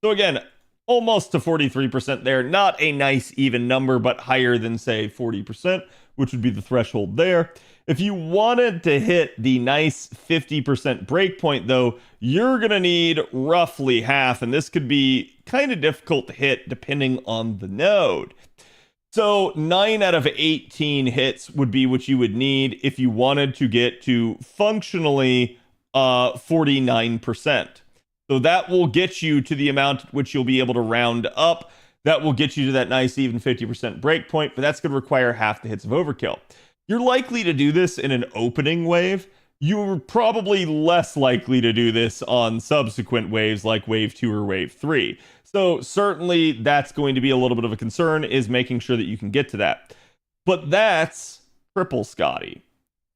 So again, almost to 43% there. Not a nice even number, but higher than, say, 40%, which would be the threshold there. If you wanted to hit the nice 50% breakpoint, though, you're going to need roughly half, and this could be kind of difficult to hit depending on the node. So 9 out of 18 hits would be what you would need if you wanted to get to functionally 49%. So that will get you to the amount at which you'll be able to round up. That will get you to that nice even 50% breakpoint, but that's going to require half the hits of overkill. You're likely to do this in an opening wave. You're probably less likely to do this on subsequent waves like wave 2 or wave 3. So certainly that's going to be a little bit of a concern, is making sure that you can get to that. But that's triple Skadi.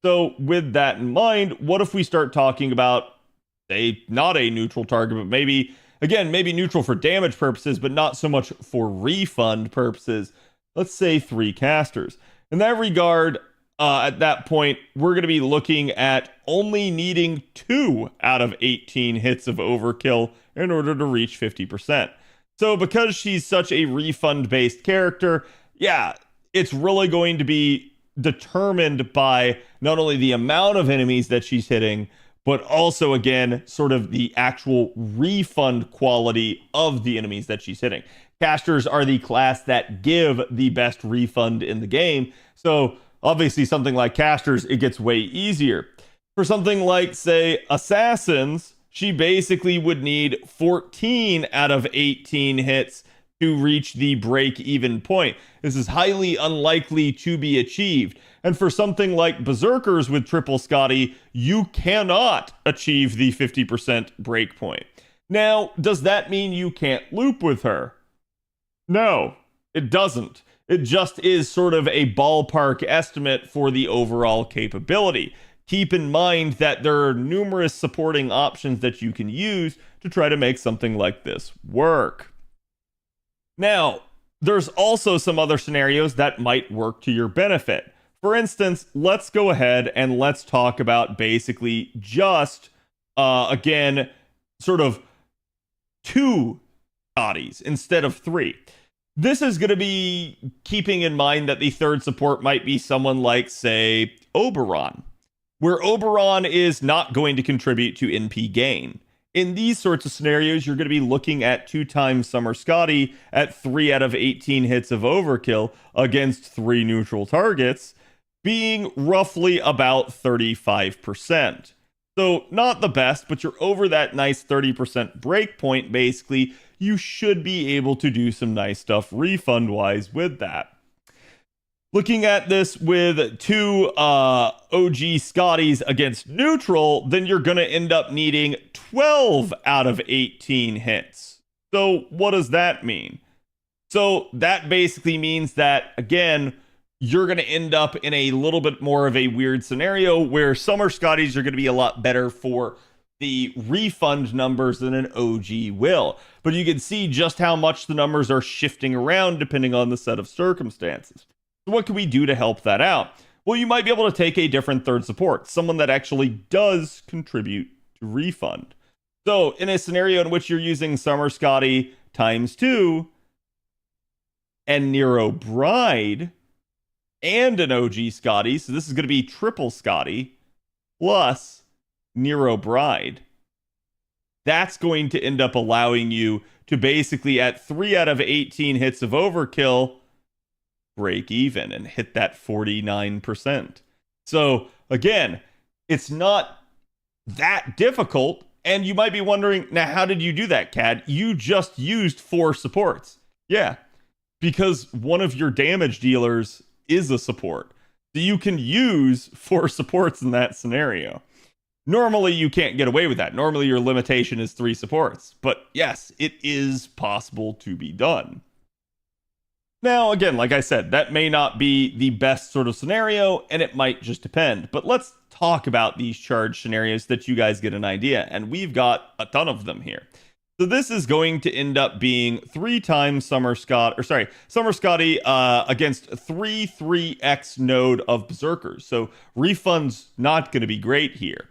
So with that in mind, what if we start talking about, say, not a neutral target, but maybe, again, maybe neutral for damage purposes, but not so much for refund purposes. Let's say 3 casters. In that regard, at that point, we're going to be looking at only needing 2 out of 18 hits of overkill in order to reach 50%. So because she's such a refund-based character, yeah, it's really going to be determined by not only the amount of enemies that she's hitting, but also, again, sort of the actual refund quality of the enemies that she's hitting. Casters are the class that give the best refund in the game, so obviously something like casters, it gets way easier. For something like, say, assassins, she basically would need 14 out of 18 hits to reach the break-even point. This is highly unlikely to be achieved. And for something like berserkers with triple Skadi, you cannot achieve the 50% breakpoint. Now, does that mean you can't loop with her? No, it doesn't. It just is sort of a ballpark estimate for the overall capability. Keep in mind that there are numerous supporting options that you can use to try to make something like this work. Now, there's also some other scenarios that might work to your benefit. For instance, let's go ahead and let's talk about basically just, again, sort of 2 bodies instead of 3. This is going to be keeping in mind that the third support might be someone like, say, Oberon, where Oberon is not going to contribute to NP gain. In these sorts of scenarios, you're going to be looking at 2 times Summer Skadi at 3 out of 18 hits of overkill against 3 neutral targets, being roughly about 35%. So not the best, but you're over that nice 30% breakpoint, basically. You should be able to do some nice stuff refund-wise with that. Looking at this with 2 OG Skadis against neutral, then you're going to end up needing 12 out of 18 hits. So what does that mean? So that basically means that, again, you're going to end up in a little bit more of a weird scenario where Summer Skadis are going to be a lot better for the refund numbers than an OG will. But you can see just how much the numbers are shifting around depending on the set of circumstances. So what can we do to help that out? Well, you might be able to take a different third support, someone that actually does contribute to refund. So in a scenario in which you're using Summer Skadi times 2 and Nero Bride and an OG Skadi, so this is going to be triple Skadi plus Nero Bride, that's going to end up allowing you to basically at 3 out of 18 hits of overkill break even and hit that 49%. So again, it's not that difficult. And you might be wondering, now how did you do that, Cad? You just used 4 supports. Yeah, because one of your damage dealers is a support. So you can use 4 supports in that scenario. Normally, you can't get away with that. Normally, your limitation is 3 supports. But yes, it is possible to be done. Now, again, like I said, that may not be the best sort of scenario, and it might just depend. But let's talk about these charge scenarios so that you guys get an idea. And we've got a ton of them here. So this is going to end up being 3 times Summer Skadi against 3x node of Berserkers. So refund's not going to be great here.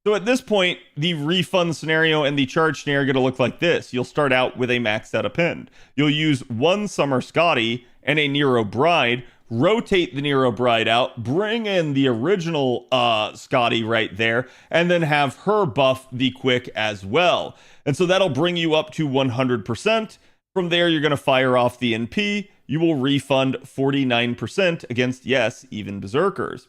So at this point, the refund scenario and the charge scenario are going to look like this. You'll start out with a maxed out append. You'll use 1 Summer Skadi and a Nero Bride, rotate the Nero Bride out, bring in the original Skadi right there, and then have her buff the quick as well. And so that'll bring you up to 100%. From there, you're going to fire off the NP. you will refund 49% against, yes, even Berserkers.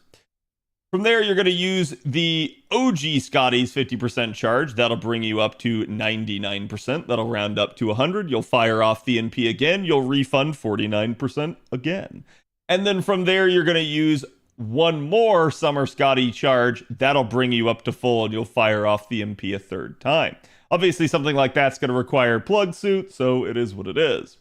From there, you're going to use the OG Skadi's 50% charge. That'll bring you up to 99%. That'll round up to 100. You'll fire off the NP again. You'll refund 49% again. And then from there, you're going to use one more Summer Skadi charge. That'll bring you up to full, and you'll fire off the MP a third time. Obviously, something like that's going to require plug suit, so it is what it is.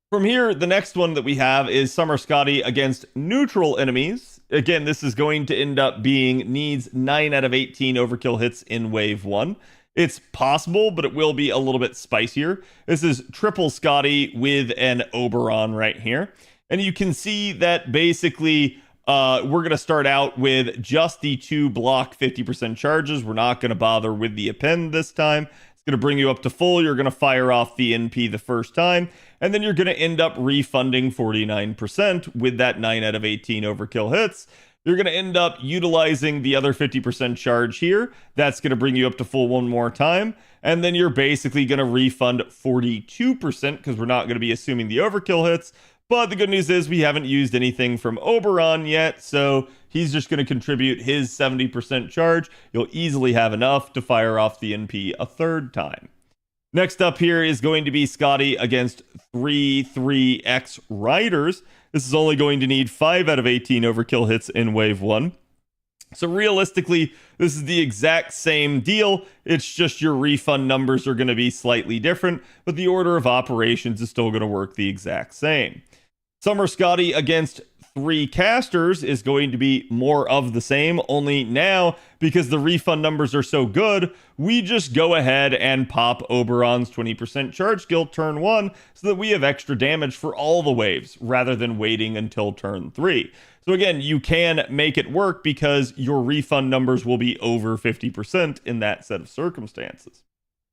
From here, the next one that we have is Summer Skadi against neutral enemies. Again, this is going to end up being needs 9 out of 18 overkill hits in wave 1. It's possible, but it will be a little bit spicier. This is triple Skadi with an Oberon right here. And you can see that basically we're going to start out with just the 2 block 50% charges. We're not going to bother with the append this time. It's going to bring you up to full. You're going to fire off the NP the first time, and then you're going to end up refunding 49% with that 9 out of 18 overkill hits. You're going to end up utilizing the other 50% charge here. That's going to bring you up to full one more time. And then you're basically going to refund 42% because we're not going to be assuming the overkill hits. But the good news is we haven't used anything from Oberon yet, so he's just going to contribute his 70% charge. You'll easily have enough to fire off the NP a third time. Next up here is going to be Skadi against 3-3X Riders. This is only going to need 5 out of 18 overkill hits in wave 1. So realistically, this is the exact same deal. It's just your refund numbers are going to be slightly different, but the order of operations is still going to work the exact same. Summer Skadi against 3 casters is going to be more of the same, only now, because the refund numbers are so good, we just go ahead and pop Oberon's 20% charge skill turn 1 so that we have extra damage for all the waves, rather than waiting until turn 3. So again, you can make it work because your refund numbers will be over 50% in that set of circumstances.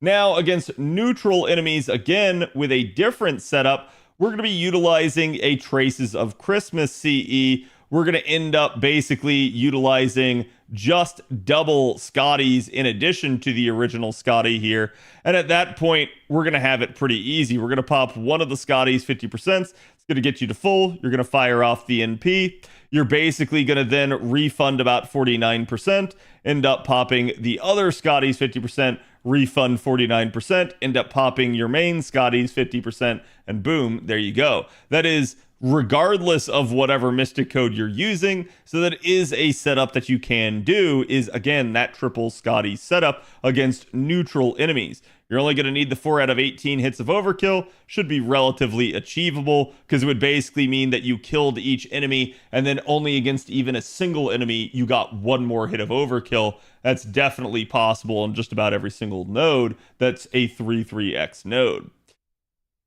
Now, against neutral enemies, again, with a different setup, we're going to be utilizing a Traces of Christmas CE. We're going to end up basically utilizing just double Skadis in addition to the original Skadi here. And at that point, we're going to have it pretty easy. We're going to pop one of the Skadis 50%. It's going to get you to full. You're going to fire off the NP. You're basically going to then refund about 49%, end up popping the other Skadi's 50%, refund 49%, end up popping your main Skadi's 50%, and boom, there you go. That is regardless of whatever Mystic Code you're using, so that is a setup that you can do, is again that triple Skadi setup against neutral enemies. You're only going to need the 4 out of 18 hits of overkill. Should be relatively achievable, because it would basically mean that you killed each enemy, and then only against even a single enemy you got one more hit of overkill. That's definitely possible on just about every single node that's a 3-3X node.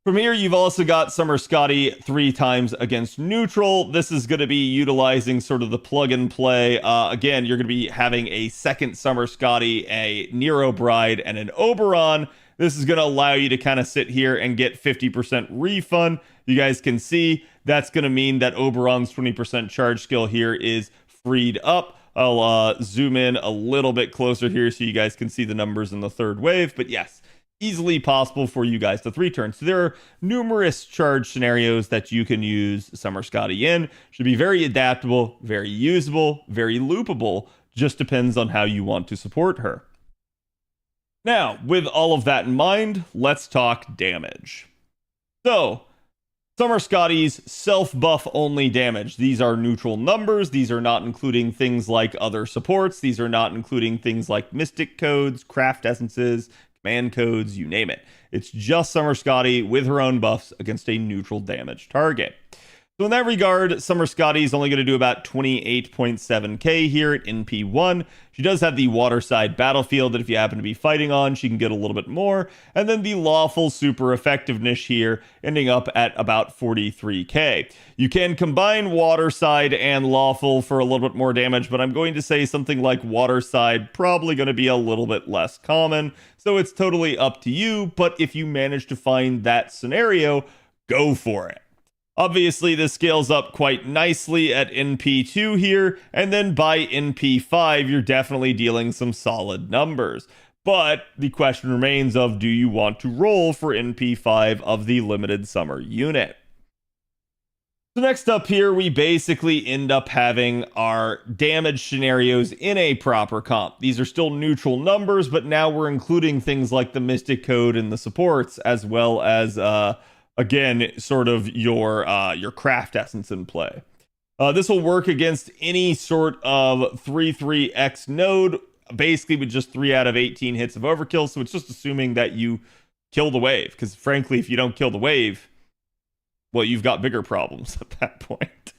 From here, you've also got Summer Skadi 3 times against neutral. This is going to be utilizing sort of the plug and play. Again, you're going to be having a second Summer Skadi, a Nero Bride, and an Oberon. This is going to allow you to kind of sit here and get 50% refund. You guys can see that's going to mean that Oberon's 20% charge skill here is freed up. I'll zoom in a little bit closer here so you guys can see the numbers in the third wave. But yes, easily possible for you guys to 3 turn. So there are numerous charge scenarios that you can use Summer Skadi in. Should be very adaptable, very usable, very loopable. Just depends on how you want to support her. Now, with all of that in mind, let's talk damage. So, Summer Skadi's self-buff only damage. These are neutral numbers. These are not including things like other supports. These are not including things like Mystic Codes, Craft Essences, command codes, you name it. It's just Summer Skadi with her own buffs against a neutral damage target. So in that regard, Summer Skadi is only going to do about 28.7k here at NP1. She does have the waterside battlefield that if you happen to be fighting on, she can get a little bit more. And then the lawful super effectiveness here, ending up at about 43k. You can combine waterside and lawful for a little bit more damage, but I'm going to say something like waterside probably going to be a little bit less common. So it's totally up to you, but if you manage to find that scenario, go for it. Obviously, this scales up quite nicely at NP2 here, and then by NP5, you're definitely dealing some solid numbers. But the question remains of, do you want to roll for NP5 of the limited summer unit? So next up here, we basically end up having our damage scenarios in a proper comp. These are still neutral numbers, but now we're including things like the Mystic Code and the supports, as well as, again, sort of your craft essence in play. This will work against any sort of 3-3x node, basically with just 3 out of 18 hits of overkill. So it's just assuming that you kill the wave, because frankly, if you don't kill the wave, well, you've got bigger problems at that point.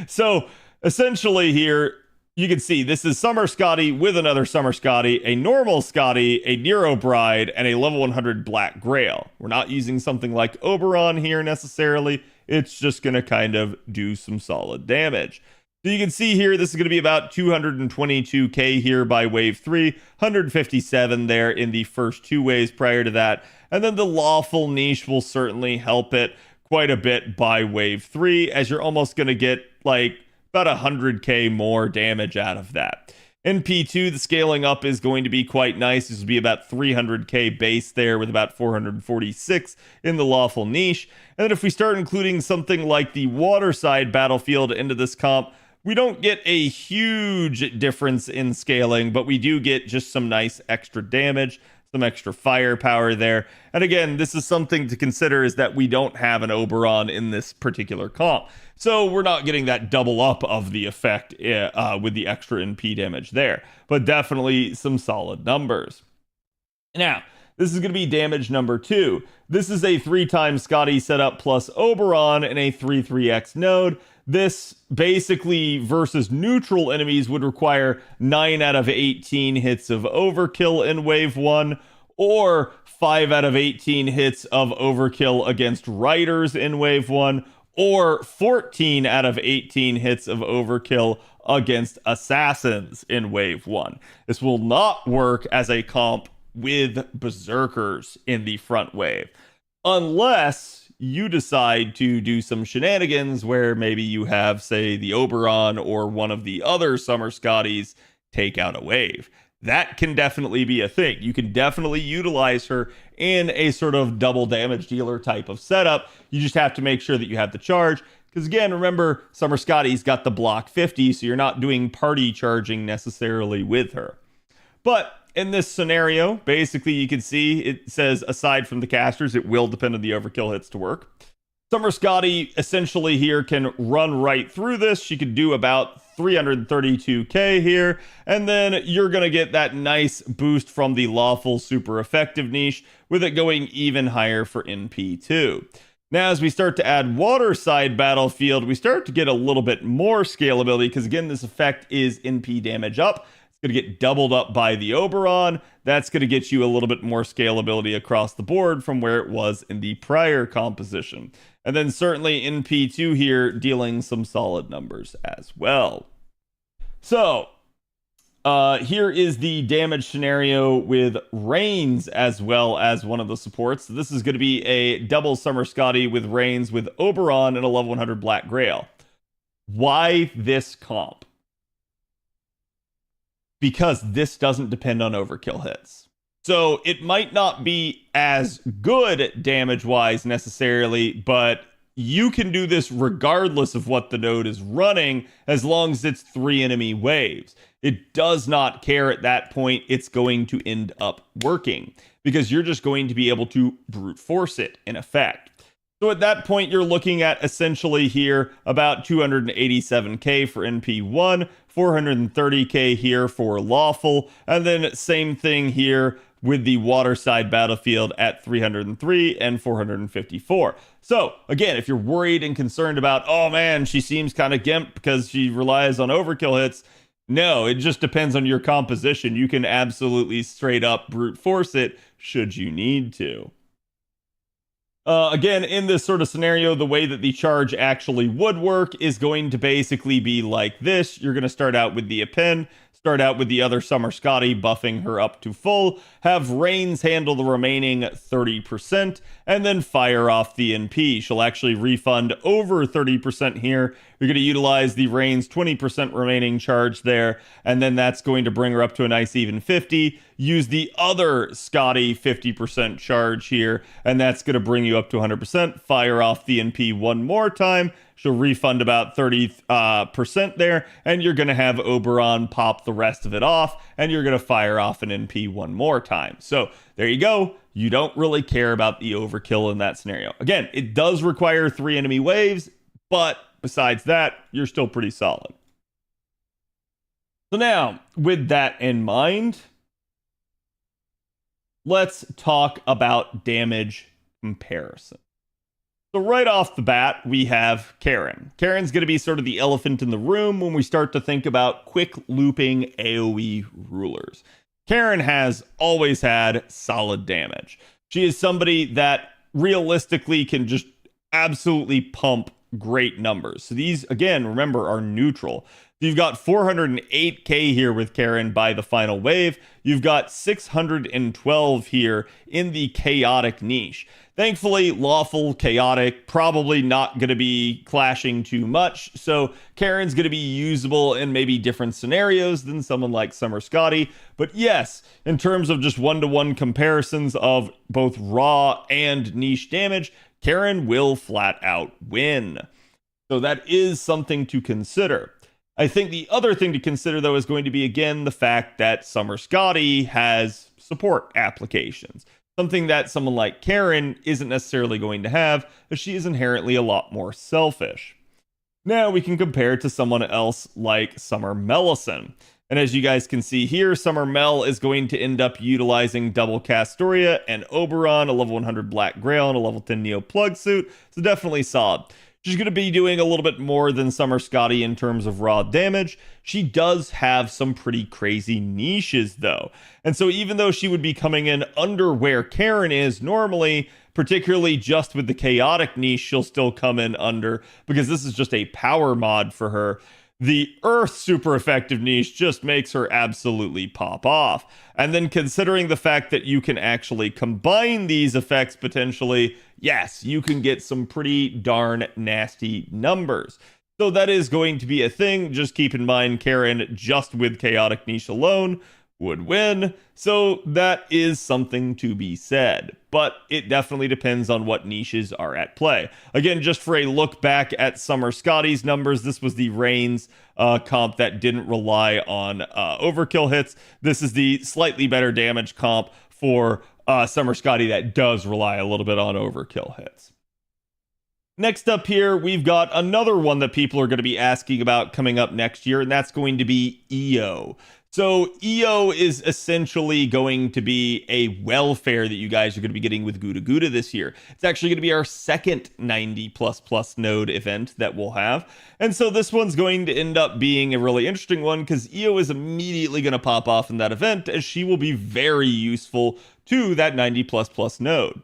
So essentially here, you can see this is Summer Skadi with another Summer Skadi, a normal Skadi, a Nero Bride, and a level 100 Black Grail. We're not using something like Oberon here necessarily. It's just going to kind of do some solid damage. So you can see here, this is going to be about 222k here by wave 3, 157 there in the first 2 waves prior to that. And then the Lawful Niche will certainly help it quite a bit by wave 3, as you're almost going to get like about 100k more damage out of that. In P2, the scaling up is going to be quite nice. This will be about 300k base there with about 446 in the Lawful Niche. And then if we start including something like the Waterside Battlefield into this comp, we don't get a huge difference in scaling, but we do get just some nice extra damage, some extra firepower there. And again, this is something to consider, is that we don't have an Oberon in this particular comp. So we're not getting that double up of the effect with the extra NP damage there, but definitely some solid numbers. Now, this is going to be damage number 2. This is a 3x Skadi setup plus Oberon in a 3-3x node. This basically versus neutral enemies would require 9 out of 18 hits of overkill in wave 1, or 5 out of 18 hits of overkill against riders in wave 1, or 14 out of 18 hits of overkill against assassins in wave 1. This will not work as a comp with berserkers in the front wave, unless you decide to do some shenanigans where maybe you have, say, the Oberon or one of the other Summer Skadis take out a wave. That can definitely be a thing. You can definitely utilize her in a sort of double damage dealer type of setup. You just have to make sure that you have the charge. Because again, remember, Summer Skadi's got the block 50, so you're not doing party charging necessarily with her. But in this scenario, basically you can see it says, aside from the casters, it will depend on the overkill hits to work. Summer Skadi essentially here can run right through this. She could do about 332k here, and then you're going to get that nice boost from the Lawful Super Effective Niche, with it going even higher for NP2. Now, as we start to add Waterside Battlefield, we start to get a little bit more scalability, because again, this effect is NP damage up. Going to get doubled up by the Oberon. That's going to get you a little bit more scalability across the board from where it was in the prior composition. And then certainly in P2 here, dealing some solid numbers as well. So here is the damage scenario with Reigns as well as one of the supports. So this is going to be a double Summer Skadi with Reigns with Oberon and a level 100 Black Grail. Why this comp? Because this doesn't depend on overkill hits. So it might not be as good damage-wise necessarily, but you can do this regardless of what the node is running, as long as it's 3 enemy waves. It does not care at that point. It's going to end up working, because you're just going to be able to brute force it in effect. So at that point, you're looking at essentially here about 287k for NP1, 430k here for Lawful, and then same thing here with the Waterside Battlefield at 303 and 454. So again, if you're worried and concerned about, oh man, she seems kind of gimp because she relies on overkill hits, no, it just depends on your composition. You can absolutely straight up brute force it should you need to. Again, in this sort of scenario, the way that the charge actually would work is going to basically be like this. You're going to start out with the Append, start out with the other Summer Skadi, buffing her up to full, have Reigns handle the remaining 30%, and then fire off the NP. She'll actually refund over 30% here, You're going to utilize the Rain's 20% remaining charge there, and then that's going to bring her up to a nice even 50. Use the other Skadi 50% charge here, and that's going to bring you up to 100%. Fire off the NP one more time. She'll refund about 30% there, and you're going to have Oberon pop the rest of it off, and you're going to fire off an NP one more time. So there you go. You don't really care about the overkill in that scenario. Again, it does require 3 enemy waves, but besides that, you're still pretty solid. So now, with that in mind, let's talk about damage comparison. So right off the bat, we have Karen. Karen's going to be sort of the elephant in the room when we start to think about quick looping AoE rulers. Karen has always had solid damage. She is somebody that realistically can just absolutely pump great numbers. So these, again, remember, are neutral. You've got 408k here with Karen by the final wave. You've got 612 here in the chaotic niche. Thankfully, lawful, chaotic, probably not going to be clashing too much. So Karen's going to be usable in maybe different scenarios than someone like Summer Skadi. But yes, in terms of just one-to-one comparisons of both raw and niche damage, Karen will flat out win. So that is something to consider. I think the other thing to consider, though, is going to be, again, the fact that Summer Skadi has support applications. Something that someone like Karen isn't necessarily going to have, as she is inherently a lot more selfish. Now we can compare it to someone else like Summer Mellison. And as you guys can see here, Summer Mel is going to end up utilizing double Castoria and Oberon, a level 100 Black Grail, and a level 10 Neo Plug Suit. So definitely solid. She's going to be doing a little bit more than Summer Skadi in terms of raw damage. She does have some pretty crazy niches, though. And so even though she would be coming in under where Karen is normally, particularly just with the chaotic niche, she'll still come in under, because this is just a power mod for her. The Earth super effective niche just makes her absolutely pop off. And then considering the fact that you can actually combine these effects potentially, yes, you can get some pretty darn nasty numbers. So that is going to be a thing. Just keep in mind, Karen, just with chaotic niche alone, would win. So that is something to be said. But it definitely depends on what niches are at play. Again, just for a look back at Summer Skadi's numbers, this was the Reigns comp that didn't rely on overkill hits. This is the slightly better damage comp for Summer Skadi that does rely a little bit on overkill hits. Next up here, we've got another one that people are going to be asking about coming up next year, and that's going to be EO. So EO is essentially going to be a welfare that you guys are going to be getting with Gouda Gouda this year. It's actually going to be our second 90++ node event that we'll have. And so this one's going to end up being a really interesting one because EO is immediately going to pop off in that event, as she will be very useful to that 90++ node.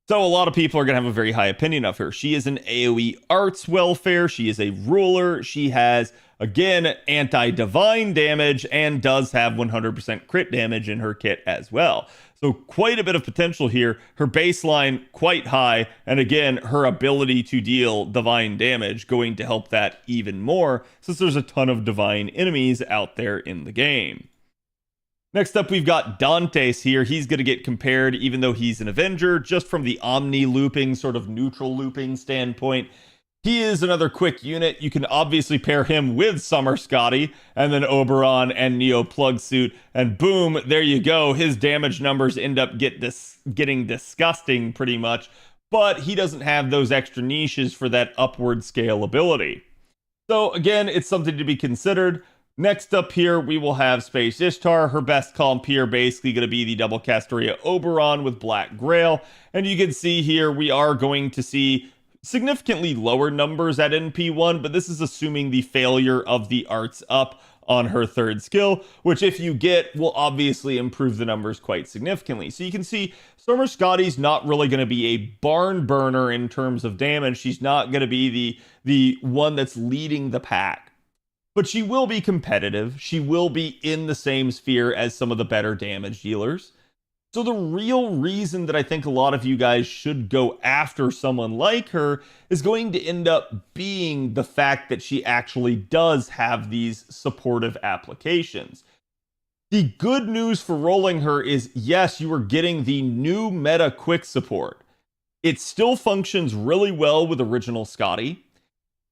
So a lot of people are going to have a very high opinion of her. She is an AoE arts welfare. She is a ruler. She has, again, anti-divine damage and does have 100% crit damage in her kit as well. So quite a bit of potential here. Her baseline quite high. And again, her ability to deal divine damage going to help that even more, since there's a ton of divine enemies out there in the game. Next up, we've got Dantes here. He's going to get compared, even though he's an Avenger, just from the Omni looping, sort of neutral looping standpoint. He is another quick unit. You can obviously pair him with Summer Skadi, and then Oberon and Neo Plug Suit, and boom, there you go. His damage numbers end up getting disgusting pretty much, but he doesn't have those extra niches for that upward scalability. So again, it's something to be considered. Next up here, we will have Space Ishtar. Her best comp here basically going to be the double Castoria Oberon with Black Grail. And you can see here, we are going to see significantly lower numbers at NP1, but this is assuming the failure of the arts up on her third skill, which if you get, will obviously improve the numbers quite significantly. So you can see Summer Skadi's not really going to be a barn burner in terms of damage. She's not going to be the one that's leading the pack. But she will be competitive. She will be in the same sphere as some of the better damage dealers. So the real reason that I think a lot of you guys should go after someone like her is going to end up being the fact that she actually does have these supportive applications. The good news for rolling her is, yes, you are getting the new meta quick support. It still functions really well with original Skadi.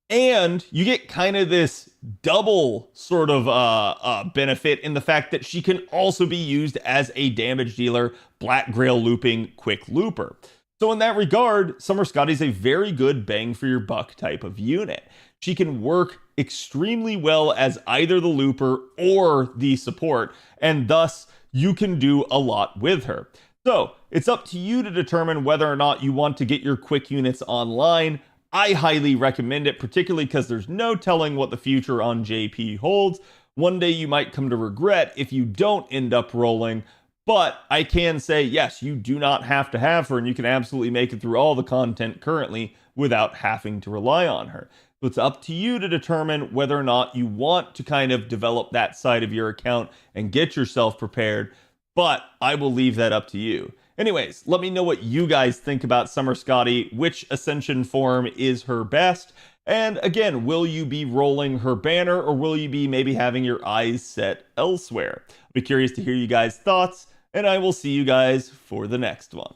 And you get kind of this double sort of benefit in the fact that she can also be used as a damage dealer, Black Grail looping, quick looper. So in that regard, Summer Skadi is a very good bang for your buck type of unit. She can work extremely well as either the looper or the support, and thus you can do a lot with her. So it's up to you to determine whether or not you want to get your quick units online. I highly recommend it, particularly because there's no telling what the future on JP holds. One day you might come to regret if you don't end up rolling, but I can say, yes, you do not have to have her, and you can absolutely make it through all the content currently without having to rely on her. So it's up to you to determine whether or not you want to kind of develop that side of your account and get yourself prepared, but I will leave that up to you. Anyways, let me know what you guys think about Summer Skadi, which Ascension form is her best, and again, will you be rolling her banner, or will you be maybe having your eyes set elsewhere? I'll be curious to hear you guys' thoughts, and I will see you guys for the next one.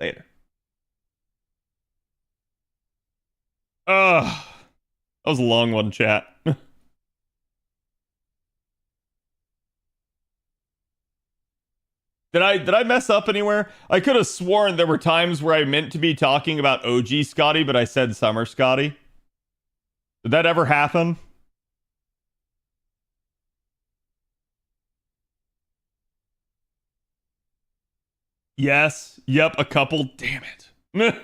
Later. That was a long one, chat. Did I mess up anywhere? I could have sworn there were times where I meant to be talking about OG Skadi, but I said Summer Skadi. Did that ever happen? Yes. Yep, a couple. Damn it.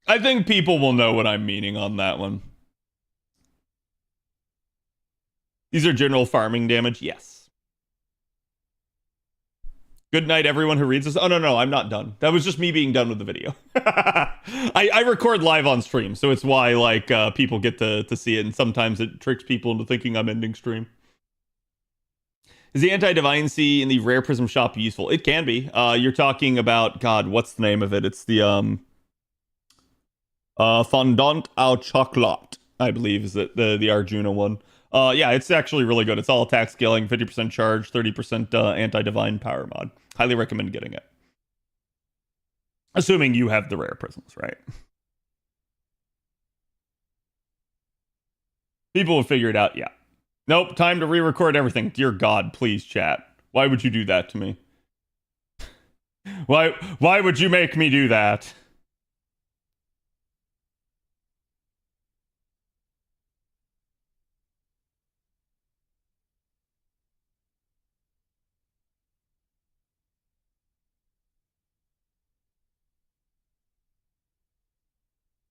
I think people will know what I'm meaning on that one. These are general farming damage? Yes. Good night, everyone who reads this. Oh, no, I'm not done. That was just me being done with the video. I record live on stream, so it's why like people get to see it, and sometimes it tricks people into thinking I'm ending stream. Is the anti-divine sea in the rare prism shop useful? It can be. You're talking about, God, what's the name of it? It's the fondant au chocolat, I believe, is it the Arjuna one. Yeah, it's actually really good. It's all attack scaling, 50% charge, 30% anti-divine power mod. Highly recommend getting it. Assuming you have the rare prisms, right? People will figure it out, yeah. Nope, time to re-record everything. Dear God, please, chat. Why would you do that to me? Why would you make me do that?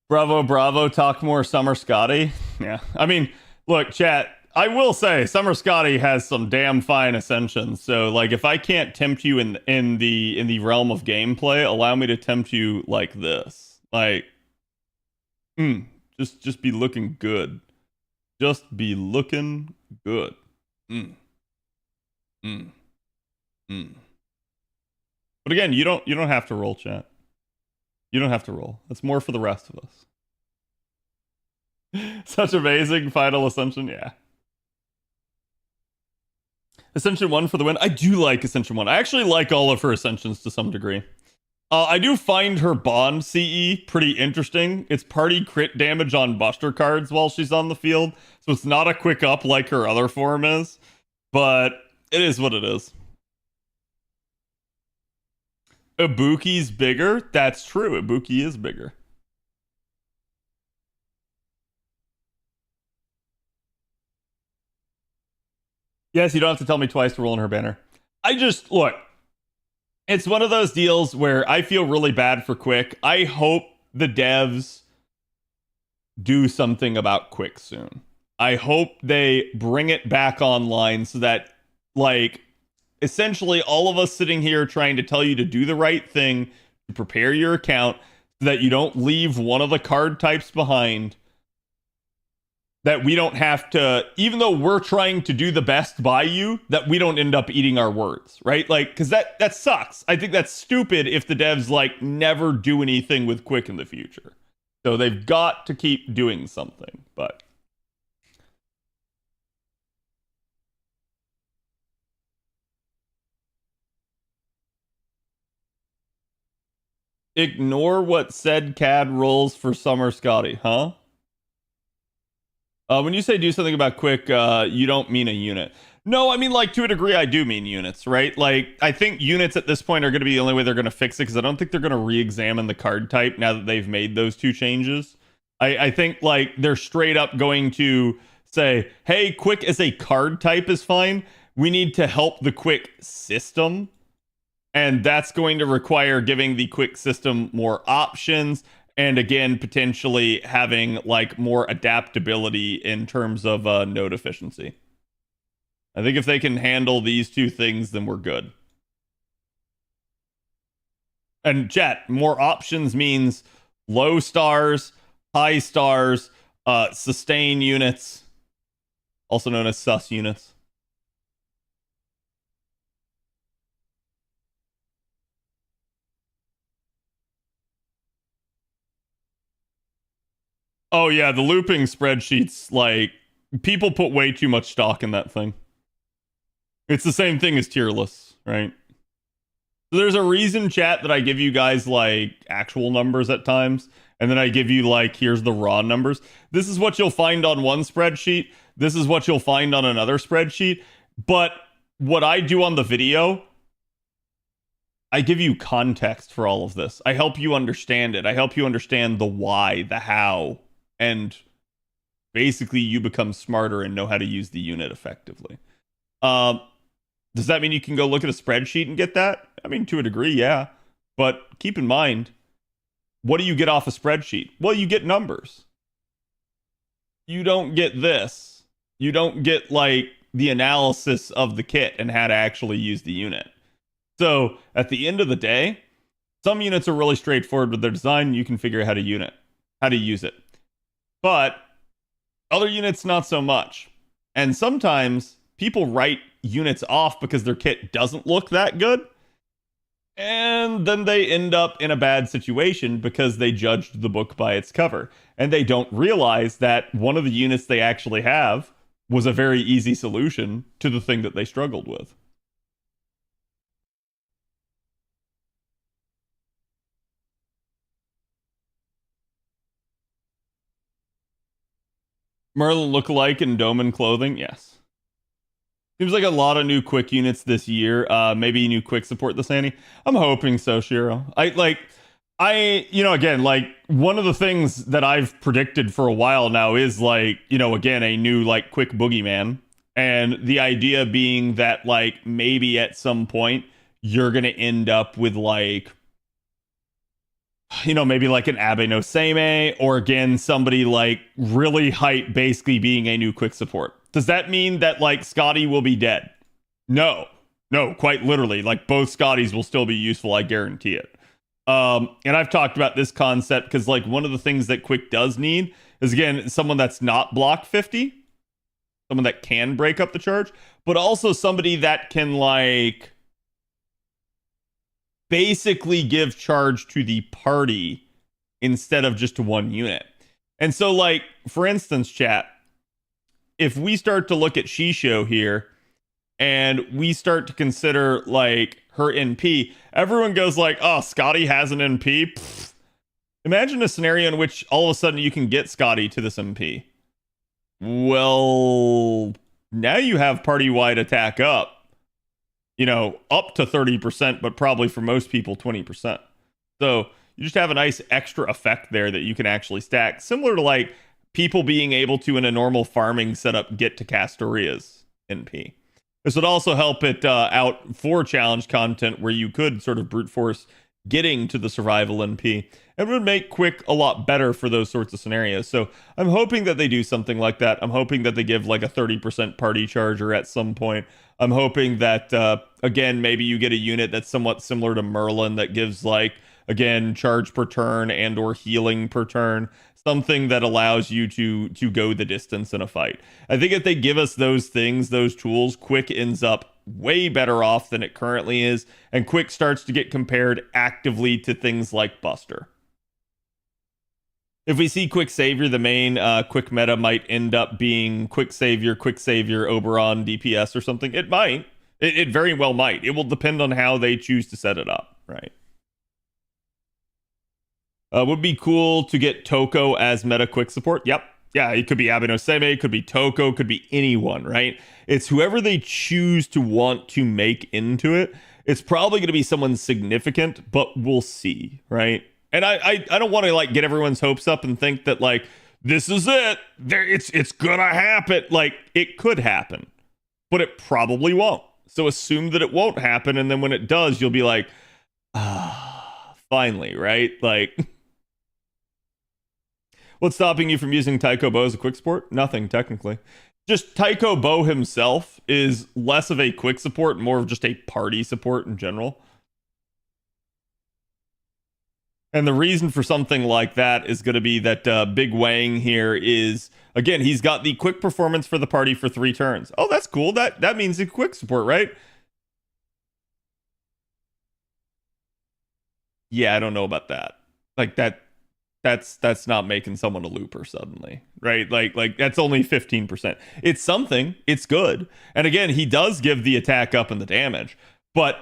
Bravo, talk more Summer Skadi. Yeah, I mean, look, chat, I will say Summer Skadi has some damn fine ascensions. So, like, if I can't tempt you in the realm of gameplay, allow me to tempt you like this. Like, just be looking good. Just be looking good. But again, you don't have to roll, chat. You don't have to roll. That's more for the rest of us. Such amazing final Ascension, yeah. Ascension 1 for the win. I do like Ascension 1. I actually like all of her Ascensions to some degree. I do find her Bond CE pretty interesting. It's party crit damage on Buster cards while she's on the field, so it's not a quick up like her other form is, but it is what it is. Ibuki's bigger? That's true. Ibuki is bigger. Yes, you don't have to tell me twice to roll in her banner. Look, it's one of those deals where I feel really bad for Quick. I hope the devs do something about Quick soon. I hope they bring it back online so that, like, essentially all of us sitting here trying to tell you to do the right thing, to prepare your account, so that you don't leave one of the card types behind, that we don't have to, even though we're trying to do the best by you, that we don't end up eating our words, right? Like, because that sucks. I think that's stupid if the devs like never do anything with Quick in the future. So they've got to keep doing something, but. Ignore what said CAD rules for summer Skadi, huh? When you say do something about Quick, you don't mean a unit. No, I mean, like, to a degree, I do mean units, right? Like, I think units at this point are going to be the only way they're going to fix it, because I don't think they're going to re-examine the card type now that they've made those two changes. I think, like, they're straight up going to say, hey, Quick as a card type is fine. We need to help the Quick system. And that's going to require giving the Quick system more options, and again, potentially having like more adaptability in terms of node efficiency. I think if they can handle these two things, then we're good. And chat, more options means low stars, high stars, sustain units, also known as sus units. Oh yeah, the looping spreadsheets, like, people put way too much stock in that thing. It's the same thing as tier lists, right? So there's a reason, chat, that I give you guys like actual numbers at times, and then I give you like, here's the raw numbers. This is what you'll find on one spreadsheet. This is what you'll find on another spreadsheet. But what I do on the video, I give you context for all of this. I help you understand it. I help you understand the why, the how, and basically you become smarter and know how to use the unit effectively. Does that mean you can go look at a spreadsheet and get that? I mean, to a degree, yeah. But keep in mind, what do you get off a spreadsheet? Well, you get numbers. You don't get this. You don't get, like, the analysis of the kit and how to actually use the unit. So, at the end of the day, some units are really straightforward with their design. You can figure out how to use it. But other units, not so much. And sometimes people write units off because their kit doesn't look that good. And then they end up in a bad situation because they judged the book by its cover. And they don't realize that one of the units they actually have was a very easy solution to the thing that they struggled with. Merlin lookalike in Doman clothing? Yes. Seems like a lot of new Quick units this year. Maybe new Quick support this Annie. I'm hoping so, Shiro. Again, like, one of the things that I've predicted for a while now is, like, again, a new, like, Quick boogeyman. And the idea being that, like, maybe at some point you're going to end up with, like, maybe like an Abe no Seimei, or again, somebody like really hype basically being a new Quick support. Does that mean that like Skadi will be dead? No, quite literally. Like, both Skadis will still be useful, I guarantee it. And I've talked about this concept because, like, one of the things that Quick does need is, again, someone that's not block 50, someone that can break up the charge, but also somebody that can, like, basically give charge to the party instead of just to one unit. And so, like, for instance, chat, if we start to look at Shisho here and we start to consider, like, her NP, everyone goes like, oh, Skadi has an NP? Pfft. Imagine a scenario in which all of a sudden you can get Skadi to this MP. Well, now you have party-wide attack up. Up to 30%, but probably for most people, 20%. So you just have a nice extra effect there that you can actually stack. Similar to, like, people being able to, in a normal farming setup, get to Castoria's NP. This would also help it out for challenge content where you could sort of brute force getting to the survival NP. It would make Quick a lot better for those sorts of scenarios. So I'm hoping that they do something like that. I'm hoping that they give like a 30% party charger at some point. I'm hoping that, again, maybe you get a unit that's somewhat similar to Merlin that gives, like, again, charge per turn and or healing per turn. something that allows you to go the distance in a fight. I think if they give us those things, those tools, Quick ends up way better off than it currently is, and Quick starts to get compared actively to things like Buster. If we see Quick Savior, the main Quick meta might end up being Quick Savior, Oberon, DPS or something. It might. It very well might. It will depend on how they choose to set it up, right? Would be cool to get Toko as meta Quick support. Yep. Yeah, it could be Abinoseme, it could be Toko, could be anyone, right? It's whoever they choose to want to make into it. It's probably going to be someone significant, but we'll see, right? And I don't want to like get everyone's hopes up and think that like this is it. It's gonna happen. Like it could happen, but it probably won't. So assume that it won't happen, and then when it does, you'll be like, finally, right? Like, what's stopping you from using Taiko Bo as a quick support? Nothing, technically. Just Taiko Bo himself is less of a quick support, more of just a party support in general. And the reason for something like that is going to be that Big Wang here is, again, he's got the quick performance for the party for 3 turns. Oh, that's cool. That means a quick support, right? Yeah, I don't know about that. Like that's not making someone a looper suddenly, right? Like that's only 15%. It's something. It's good. And again, he does give the attack up and the damage, but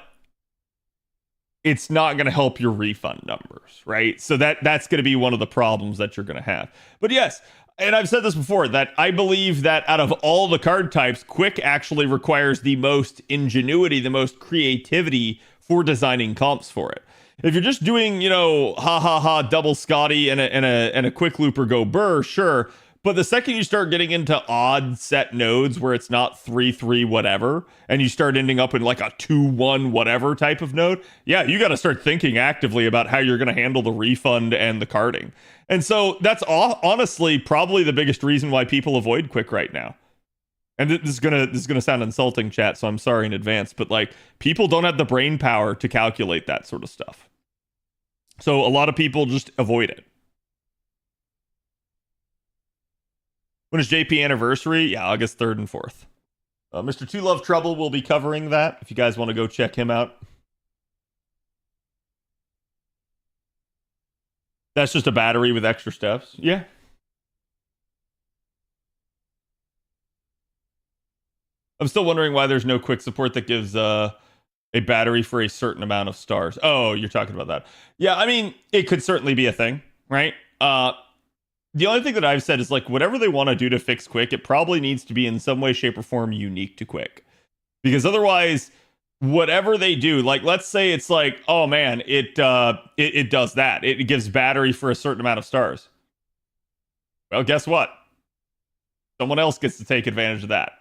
it's not going to help your refund numbers, right? So that's going to be one of the problems that you're going to have. But yes, and I've said this before, that I believe that out of all the card types, Quick actually requires the most ingenuity, the most creativity for designing comps for it. If you're just doing, double Skadi and a Quick Looper go burr, sure. But the second you start getting into odd set nodes where it's not 3-3 whatever, and you start ending up in like a 2-1 whatever type of node, yeah, you got to start thinking actively about how you're going to handle the refund and the carding. And so that's honestly probably the biggest reason why people avoid Quick right now. And this is gonna sound insulting, chat, so I'm sorry in advance, but like people don't have the brain power to calculate that sort of stuff. So a lot of people just avoid it. When is JP anniversary? Yeah, August 3rd and 4th. Mr. Two Love Trouble will be covering that if you guys want to go check him out. That's just a battery with extra steps. Yeah. I'm still wondering why there's no quick support that gives a battery for a certain amount of stars. Oh, you're talking about that. Yeah, I mean, it could certainly be a thing, right? The only thing that I've said is like whatever they want to do to fix Quick, it probably needs to be in some way, shape, or form unique to Quick. Because otherwise, whatever they do, like let's say it's like, oh man, it does that. It gives battery for a certain amount of stars. Well, guess what? Someone else gets to take advantage of that.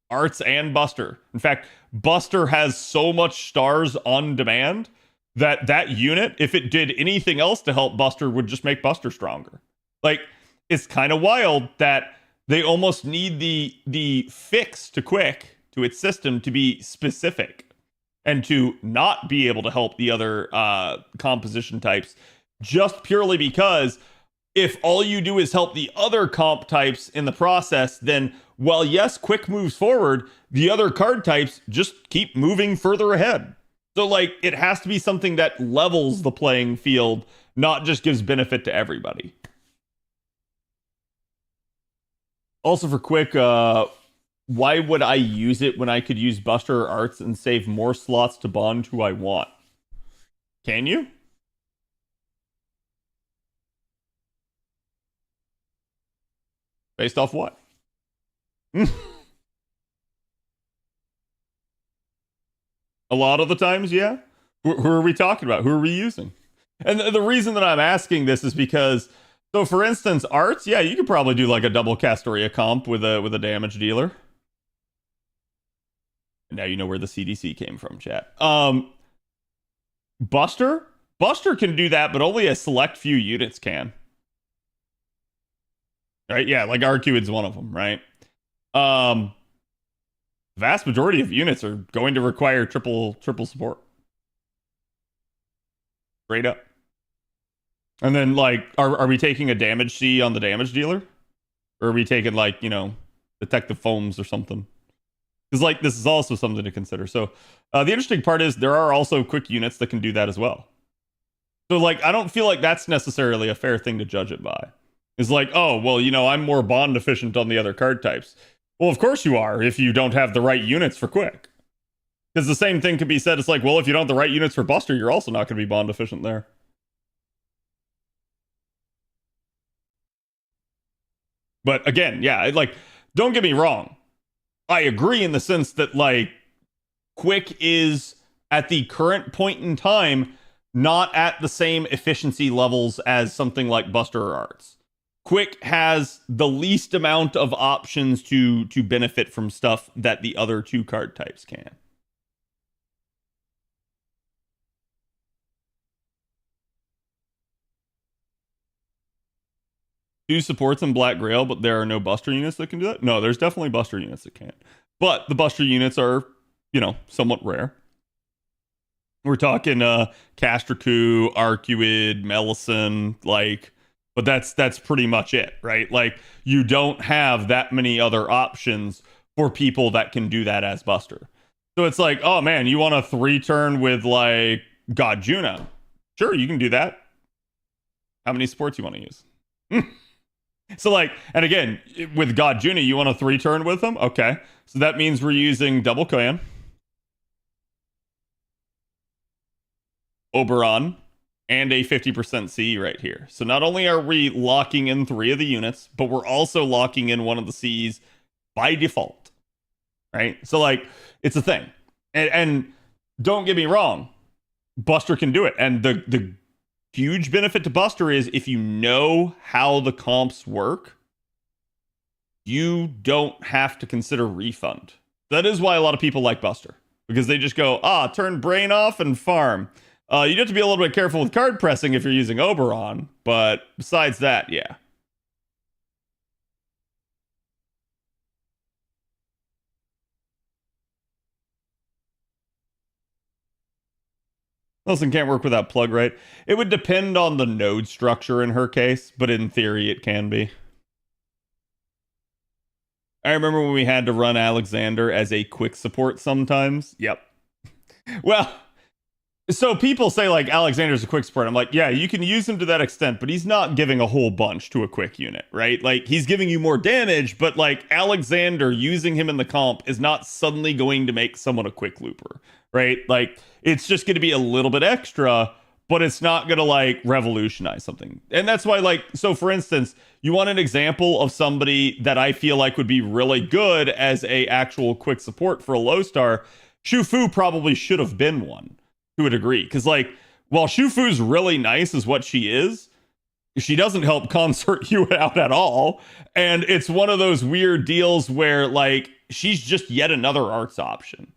Arts and Buster. In fact, Buster has so much stars on demand that unit, if it did anything else to help Buster, would just make Buster stronger. Like, it's kind of wild that they almost need the fix to Quick, to its system, to be specific and to not be able to help the other composition types, just purely because if all you do is help the other comp types in the process, then while yes, Quick moves forward, the other card types just keep moving further ahead. So like, it has to be something that levels the playing field, not just gives benefit to everybody. Also for Quick, why would I use it when I could use Buster or Arts and save more slots to bond who I want? Can you? Based off what? A lot of the times, yeah. Who are we talking about? Who are we using? And the reason that I'm asking this is because, so for instance, Arts, yeah, you could probably do like a double Castoria comp with a damage dealer. And now you know where the CDC came from, chat. Buster can do that, but only a select few units can. Right? Yeah, like Arcuid's one of them, right? Vast majority of units are going to require triple support. Straight up. And then, like, are we taking a damage C on the damage dealer? Or are we taking, like, you know, detective foams or something? Because, like, this is also something to consider. So, the interesting part is there are also quick units that can do that as well. So, like, I don't feel like that's necessarily a fair thing to judge it by. It's like, oh, well, you know, I'm more bond efficient on the other card types. Well, of course you are if you don't have the right units for quick. Because the same thing could be said. It's like, well, if you don't have the right units for Buster, you're also not going to be bond efficient there. But again, yeah, like, don't get me wrong. I agree in the sense that, like, quick is at the current point in time not at the same efficiency levels as something like Buster or Arts. Quick has the least amount of options to benefit from stuff that the other two card types can. Do supports in Black Grail, but there are no Buster units that can do that? No, there's definitely Buster units that can. But the Buster units are, you know, somewhat rare. We're talking Castraku, Arcuid, Melisson, like, but that's pretty much it, right? Like, you don't have that many other options for people that can do that as Buster. So it's like, oh man, you want a 3-turn with, like, God Juno? Sure, you can do that. How many supports you want to use? So, like, and again, with God Juno, you want a 3-turn with him? Okay. So that means we're using double Koyan, Oberon, and a 50% C right here. So not only are we locking in 3 of the units, but we're also locking in one of the Cs by default. Right? So, like, it's a thing. And don't get me wrong, Buster can do it. And the huge benefit to Buster is if you know how the comps work, you don't have to consider refund. That is why a lot of people like Buster, because they just go, turn brain off and farm. You have to be a little bit careful with card pressing if you're using Oberon, but besides that, yeah. Listen, can't work without plug, right? It would depend on the node structure in her case, but in theory it can be. I remember when we had to run Alexander as a quick support sometimes. Yep. Well, so people say, like, Alexander's a quick support. I'm like, yeah, you can use him to that extent, but he's not giving a whole bunch to a quick unit, right? Like, he's giving you more damage, but, like, Alexander using him in the comp is not suddenly going to make someone a quick looper, right? Like, it's just going to be a little bit extra, but it's not going to, like, revolutionize something. And that's why, like, so for instance, you want an example of somebody that I feel like would be really good as a actual quick support for a low star. Shufu probably should have been one to a degree. Because, like, while Shufu's really nice as what she is, she doesn't help Consort you out at all. And it's one of those weird deals where, like, she's just yet another arts option.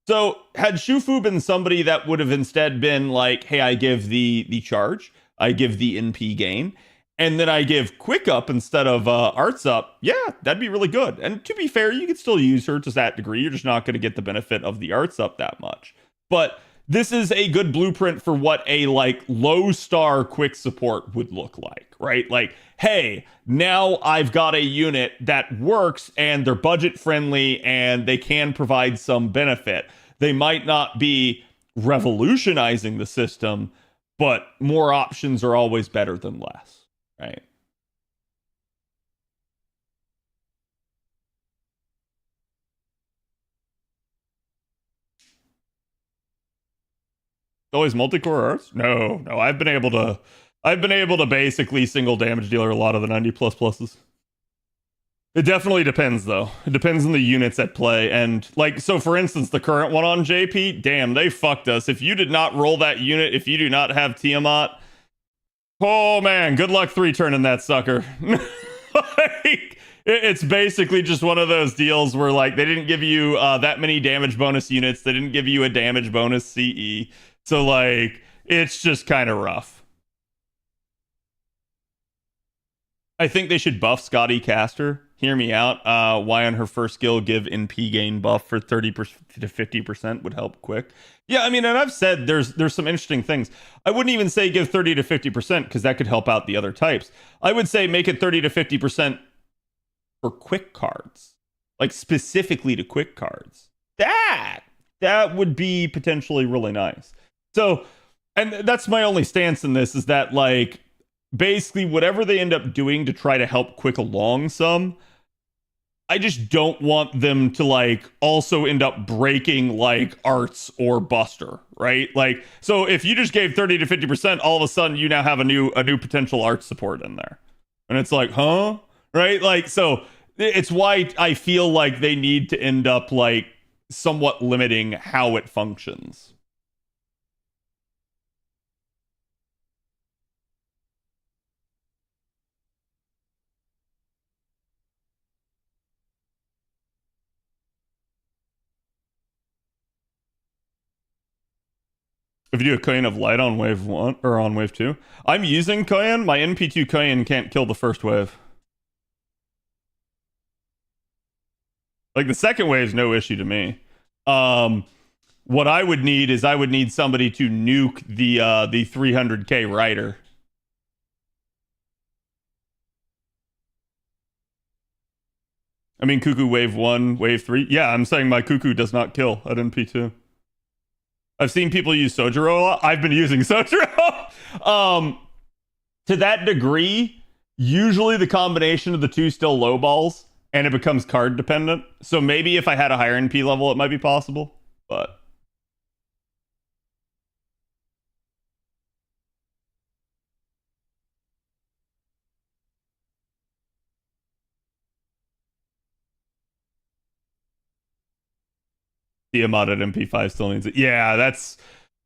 So had Shufu been somebody that would have instead been like, hey, I give the charge, I give the NP gain, and then I give quick up instead of arts up, yeah, that'd be really good. And to be fair, you could still use her to that degree. You're just not going to get the benefit of the arts up that much. But this is a good blueprint for what a, like, low star quick support would look like, right? Like, hey, now I've got a unit that works and they're budget friendly and they can provide some benefit. They might not be revolutionizing the system, but more options are always better than less, right? Always multi-core arts? No. I've been able to basically single damage dealer a lot of the 90 plus pluses. It definitely depends, though. It depends on the units at play. And, like, so for instance, the current one on JP, damn, they fucked us. If you did not roll that unit, if you do not have Tiamat, oh man, good luck 3-turning that sucker. Like, it's basically just one of those deals where, like, they didn't give you that many damage bonus units. They didn't give you a damage bonus CE. So, like, it's just kind of rough. I think they should buff Skadi Caster. hear me out. Y on her first skill, give NP gain buff for 30% to 50% would help quick. Yeah, I mean, and I've said there's some interesting things. I wouldn't even say give 30 to 50% because that could help out the other types. I would say make it 30 to 50% for quick cards, like specifically to quick cards. That would be potentially really nice. So, and that's my only stance in this is that, like, basically whatever they end up doing to try to help quick along some, I just don't want them to, like, also end up breaking, like, arts or buster, right? Like, so if you just gave 30 to 50%, all of a sudden you now have a new potential art support in there. And it's like, huh? Right? Like, so it's why I feel like they need to end up, like, somewhat limiting how it functions. If you do a Koyan of Light on wave 1 or on wave 2, I'm using Koyan. My NP2 Koyan can't kill the first wave. Like, the second wave is no issue to me. What I would need is I would need somebody to nuke the 300k rider. I mean, Cuckoo wave 1, wave 3. Yeah, I'm saying my Cuckoo does not kill at NP2. I've seen people use Sojiro a lot. I've been using Sojiro. To that degree, usually the combination of the two still low balls, and it becomes card dependent. So maybe if I had a higher NP level, it might be possible. But Tiamat at MP5 still needs it. Yeah, that's,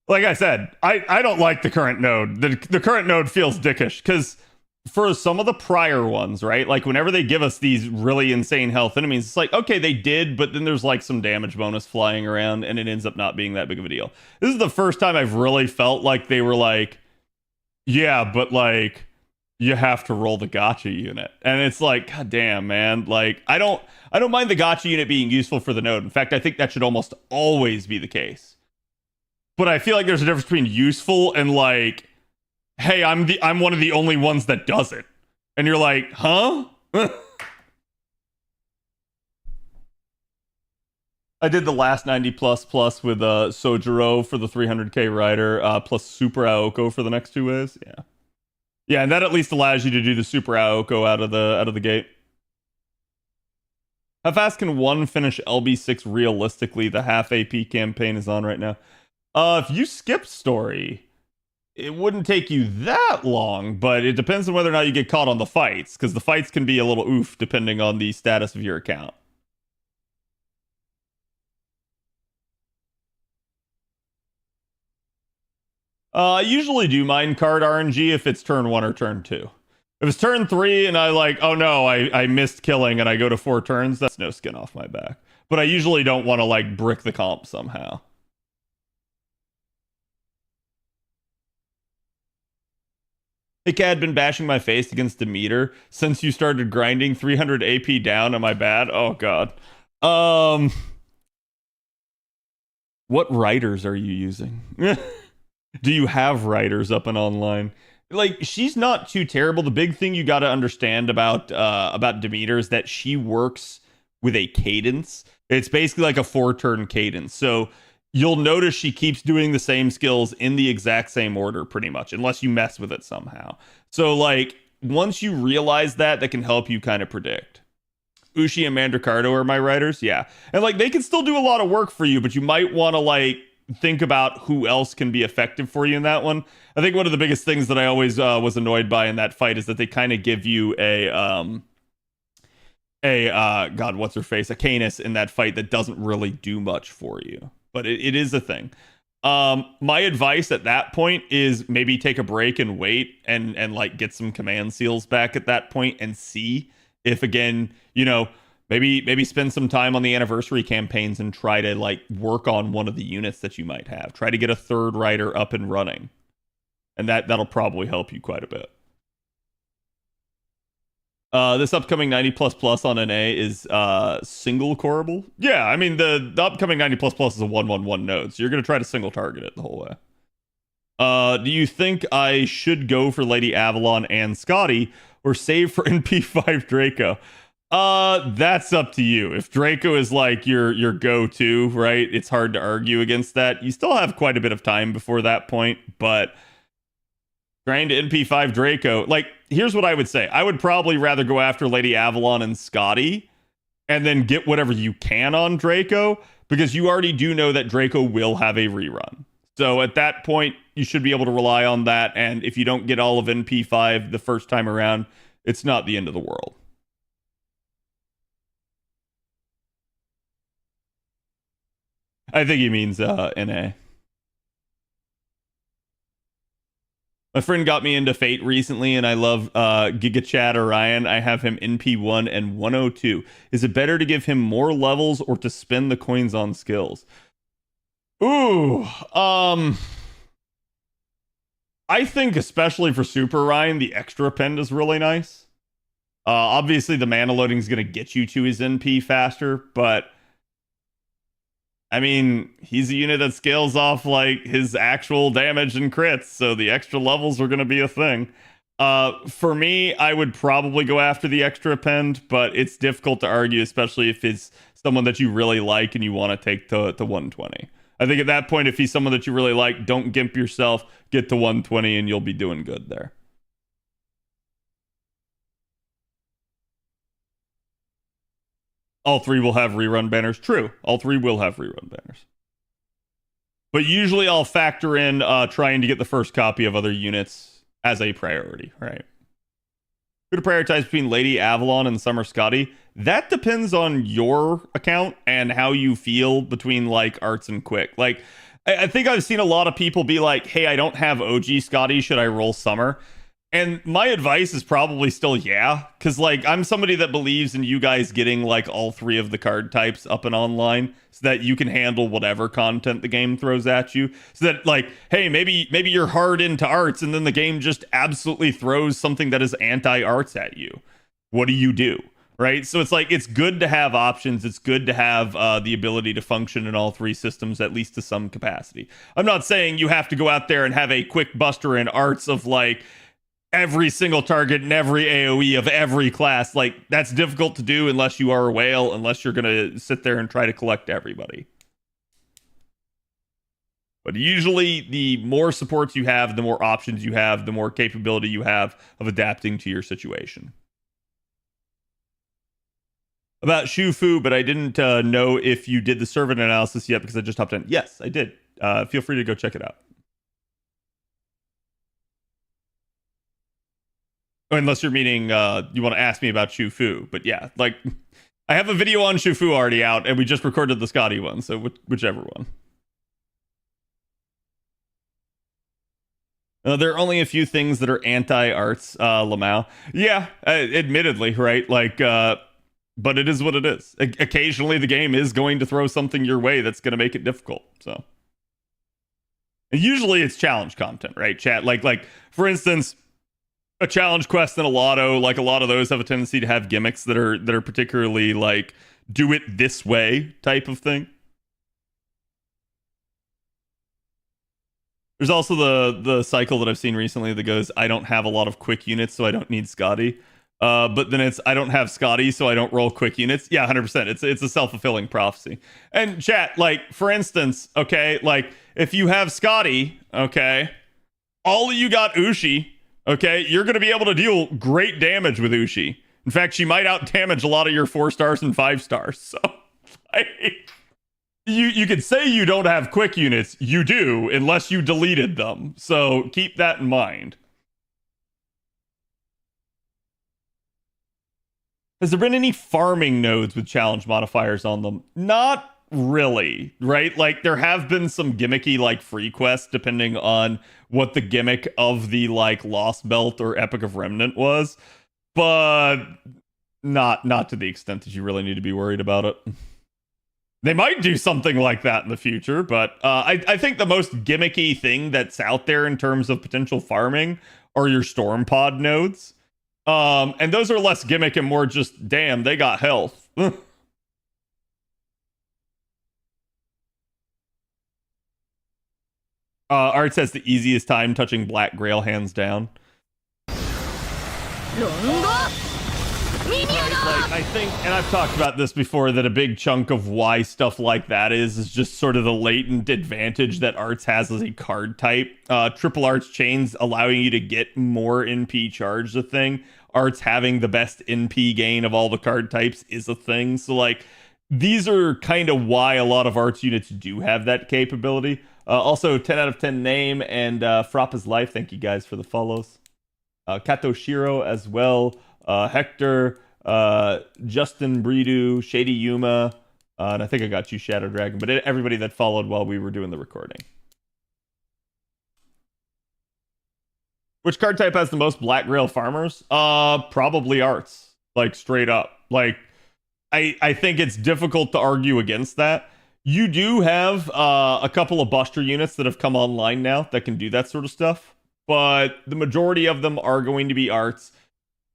like I said, I don't like the current node. The current node feels dickish because for some of the prior ones, right? Like whenever they give us these really insane health enemies, it's like, okay, they did, but then there's like some damage bonus flying around and it ends up not being that big of a deal. This is the first time I've really felt like they were like, yeah, but like you have to roll the gotcha unit. And it's like, god damn, man. Like I don't mind the gotcha unit being useful for the node. In fact, I think that should almost always be the case. But I feel like there's a difference between useful and like, hey, I'm one of the only ones that does it. And you're like, huh? I did the last 90 plus with Sojiro for the 300k rider, plus Super Aoko for the next 2 waves. Yeah. Yeah, and that at least allows you to do the Super Aoko out of the gate. How fast can one finish LB6 realistically? The half AP campaign is on right now. If you skip story, it wouldn't take you that long, but it depends on whether or not you get caught on the fights, because the fights can be a little oof depending on the status of your account. I usually do mine card RNG if it's turn 1 or turn 2. If it's turn 3 and I like, oh no, I missed killing and I go to 4 turns, that's no skin off my back. But I usually don't want to like brick the comp somehow. Hey, Cad, been bashing my face against Demeter since you started grinding 300 AP down. Am I bad? Oh god. What writers are you using? Do you have writers up and online? Like, she's not too terrible. The big thing you got to understand about Demeter is that she works with a cadence. It's basically like a 4-turn cadence. So you'll notice she keeps doing the same skills in the exact same order, pretty much, unless you mess with it somehow. So, like, once you realize that, that can help you kind of predict. Ushi and Mandricardo are my writers, yeah. And, like, they can still do a lot of work for you, but you might want to, like, think about who else can be effective for you in that one. I think one of the biggest things that I always was annoyed by in that fight is that they kind of give you a god, what's her face, a Canis in that fight that doesn't really do much for you, but it is a thing. My advice at that point is maybe take a break and wait and like get some command seals back at that point and see if, again, you know, maybe spend some time on the anniversary campaigns and try to like work on one of the units that you might have. Try to get a 3rd rider up and running. And that'll probably help you quite a bit. This upcoming 90++ on NA is single coreable. Yeah, I mean the upcoming 90++ is a 111 node, so you're gonna try to single target it the whole way. Do you think I should go for Lady Avalon and Skadi or save for NP5 Draco? That's up to you. If Draco is like your go-to, right? It's hard to argue against that. You still have quite a bit of time before that point, but trying to NP5 Draco, like, here's what I would say. I would probably rather go after Lady Avalon and Skadi and then get whatever you can on Draco, because you already do know that Draco will have a rerun. So at that point, you should be able to rely on that, and if you don't get all of NP5 the first time around, it's not the end of the world. I think he means NA. My friend got me into Fate recently, and I love Giga Chad Orion. I have him NP1 and 102. Is it better to give him more levels or to spend the coins on skills? Ooh, I think especially for Super Orion, the extra append is really nice. Obviously, the mana loading is going to get you to his NP faster, but I mean, he's a unit that scales off like his actual damage and crits, so the extra levels are going to be a thing. For me, I would probably go after the extra append, but it's difficult to argue, especially if it's someone that you really like and you want to take to 120. I think at that point, if he's someone that you really like, don't gimp yourself, get to 120 and you'll be doing good there. All three will have rerun banners. True. All three will have rerun banners. But usually I'll factor in trying to get the first copy of other units as a priority, right? Who to prioritize between Lady Avalon and Summer Skadi? That depends on your account and how you feel between like arts and quick. Like, I think I've seen a lot of people be like, hey, I don't have OG Skadi. Should I roll Summer? And my advice is probably still yeah, because like I'm somebody that believes in you guys getting like all three of the card types up and online so that you can handle whatever content the game throws at you. So that like, hey, maybe you're hard into arts and then the game just absolutely throws something that is anti-arts at you. What do? Right? So it's like, it's good to have options. It's good to have the ability to function in all three systems, at least to some capacity. I'm not saying you have to go out there and have a quick buster in arts of like, every single target and every AoE of every class. Like, that's difficult to do unless you are a whale, unless you're going to sit there and try to collect everybody. But usually, the more supports you have, the more options you have, the more capability you have of adapting to your situation. About Shufu, but I didn't know if you did the servant analysis yet because I just hopped in. Yes, I did. Feel free to go check it out. Unless you're meaning you want to ask me about Shufu. But yeah, like, I have a video on Shufu already out, and we just recorded the Skadi one, so whichever one. There are only a few things that are anti-arts, Lamau. Yeah, admittedly, right? Like, but it is what it is. Occasionally, the game is going to throw something your way that's going to make it difficult, so. And usually, it's challenge content, right, chat? Like for instance, a challenge quest and a lotto, like a lot of those have a tendency to have gimmicks that are particularly like do it this way type of thing. There's also the cycle that I've seen recently that goes, I don't have a lot of quick units, so I don't need Skadi. But then it's, I don't have Skadi, so I don't roll quick units. Yeah, 100%. It's a self-fulfilling prophecy. And chat, like, for instance, okay, like, if you have Skadi, okay, all of you got Ushi, okay, you're going to be able to deal great damage with Ushi. In fact, she might out damage a lot of your 4 stars and 5 stars. So, like, you could say you don't have quick units. You do, unless you deleted them. So keep that in mind. Has there been any farming nodes with challenge modifiers on them? Not really, right? Like, there have been some gimmicky like free quests depending on what the gimmick of the like Lost Belt or Epic of Remnant was, but not to the extent that you really need to be worried about it. They might do something like that in the future, but I think the most gimmicky thing that's out there in terms of potential farming are your storm pod nodes. And those are less gimmick and more just, damn, they got health. Art says the easiest time touching Black Grail, hands down. Like, I think, and I've talked about this before, that a big chunk of why stuff like that is just sort of the latent advantage that Arts has as a card type. Triple Arts chains allowing you to get more NP charge a thing. Arts having the best NP gain of all the card types is a thing. So, like, these are kind of why a lot of Arts units do have that capability. Also, 10 out of 10 name and Frappa's Life. Thank you guys for the follows. Kato Shiro as well. Hector, Justin Breedu, Shady Yuma, and I think I got you, Shadow Dragon, but everybody that followed while we were doing the recording. Which card type has the most Black Grail farmers? Probably Arts. Like, straight up. Like, I think it's difficult to argue against that. You do have a couple of Buster units that have come online now that can do that sort of stuff, but the majority of them are going to be Arts.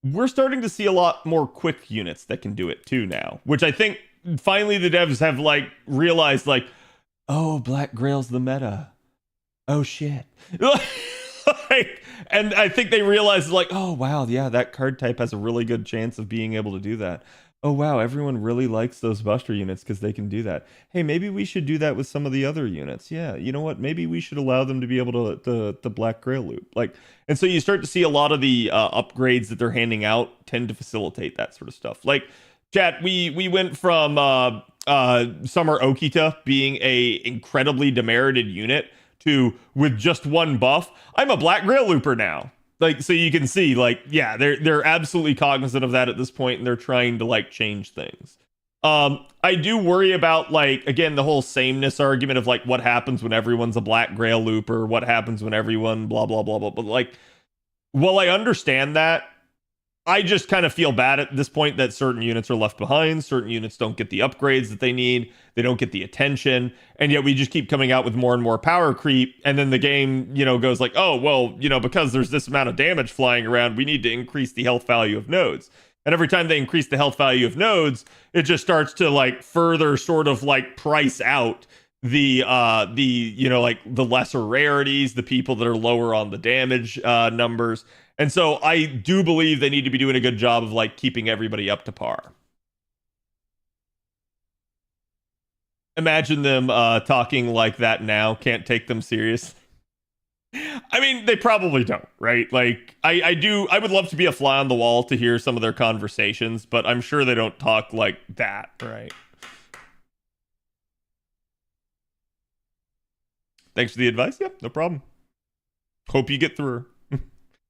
We're starting to see a lot more quick units that can do it too now, which I think finally the devs have like realized, like, oh, Black Grail's the meta. Oh shit. Like, and I think they realized, like, oh wow, yeah, that card type has a really good chance of being able to do that. Oh wow, everyone really likes those Buster units because they can do that. Hey, maybe we should do that with some of the other units. Yeah, you know what? Maybe we should allow them to be able to the Black Grail loop. Like, and so you start to see a lot of the upgrades that they're handing out tend to facilitate that sort of stuff. Like, chat, we went from Summer Okita being a incredibly demerited unit to, with just one buff, I'm a Black Grail looper now. Like, so you can see, like, yeah, they're absolutely cognizant of that at this point, and they're trying to, like, change things. I do worry about, like, again, the whole sameness argument of, like, what happens when everyone's a Black Grail looper, what happens when everyone blah, blah, blah, blah. But, like, while I understand that, I just kind of feel bad at this point that certain units are left behind, certain units don't get the upgrades that they need, they don't get the attention, and yet we just keep coming out with more and more power creep, and then the game, you know, goes like, oh, well, you know, because there's this amount of damage flying around, we need to increase the health value of nodes. And every time they increase the health value of nodes, it just starts to, like, further sort of, like, price out the you know, like, the lesser rarities, the people that are lower on the damage numbers. And so I do believe they need to be doing a good job of, like, keeping everybody up to par. Imagine them talking like that now. Can't take them serious. I mean, they probably don't, right? Like, I would love to be a fly on the wall to hear some of their conversations, but I'm sure they don't talk like that, right? Thanks for the advice. Yep, no problem. Hope you get through.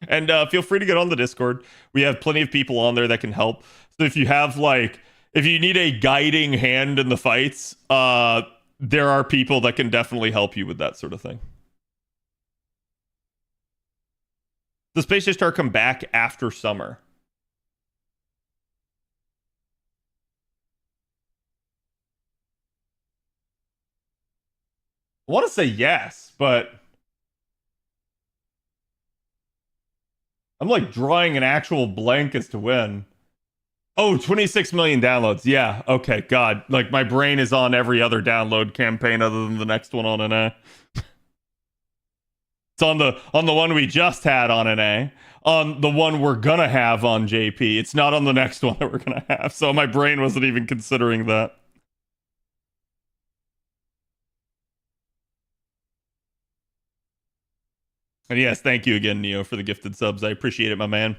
And feel free to get on the Discord. We have plenty of people on there that can help. So if you have, like, if you need a guiding hand in the fights, there are people that can definitely help you with that sort of thing. Does Space Star come back after summer? I want to say yes, but I'm, like, drawing an actual blank as to when. Oh, 26 million downloads. Yeah, okay, God. Like, my brain is on every other download campaign other than the next one on NA. It's on the one we just had on NA. On the one we're gonna have on JP. It's not on the next one that we're gonna have. So my brain wasn't even considering that. And yes, thank you again, Neo, for the gifted subs. I appreciate it, my man.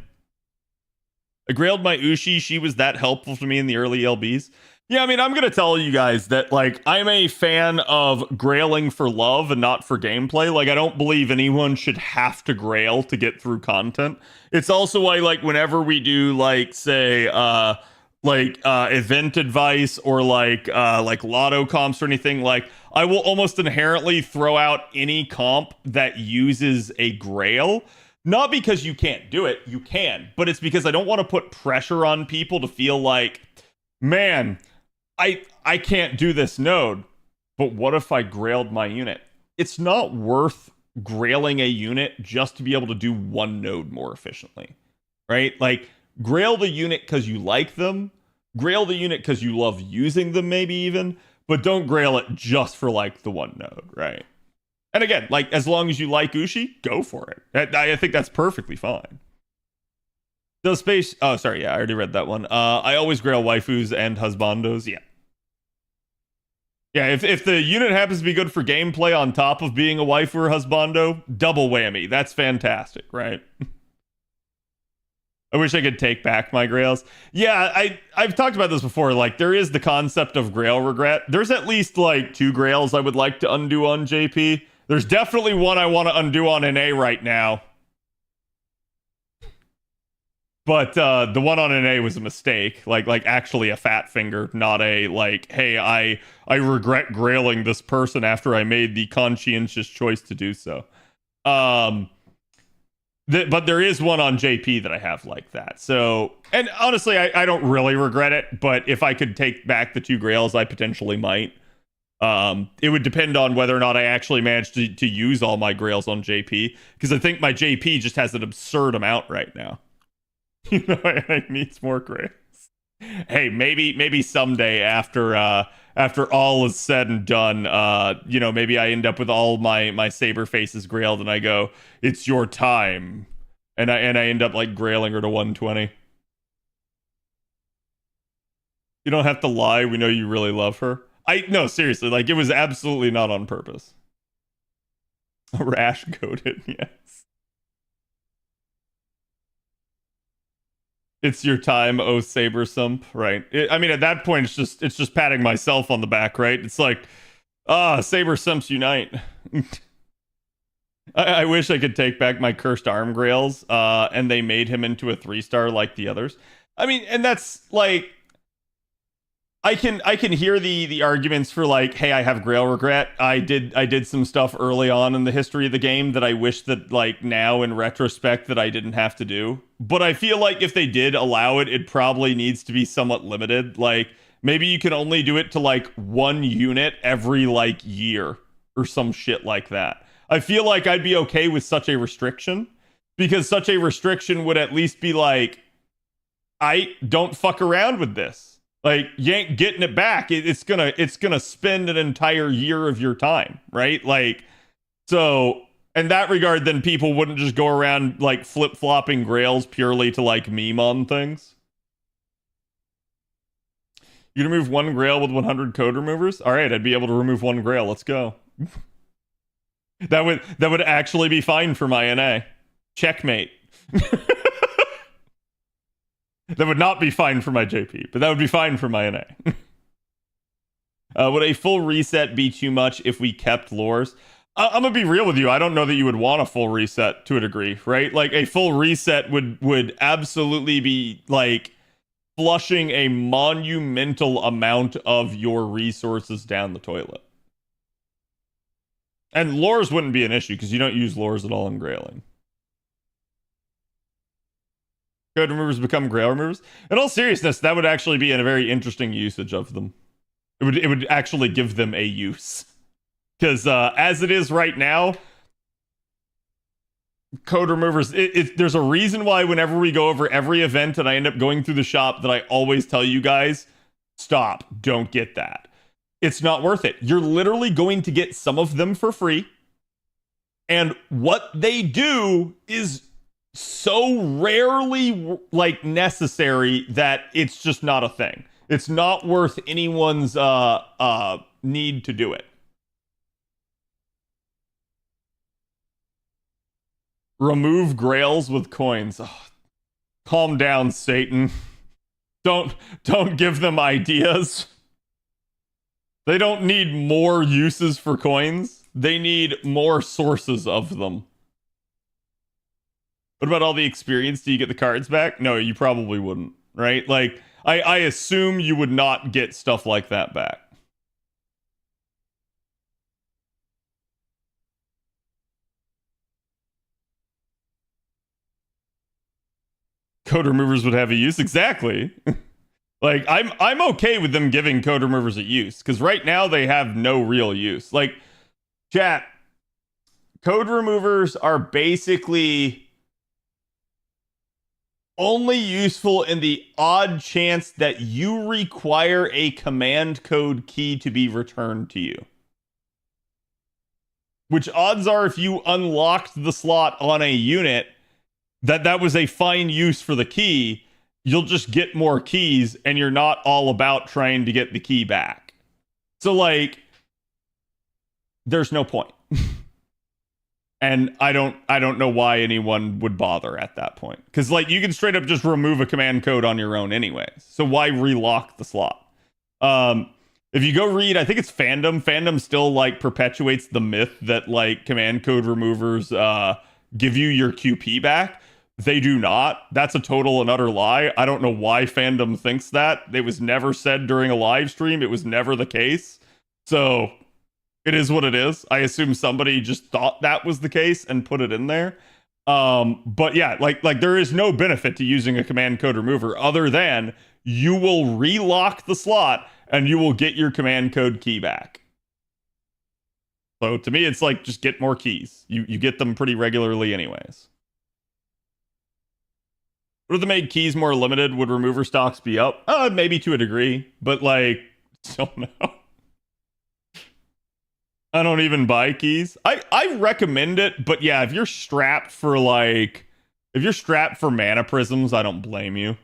I grailed my Ushi. She was that helpful to me in the early LBs. Yeah, I mean, I'm going to tell you guys that, like, I'm a fan of grailing for love and not for gameplay. Like, I don't believe anyone should have to grail to get through content. It's also why, like, whenever we do, like, say, event advice or like lotto comps or anything, like, I will almost inherently throw out any comp that uses a grail. Not because you can't do it, you can, but it's because I don't want to put pressure on people to feel like, man, I can't do this node, but what if I grailed my unit? It's not worth grailing a unit just to be able to do one node more efficiently. right? Like, grail the unit because you like them, grail the unit because you love using them, maybe even, but don't grail it just for like the one node, right? And again, like, as long as you like Ushi, go for it. I think that's perfectly fine. Does space... Oh, sorry, yeah, I already read that one. I always grail waifus and husbandos, yeah. Yeah, if the unit happens to be good for gameplay on top of being a waifu or husbando, double whammy. That's fantastic, right? I wish I could take back my grails. Yeah, I've talked about this before. Like, there is the concept of grail regret. There's at least, like, 2 grails I would like to undo on JP. There's definitely one I want to undo on NA right now. But the one on NA was a mistake. Like actually a fat finger, not a, like, hey, I regret grailing this person after I made the conscientious choice to do so. But there is one on JP that I have like that. So, and honestly, I don't really regret it, but if I could take back the 2 grails, I potentially might. It would depend on whether or not I actually managed to use all my grails on JP, because I think my JP just has an absurd amount right now. You know, I needs more grails. Hey, maybe someday after all is said and done, you know, maybe I end up with all my saber faces grailed, and I go, it's your time, and I end up like grailing her to 120. You don't have to lie. We know you really love her. No, seriously, like, it was absolutely not on purpose. Rash goated, yes. It's your time, oh saber sump, right? I mean, at that point, it's just patting myself on the back, right? It's like, saber sumps unite. I wish I could take back my cursed arm grails, and they made him into a 3-star like the others. I mean, and that's like, I can hear the arguments for, like, hey, I have grail regret. I did some stuff early on in the history of the game that I wish that, like, now in retrospect that I didn't have to do. But I feel like if they did allow it, it probably needs to be somewhat limited. Like, maybe you can only do it to, like, 1 unit every, like, year or some shit like that. I feel like I'd be okay with such a restriction, because such a restriction would at least be like, I don't fuck around with this. Like, you ain't getting it back. It's gonna spend an entire year of your time, right? Like, so in that regard, then people wouldn't just go around like flip-flopping grails purely to like meme on things. You can remove 1 grail with 100 code removers? All right, I'd be able to remove 1 grail. Let's go. That would actually be fine for my NA. Checkmate. That would not be fine for my JP, but that would be fine for my NA. Would a full reset be too much if we kept lores? I'm gonna be real with you. I don't know that you would want a full reset to a degree, right? Like, a full reset would absolutely be like flushing a monumental amount of your resources down the toilet. And lores wouldn't be an issue because you don't use lores at all in grailing. Code removers become grail removers. In all seriousness, that would actually be a very interesting usage of them. It would actually give them a use. Because as it is right now, code removers, there's a reason why whenever we go over every event and I end up going through the shop that I always tell you guys, stop, don't get that. It's not worth it. You're literally going to get some of them for free. And what they do is so rarely like necessary that it's just not a thing. It's not worth anyone's need to do it. Remove grails with coins. Oh, calm down, Satan. Don't give them ideas. They don't need more uses for coins. They need more sources of them. What about all the experience? Do you get the cards back? No, you probably wouldn't, right? Like, I assume you would not get stuff like that back. Code removers would have a use? Exactly. Like, I'm okay with them giving code removers a use, because right now they have no real use. Like, chat, code removers are basically only useful in the odd chance that you require a command code key to be returned to you. Which odds are if you unlocked the slot on a unit that was a fine use for the key, you'll just get more keys and you're not all about trying to get the key back. So like there's no point. And I don't know why anyone would bother at that point. Because like you can straight up just remove a command code on your own anyways. So why relock the slot? If you go read, I think it's fandom still like perpetuates the myth that like command code removers give you your QP back. They do not. That's a total and utter lie. I don't know why fandom thinks that. It was never said during a live stream. It was never the case. So it is what it is. I assume somebody just thought that was the case and put it in there. But yeah, like there is no benefit to using a command code remover other than you will relock the slot and you will get your command code key back. So to me, it's like just get more keys. You get them pretty regularly anyways. Would have made keys more limited? Would remover stocks be up? Maybe to a degree, but like, don't know. I don't even buy keys. I recommend it, but yeah, if you're strapped for mana prisms, I don't blame you.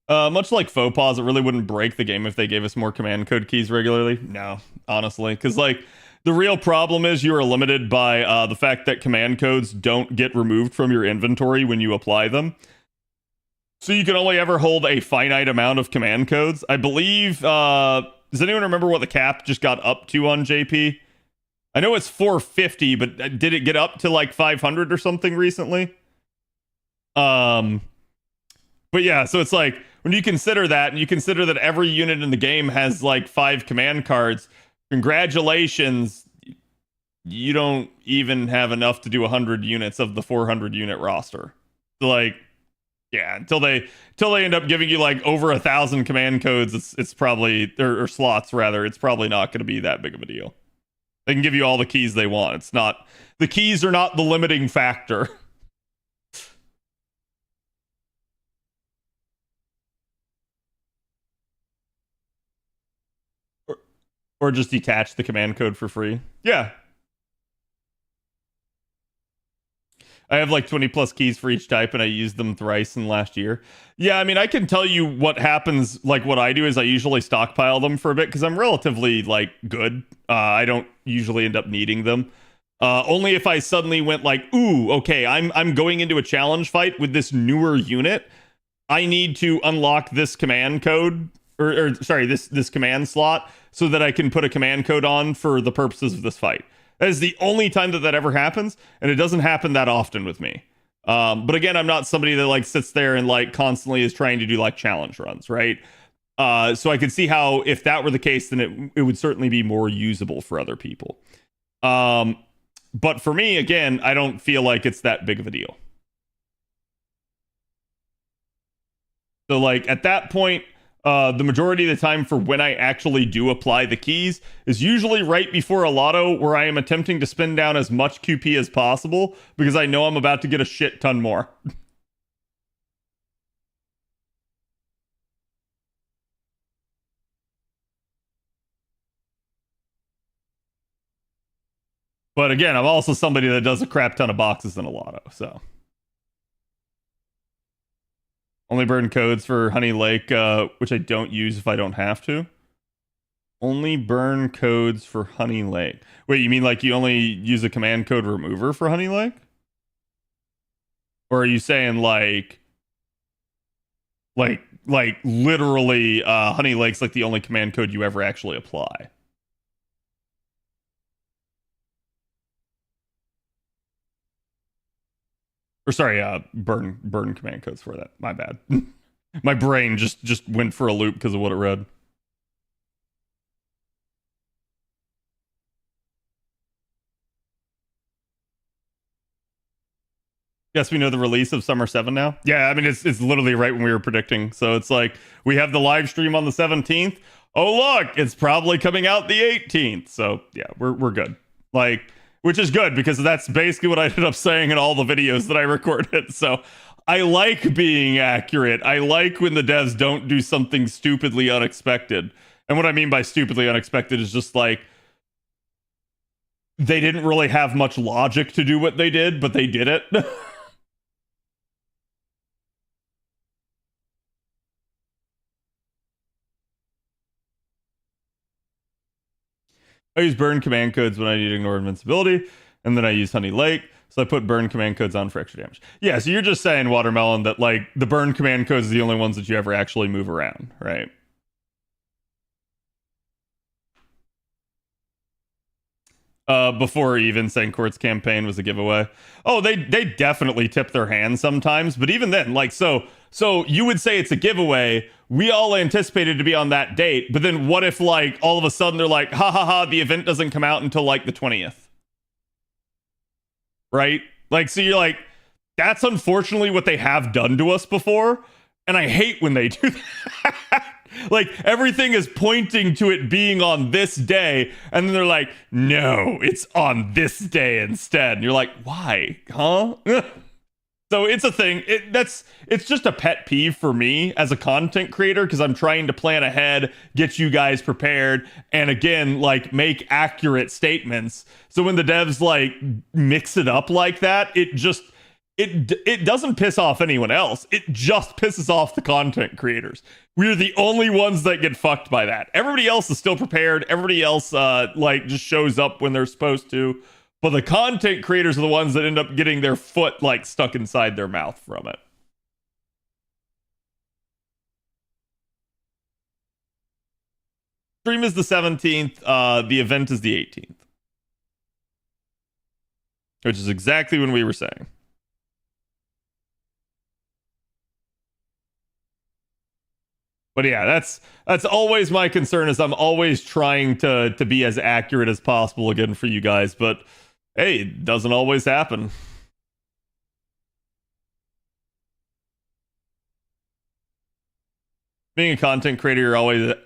Much like faux pause, it really wouldn't break the game if they gave us more command code keys regularly. No, honestly, because like the real problem is you are limited by the fact that command codes don't get removed from your inventory when you apply them. So you can only ever hold a finite amount of command codes. I believe, does anyone remember what the cap just got up to on JP? I know it's 450, but did it get up to like 500 or something recently? But yeah, so it's like, when you consider that, and you consider that every unit in the game has like 5 command cards, congratulations, you don't even have enough to do 100 units of the 400 unit roster. So like, yeah, until they end up giving you like over 1,000 command codes, it's probably or slots rather, it's probably not going to be that big of a deal. They can give you all the keys they want. It's not, the keys are not the limiting factor. Or just detach the command code for free. Yeah. I have like 20 plus keys for each type and I used them thrice in last year. Yeah, I mean, I can tell you what happens. Like what I do is I usually stockpile them for a bit because I'm relatively like good. I don't usually end up needing them. Only if I suddenly went like, ooh, okay, I'm going into a challenge fight with this newer unit. I need to unlock this command code or sorry, this command slot so that I can put a command code on for the purposes of this fight. That is the only time that ever happens, and it doesn't happen that often with me. But again, I'm not somebody that like sits there and like constantly is trying to do like challenge runs, right? So I could see how if that were the case, then it would certainly be more usable for other people. But for me, again, I don't feel like it's that big of a deal. So like at that point, the majority of the time for when I actually do apply the keys is usually right before a lotto where I am attempting to spin down as much QP as possible because I know I'm about to get a shit ton more. But again, I'm also somebody that does a crap ton of boxes in a lotto, so. Only burn codes for Honey Lake, which I don't use if I don't have to. Only burn codes for Honey Lake. Wait, you mean like you only use a command code remover for Honey Lake? Or are you saying like literally Honey Lake's like the only command code you ever actually apply? Or sorry, burn command codes for that. My bad. My brain just went for a loop because of what it read. Yes, we know the release of Summer 7 now. Yeah, I mean it's literally right when we were predicting. So it's like we have the live stream on the 17th. Oh look, it's probably coming out the 18th. So yeah, we're good. Like which is good because that's basically what I ended up saying in all the videos that I recorded. So I like being accurate. I like when the devs don't do something stupidly unexpected. And what I mean by stupidly unexpected is just like they didn't really have much logic to do what they did, but they did it. I use burn command codes when I need to ignore invincibility, and then I use Honey Lake. So I put burn command codes on for extra damage. Yeah, so you're just saying, Watermelon, that like the burn command codes are the only ones that you ever actually move around, right? Before even saying Court's campaign was a giveaway. Oh, they definitely tip their hand sometimes, but even then, like, so you would say it's a giveaway. We all anticipated to be on that date, but then what if like all of a sudden they're like, ha ha ha, the event doesn't come out until like the 20th, right? Like, so you're like, that's unfortunately what they have done to us before, and I hate when they do that. Like, everything is pointing to it being on this day, and then they're like, no, it's on this day instead. And you're like, why? Huh? So it's a thing. It's just a pet peeve for me as a content creator, because I'm trying to plan ahead, get you guys prepared, and again, like, make accurate statements. So when the devs like mix it up like that, it doesn't piss off anyone else. It just pisses off the content creators. We're the only ones that get fucked by that. Everybody else is still prepared. Everybody else like just shows up when they're supposed to. But the content creators are the ones that end up getting their foot like stuck inside their mouth from it. Stream is the 17th. The event is the 18th. Which is exactly when we were saying. But yeah, that's always my concern, is I'm always trying to be as accurate as possible again for you guys, but hey, it doesn't always happen. Being a content creator,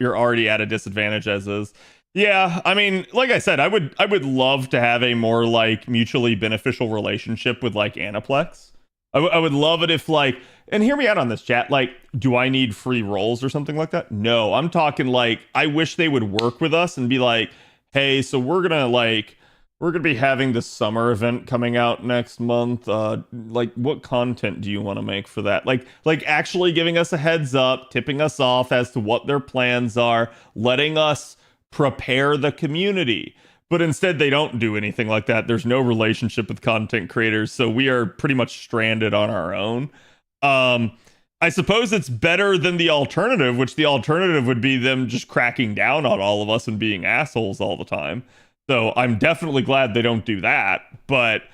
you're already at a disadvantage as is. Yeah, I mean, like I said, I would love to have a more like mutually beneficial relationship with like Aniplex. I would love it if like, and hear me out on this, chat, like, do I need free rolls or something like that? No, I'm talking like, I wish they would work with us and be like, hey, so we're gonna be having this summer event coming out next month. Like, what content do you want to make for that? Like actually giving us a heads up, tipping us off as to what their plans are, letting us prepare the community. But instead, they don't do anything like that. There's no relationship with content creators, so we are pretty much stranded on our own. I suppose it's better than the alternative, which the alternative would be them just cracking down on all of us and being assholes all the time. So I'm definitely glad they don't do that. But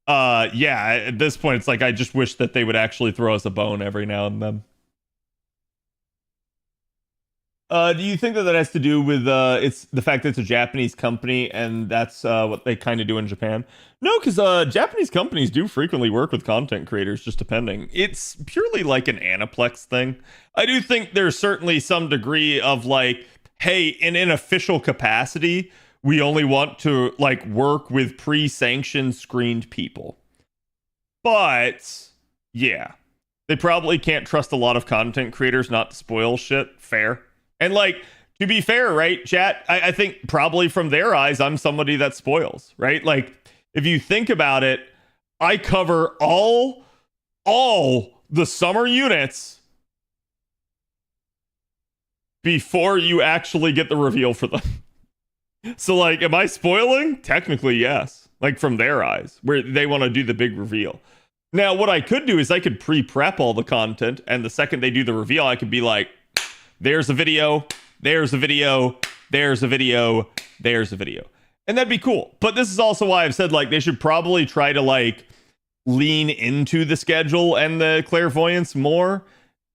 yeah, at this point, it's like I just wish that they would actually throw us a bone every now and then. Do you think that has to do with it's the fact that it's a Japanese company and that's what they kind of do in Japan? No, because Japanese companies do frequently work with content creators, just depending. It's purely like an Aniplex thing. I do think there's certainly some degree of like, hey, in an official capacity, we only want to like work with pre-sanctioned screened people. But yeah, they probably can't trust a lot of content creators not to spoil shit. Fair. And like, to be fair, right, chat, I think probably from their eyes, I'm somebody that spoils, right? Like, if you think about it, I cover all the summer units before you actually get the reveal for them. So like, am I spoiling? Technically, yes. Like, from their eyes, where they want to do the big reveal. Now, what I could do is I could pre-prep all the content, and the second they do the reveal, I could be like, there's a video, there's a video, there's a video, there's a video. And that'd be cool. But this is also why I've said, like, they should probably try to, like, lean into the schedule and the clairvoyance more,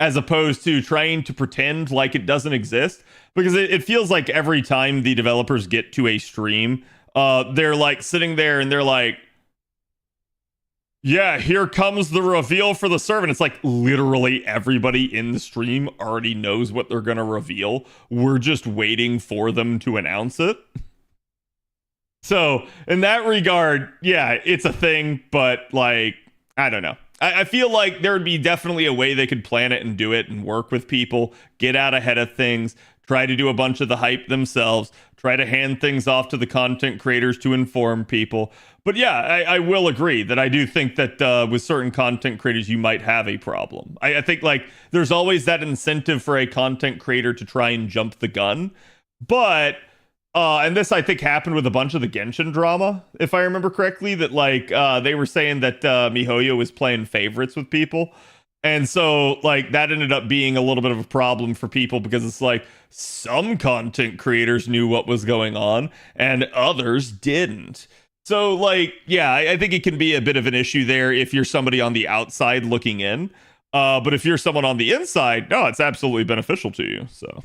as opposed to trying to pretend like it doesn't exist. Because it feels like every time the developers get to a stream, they're, like, sitting there and they're like, yeah, here comes the reveal for the servant. It's like literally everybody in the stream already knows what they're going to reveal. We're just waiting for them to announce it. So in that regard, yeah, it's a thing, but like, I don't know. I feel like there would be definitely a way they could plan it and do it and work with people, get out ahead of things, try to do a bunch of the hype themselves, try to hand things off to the content creators to inform people. But yeah, I will agree that I do think that with certain content creators, you might have a problem. I think like there's always that incentive for a content creator to try and jump the gun. But and this I think happened with a bunch of the Genshin drama, if I remember correctly, that like they were saying that MiHoYo was playing favorites with people. And so like that ended up being a little bit of a problem for people because it's like some content creators knew what was going on and others didn't. So like, yeah, I think it can be a bit of an issue there if you're somebody on the outside looking in. But if you're someone on the inside, no, it's absolutely beneficial to you. So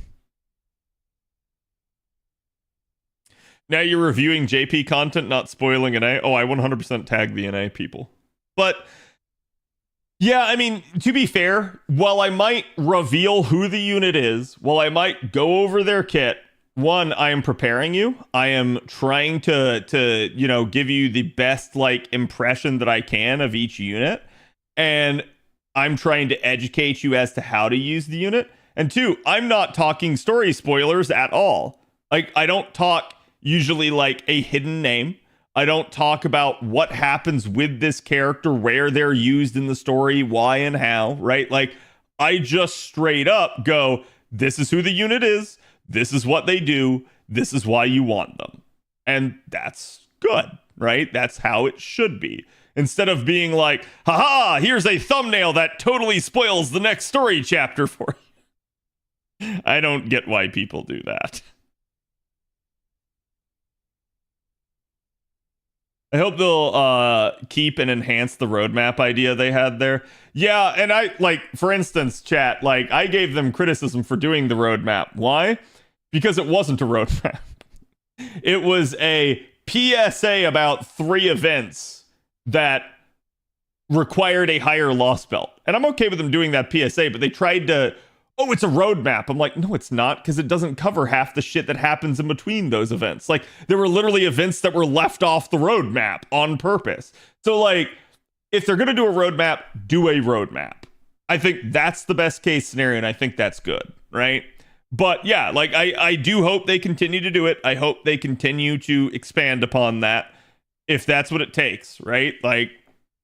now you're reviewing JP content, not spoiling NA. Oh, I 100% tag the NA people. But yeah, I mean, to be fair, while I might reveal who the unit is, while I might go over their kit, one, I am preparing you. I am trying to you know, give you the best like impression that I can of each unit. And I'm trying to educate you as to how to use the unit. And two, I'm not talking story spoilers at all. Like, I don't talk usually like a hidden name. I don't talk about what happens with this character, where they're used in the story, why and how, right? Like, I just straight up go, this is who the unit is, this is what they do, this is why you want them. And that's good, right? That's how it should be. Instead of being like, haha, here's a thumbnail that totally spoils the next story chapter for you. I don't get why people do that. I hope they'll keep and enhance the roadmap idea they had there. Yeah, and I, like, for instance, chat, like, I gave them criticism for doing the roadmap. Why? Because it wasn't a roadmap. It was a PSA about 3 events that required a higher loss belt. And I'm okay with them doing that PSA, but they tried to, oh, it's a roadmap. I'm like, no, it's not, because it doesn't cover half the shit that happens in between those events. Like, there were literally events that were left off the roadmap on purpose. So, like, if they're going to do a roadmap, do a roadmap. I think that's the best case scenario, and I think that's good, right? But yeah, like, I do hope they continue to do it. I hope they continue to expand upon that if that's what it takes, right? Like,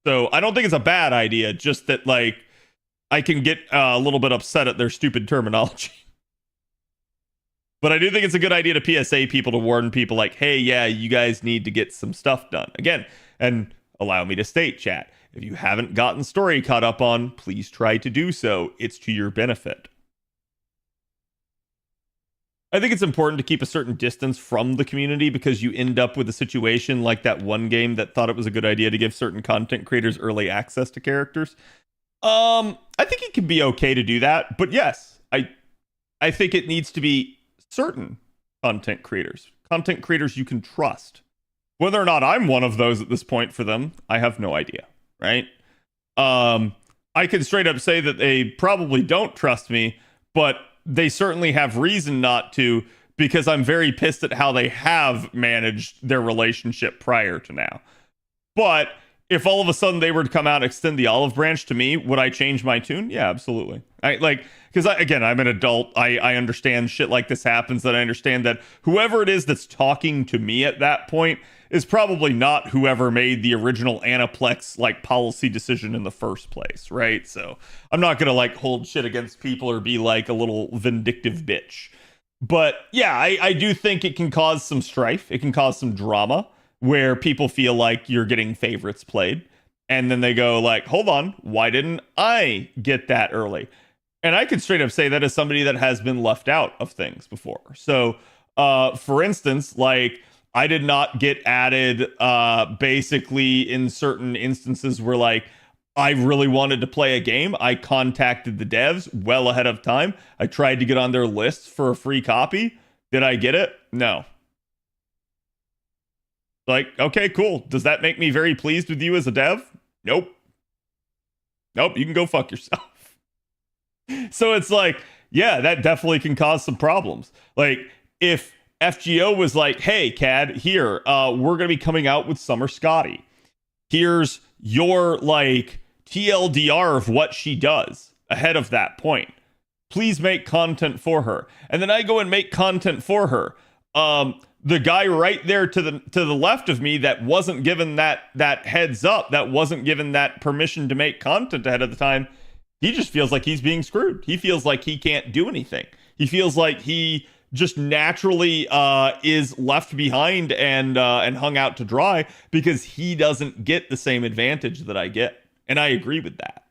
so I don't think it's a bad idea, just that, like, I can get a little bit upset at their stupid terminology. But I do think it's a good idea to PSA people, to warn people like, hey, yeah, you guys need to get some stuff done. Again, and allow me to state, chat, if you haven't gotten story caught up on, please try to do so. It's to your benefit. I think it's important to keep a certain distance from the community because you end up with a situation like that one game that thought it was a good idea to give certain content creators early access to characters. I think it can be okay to do that, but yes, I think it needs to be certain content creators you can trust. Whether or not I'm one of those at this point for them, I have no idea, right? I can straight up say that they probably don't trust me, but they certainly have reason not to, because I'm very pissed at how they have managed their relationship prior to now. But if all of a sudden they were to come out and extend the olive branch to me, would I change my tune? Yeah, absolutely. Because again, I'm an adult. I understand shit like this happens. That I understand that whoever it is that's talking to me at that point is probably not whoever made the original Aniplex like policy decision in the first place, right? So I'm not gonna like hold shit against people or be like a little vindictive bitch. But yeah, I do think it can cause some strife. It can cause some drama where people feel like you're getting favorites played. And then they go like, hold on, why didn't I get that early? And I could straight up say that as somebody that has been left out of things before. So, for instance, like, I did not get added basically in certain instances where, like, I really wanted to play a game. I contacted the devs well ahead of time. I tried to get on their list for a free copy. Did I get it? No. Like, okay, cool. Does that make me very pleased with you as a dev? Nope. Nope, you can go fuck yourself. So it's like, yeah, that definitely can cause some problems. Like, if FGO was like, hey, Cad, here, we're going to be coming out with Summer Skadi. Here's your, like, TLDR of what she does ahead of that point. Please make content for her. And then I go and make content for her. The guy right there to the left of me that wasn't given that heads up, that wasn't given that permission to make content ahead of the time, he just feels like he's being screwed. He feels like he can't do anything. He feels like he just naturally is left behind and hung out to dry because he doesn't get the same advantage that I get. And I agree with that.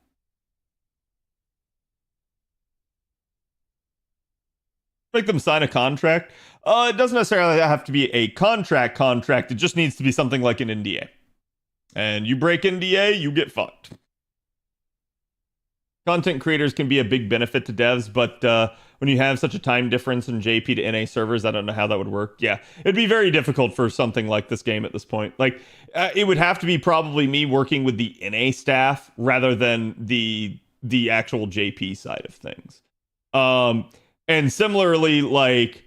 Make them sign a contract. It doesn't necessarily have to be a contract. It just needs to be something like an NDA. And you break NDA, you get fucked. Content creators can be a big benefit to devs, but when you have such a time difference in JP to NA servers, I don't know how that would work. Yeah, it'd be very difficult for something like this game at this point. Like, it would have to be probably me working with the NA staff rather than the actual JP side of things. And similarly, like,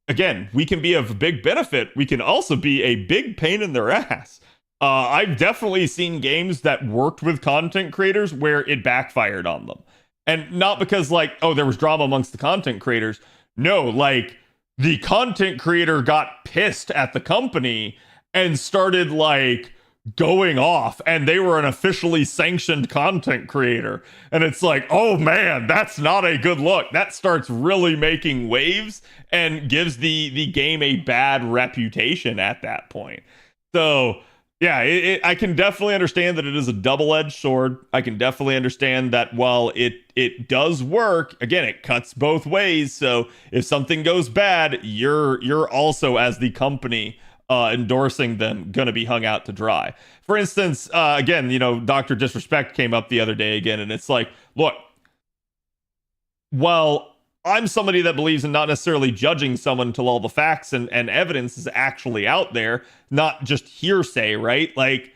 again, we can be of big benefit. We can also be a big pain in their ass. I've definitely seen games that worked with content creators where it backfired on them. And not because, like, oh, there was drama amongst the content creators. No, like, the content creator got pissed at the company and started, like, going off, and they were an officially sanctioned content creator. And it's like, oh man, that's not a good look. That starts really making waves and gives the game a bad reputation at that point. So yeah, I can definitely understand that it is a double-edged sword. I can definitely understand that while it does work, again, it cuts both ways. So if something goes bad, you're also, as the company endorsing them, gonna be hung out to dry. For instance, again, you know, Dr. Disrespect came up the other day again, and it's like, look, while I'm somebody that believes in not necessarily judging someone until all the facts and evidence is actually out there, not just hearsay, right? Like,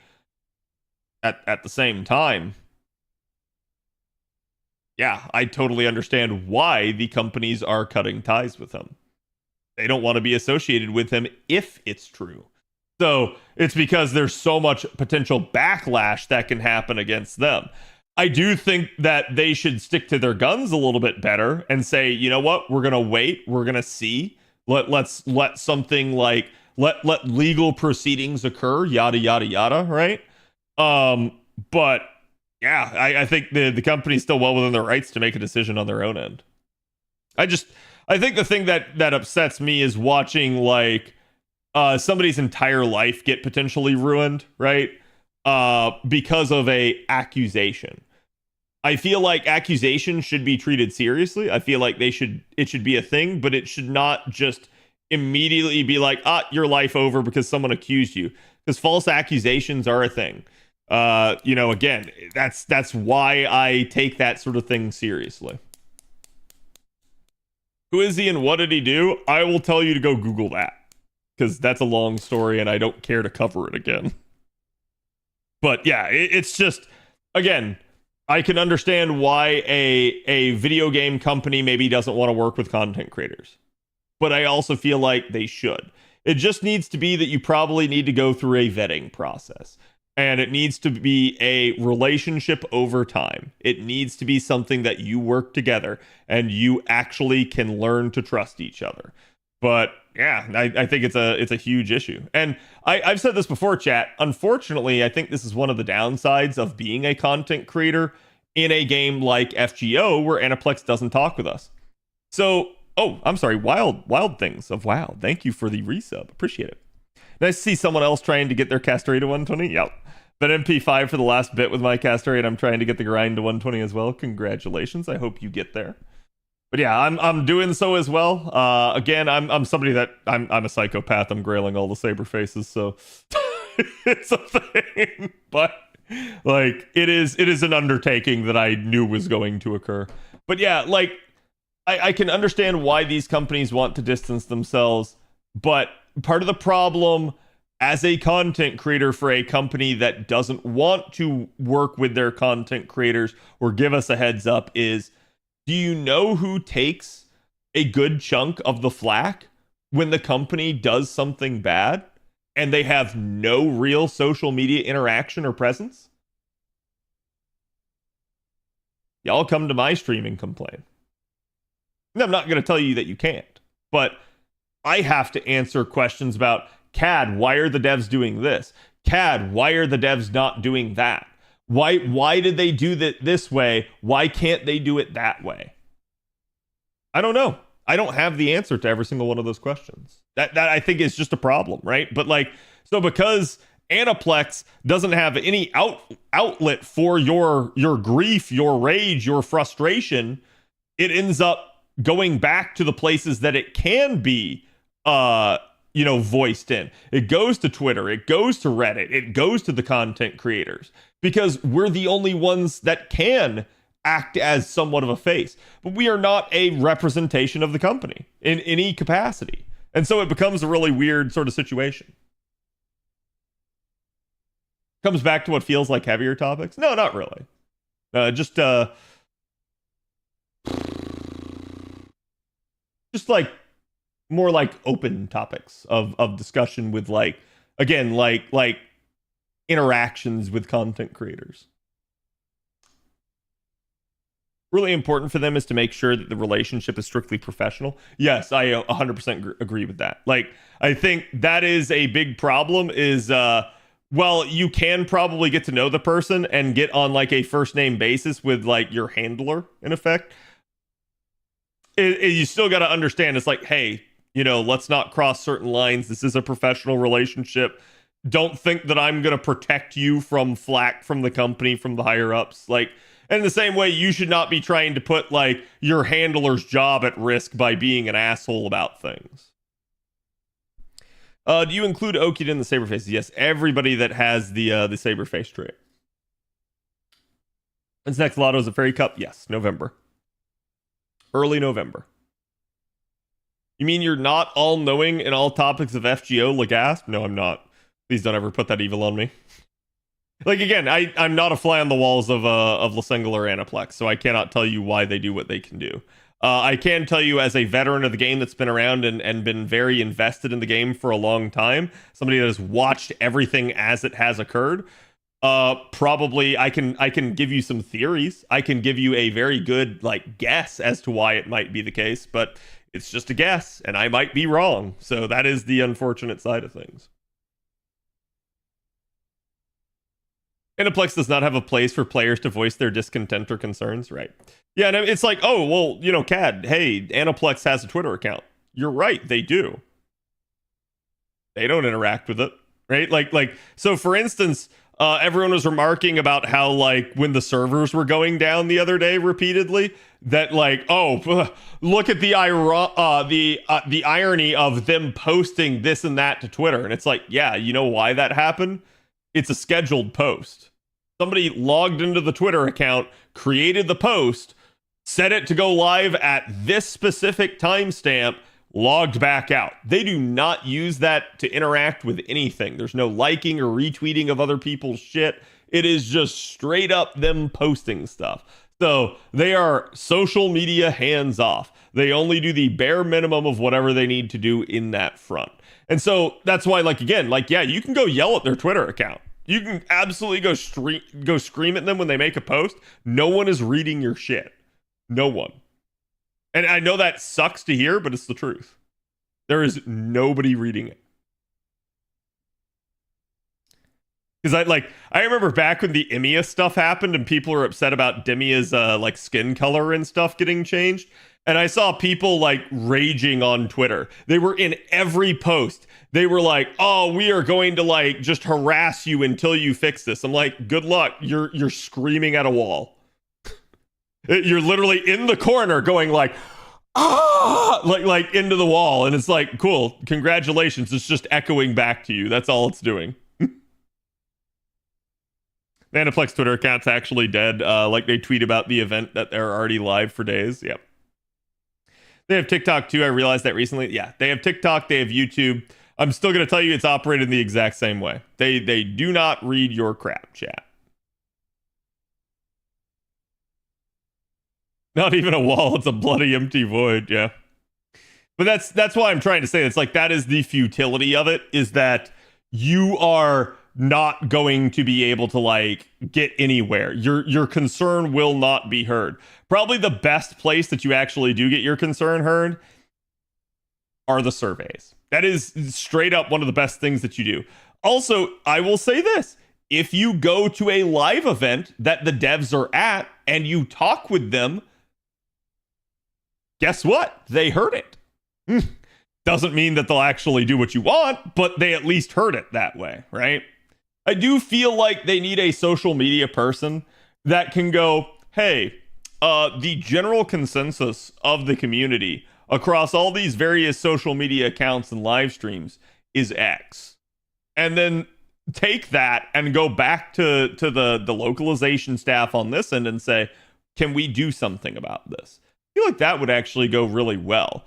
at the same time, yeah, I totally understand why the companies are cutting ties with him. They don't want to be associated with him if it's true. So it's because there's so much potential backlash that can happen against them. I do think that they should stick to their guns a little bit better and say, you know what, we're gonna wait, we're gonna see. Let's let something like let legal proceedings occur, yada yada yada, right? But yeah, I think the company's still well within their rights to make a decision on their own end. I think the thing that upsets me is watching, like, somebody's entire life get potentially ruined, right? Because of a accusation. I feel like accusations should be treated seriously. I feel like it should be a thing, but it should not just immediately be like, your life over because someone accused you. Because false accusations are a thing. You know, again, that's why I take that sort of thing seriously. Who is he and what did he do? I will tell you to go Google that, because that's a long story and I don't care to cover it again. But yeah, it's just, again, I can understand why a video game company maybe doesn't want to work with content creators. But I also feel like they should. It just needs to be that you probably need to go through a vetting process. And it needs to be a relationship over time. It needs to be something that you work together and you actually can learn to trust each other. But yeah, I think it's a huge issue. And I've said this before, chat. Unfortunately, I think this is one of the downsides of being a content creator in a game like FGO, where Aniplex doesn't talk with us. So, oh, I'm sorry, Wild Things of WoW. Thank you for the resub. Appreciate it. Nice to see someone else trying to get their Castoria to 120. Yep. Been MP5 for the last bit with my Castoria, and I'm trying to get the grind to 120 as well. Congratulations. I hope you get there. But yeah, I'm doing so as well. Again, I'm somebody that I'm a psychopath. I'm grailing all the saber faces, so it's a thing. But like, it is an undertaking that I knew was going to occur. But yeah, like, I can understand why these companies want to distance themselves, but part of the problem as a content creator for a company that doesn't want to work with their content creators or give us a heads up is, do you know who takes a good chunk of the flack when the company does something bad and they have no real social media interaction or presence? Y'all come to my stream and complain. And I'm not going to tell you that you can't, but I have to answer questions about, CAD, why are the devs doing this? CAD, why are the devs not doing that? Why did they do that this way? Why can't they do it that way? I don't know. I don't have the answer to every single one of those questions. That I think is just a problem, right? But like, so because Aniplex doesn't have any outlet for your grief, your rage, your frustration, it ends up going back to the places that it can be voiced in. It goes to Twitter, it goes to Reddit, it goes to the content creators, because we're the only ones that can act as somewhat of a face, but we are not a representation of the company in any capacity. And so it becomes a really weird sort of situation. Comes back to what feels like heavier topics. No, not really. Just like more like open topics of discussion with like interactions with content creators. Really important for them is to make sure that the relationship is strictly professional. Yes, I 100% agree with that. Like, I think that is a big problem is, well, you can probably get to know the person and get on like a first name basis with like your handler in effect. You still got to understand, it's like, hey, let's not cross certain lines. This is a professional relationship. Don't think that I'm going to protect you from flack from the company, from the higher ups. Like, and in the same way, you should not be trying to put like your handler's job at risk by being an asshole about things. Do you include Oki in the Saberface? Yes, everybody that has the Saberface trait. When's next lotto? Is a Fairy Cup? Yes, November. Early November. You mean you're not all-knowing in all topics of FGO, Legasp? No, I'm not. Please don't ever put that evil on me. Like, again, I'm not a fly on the walls of Lasengel or Aniplex, so I cannot tell you why they do what they can do. I can tell you, as a veteran of the game that's been around and been very invested in the game for a long time, somebody that has watched everything as it has occurred, probably I can give you some theories. I can give you a very good like guess as to why it might be the case, but it's just a guess, and I might be wrong. So that is the unfortunate side of things. Aniplex does not have a place for players to voice their discontent or concerns, right? Yeah, and it's like, oh, well, CAD, hey, Aniplex has a Twitter account. You're right, they do. They don't interact with it, right? Like, so for instance, everyone was remarking about how, like, when the servers were going down the other day repeatedly, that like, oh, look at the irony of them posting this and that to Twitter. And it's like, yeah, you know why that happened? It's a scheduled post. Somebody logged into the Twitter account, created the post, set it to go live at this specific timestamp, logged back out. They do not use that to interact with anything. There's no liking or retweeting of other people's shit. It is just straight up them posting stuff. So they are social media hands off. They only do the bare minimum of whatever they need to do in that front. And so that's why, like, again, like, yeah, you can go yell at their Twitter account. You can absolutely go scream at them when they make a post. No one is reading your shit. No one. And I know that sucks to hear, but it's the truth. There is nobody reading it. Because I remember back when the Emia stuff happened and people were upset about Demia's like skin color and stuff getting changed. And I saw people like raging on Twitter. They were in every post. They were like, oh, we are going to like just harass you until you fix this. I'm like, good luck. You're screaming at a wall. You're literally in the corner going like, ah, like into the wall. And it's like, cool, congratulations. It's just echoing back to you. That's all it's doing. Aniplex Twitter account's actually dead. Like they tweet about the event that they're already live for days. Yep. They have TikTok too. I realized that recently. Yeah, they have TikTok. They have YouTube. I'm still going to tell you it's operated in the exact same way. They do not read your crap, chat. Not even a wall. It's a bloody empty void. Yeah. But that's why I'm trying to say it's like that is the futility of it, is that you are not going to be able to like get anywhere. Your concern will not be heard. Probably the best place that you actually do get your concern heard are the surveys. That is straight up one of the best things that you do. Also, I will say this. If you go to a live event that the devs are at and you talk with them, guess what? They heard it. Doesn't mean that they'll actually do what you want, but they at least heard it that way, right? I do feel like they need a social media person that can go, hey, the general consensus of the community across all these various social media accounts and live streams is X. And then take that and go back to the localization staff on this end and say, can we do something about this? I feel like that would actually go really well.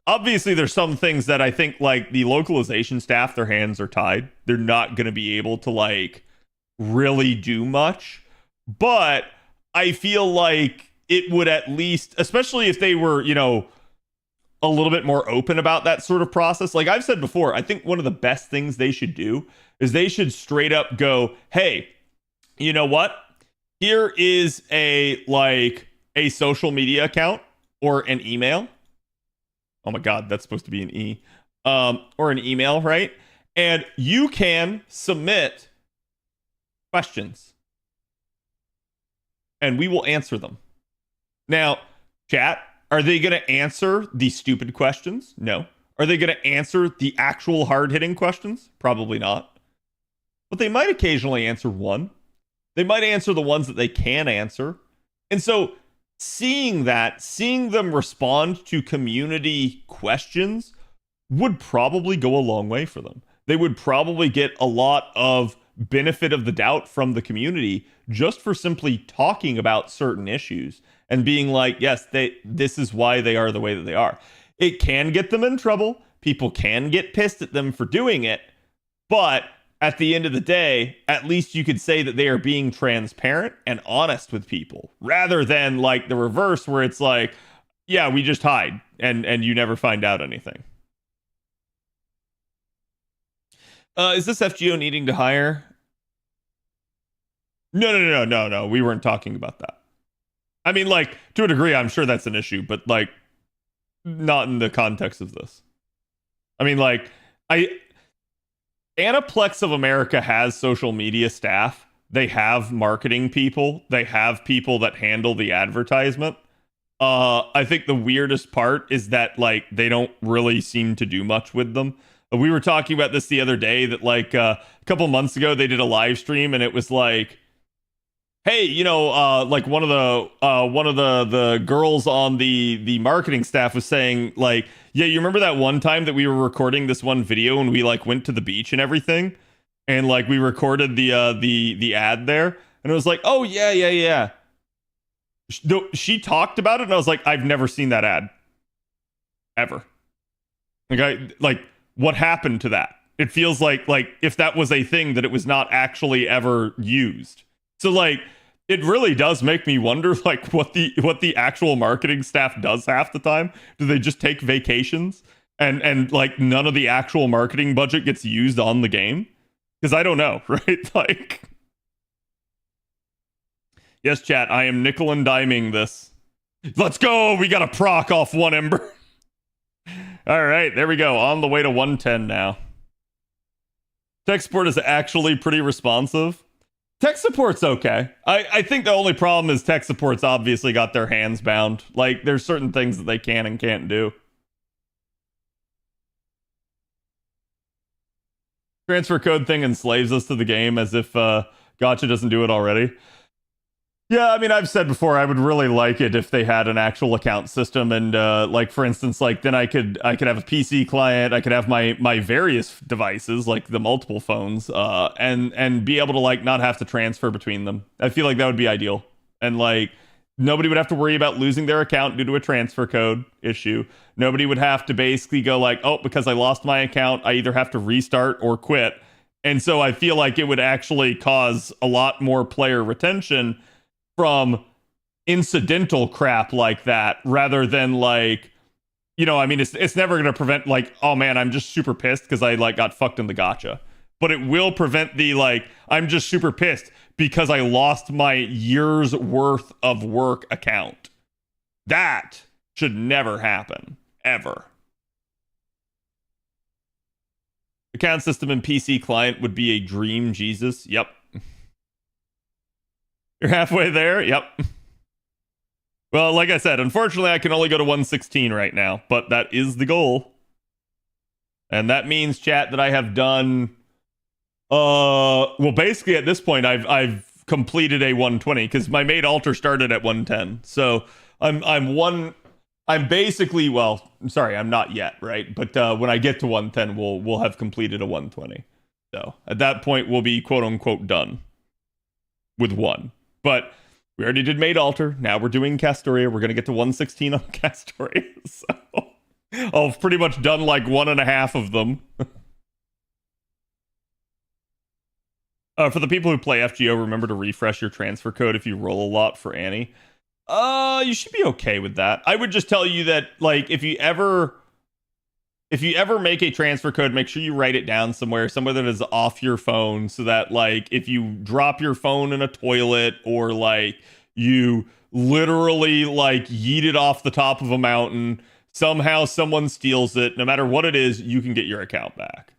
Obviously, there's some things that I think like the localization staff, their hands are tied. They're not going to be able to like really do much. But I feel like it would at least, especially if they were, you know, a little bit more open about that sort of process. Like I've said before, I think one of the best things they should do is they should straight up go, hey, you know what? Here is a social media account or an email. Oh my God, that's supposed to be an E. Or an email, right? And you can submit questions. And we will answer them. Now, chat, are they going to answer the stupid questions? No. Are they going to answer the actual hard-hitting questions? Probably not. But they might occasionally answer one. They might answer the ones that they can answer. And so seeing them respond to community questions would probably go a long way for them. They would probably get a lot of benefit of the doubt from the community just for simply talking about certain issues and being like, yes, this is why they are the way that they are. It can get them in trouble. People can get pissed at them for doing it. But at the end of the day, at least you could say that they are being transparent and honest with people rather than like the reverse where it's like, yeah, we just hide and you never find out anything. Is this FGO needing to hire? No. We weren't talking about that. I mean, like, to a degree, I'm sure that's an issue, but like, not in the context of this. I mean, like, Aniplex of America has social media staff. They have marketing people. They have people that handle the advertisement. I think the weirdest part is that like they don't really seem to do much with them. We were talking about this the other day that like a couple months ago they did a live stream and it was like, hey, you know, like one of the girls on the marketing staff was saying like, yeah, you remember that one time that we were recording this one video and we like went to the beach and everything, and like we recorded the ad there, and it was like, oh yeah. She talked about it, and I was like, I've never seen that ad ever. Like what happened to that? It feels like if that was a thing that it was not actually ever used. So like it really does make me wonder like what the actual marketing staff does half the time. Do they just take vacations and like none of the actual marketing budget gets used on the game? Because I don't know, right? Like, yes, chat, I am nickel and diming this. Let's go. We got a proc off one ember. All right, there we go. On the way to 110 now. Tech support is actually pretty responsive. Tech support's okay. I think the only problem is tech support's obviously got their hands bound. Like, there's certain things that they can and can't do. Transfer code thing enslaves us to the game as if Gacha doesn't do it already. Yeah, I mean, I've said before, I would really like it if they had an actual account system, and like, for instance, like then I could have a PC client, I could have my various devices, like the multiple phones, and be able to like not have to transfer between them. I feel like that would be ideal, and like nobody would have to worry about losing their account due to a transfer code issue. Nobody would have to basically go like, oh, because I lost my account, I either have to restart or quit. And so I feel like it would actually cause a lot more player retention from incidental crap like that, rather than like you know, I mean, it's never going to prevent like, oh man, I'm just super pissed because I like got fucked in the gotcha. But it will prevent the like, I'm just super pissed because I lost my year's worth of work account. That should never happen, ever. Account system and PC client would be a dream, Jesus. Yep. You're halfway there? Yep. Well, like I said, unfortunately, I can only go to 116 right now, but that is the goal. And that means, chat, that I have done... well, basically, at this point, I've completed a 120, because my made altar started at 110. So, I'm basically, well, I'm sorry, I'm not yet, right? But when I get to 110, we'll have completed a 120. So, at that point, we'll be quote-unquote done with one. But... we already did made altar. Now we're doing Castoria. We're going to get to 116 on Castoria. So I've pretty much done like 1.5 of them. For the people who play FGO, remember to refresh your transfer code if you roll a lot for Annie. You should be okay with that. I would just tell you that, like, if you ever make a transfer code, make sure you write it down somewhere that is off your phone, so that, like, if you drop your phone in a toilet or, like, you literally, like, yeet it off the top of a mountain, somehow someone steals it, no matter what it is, you can get your account back.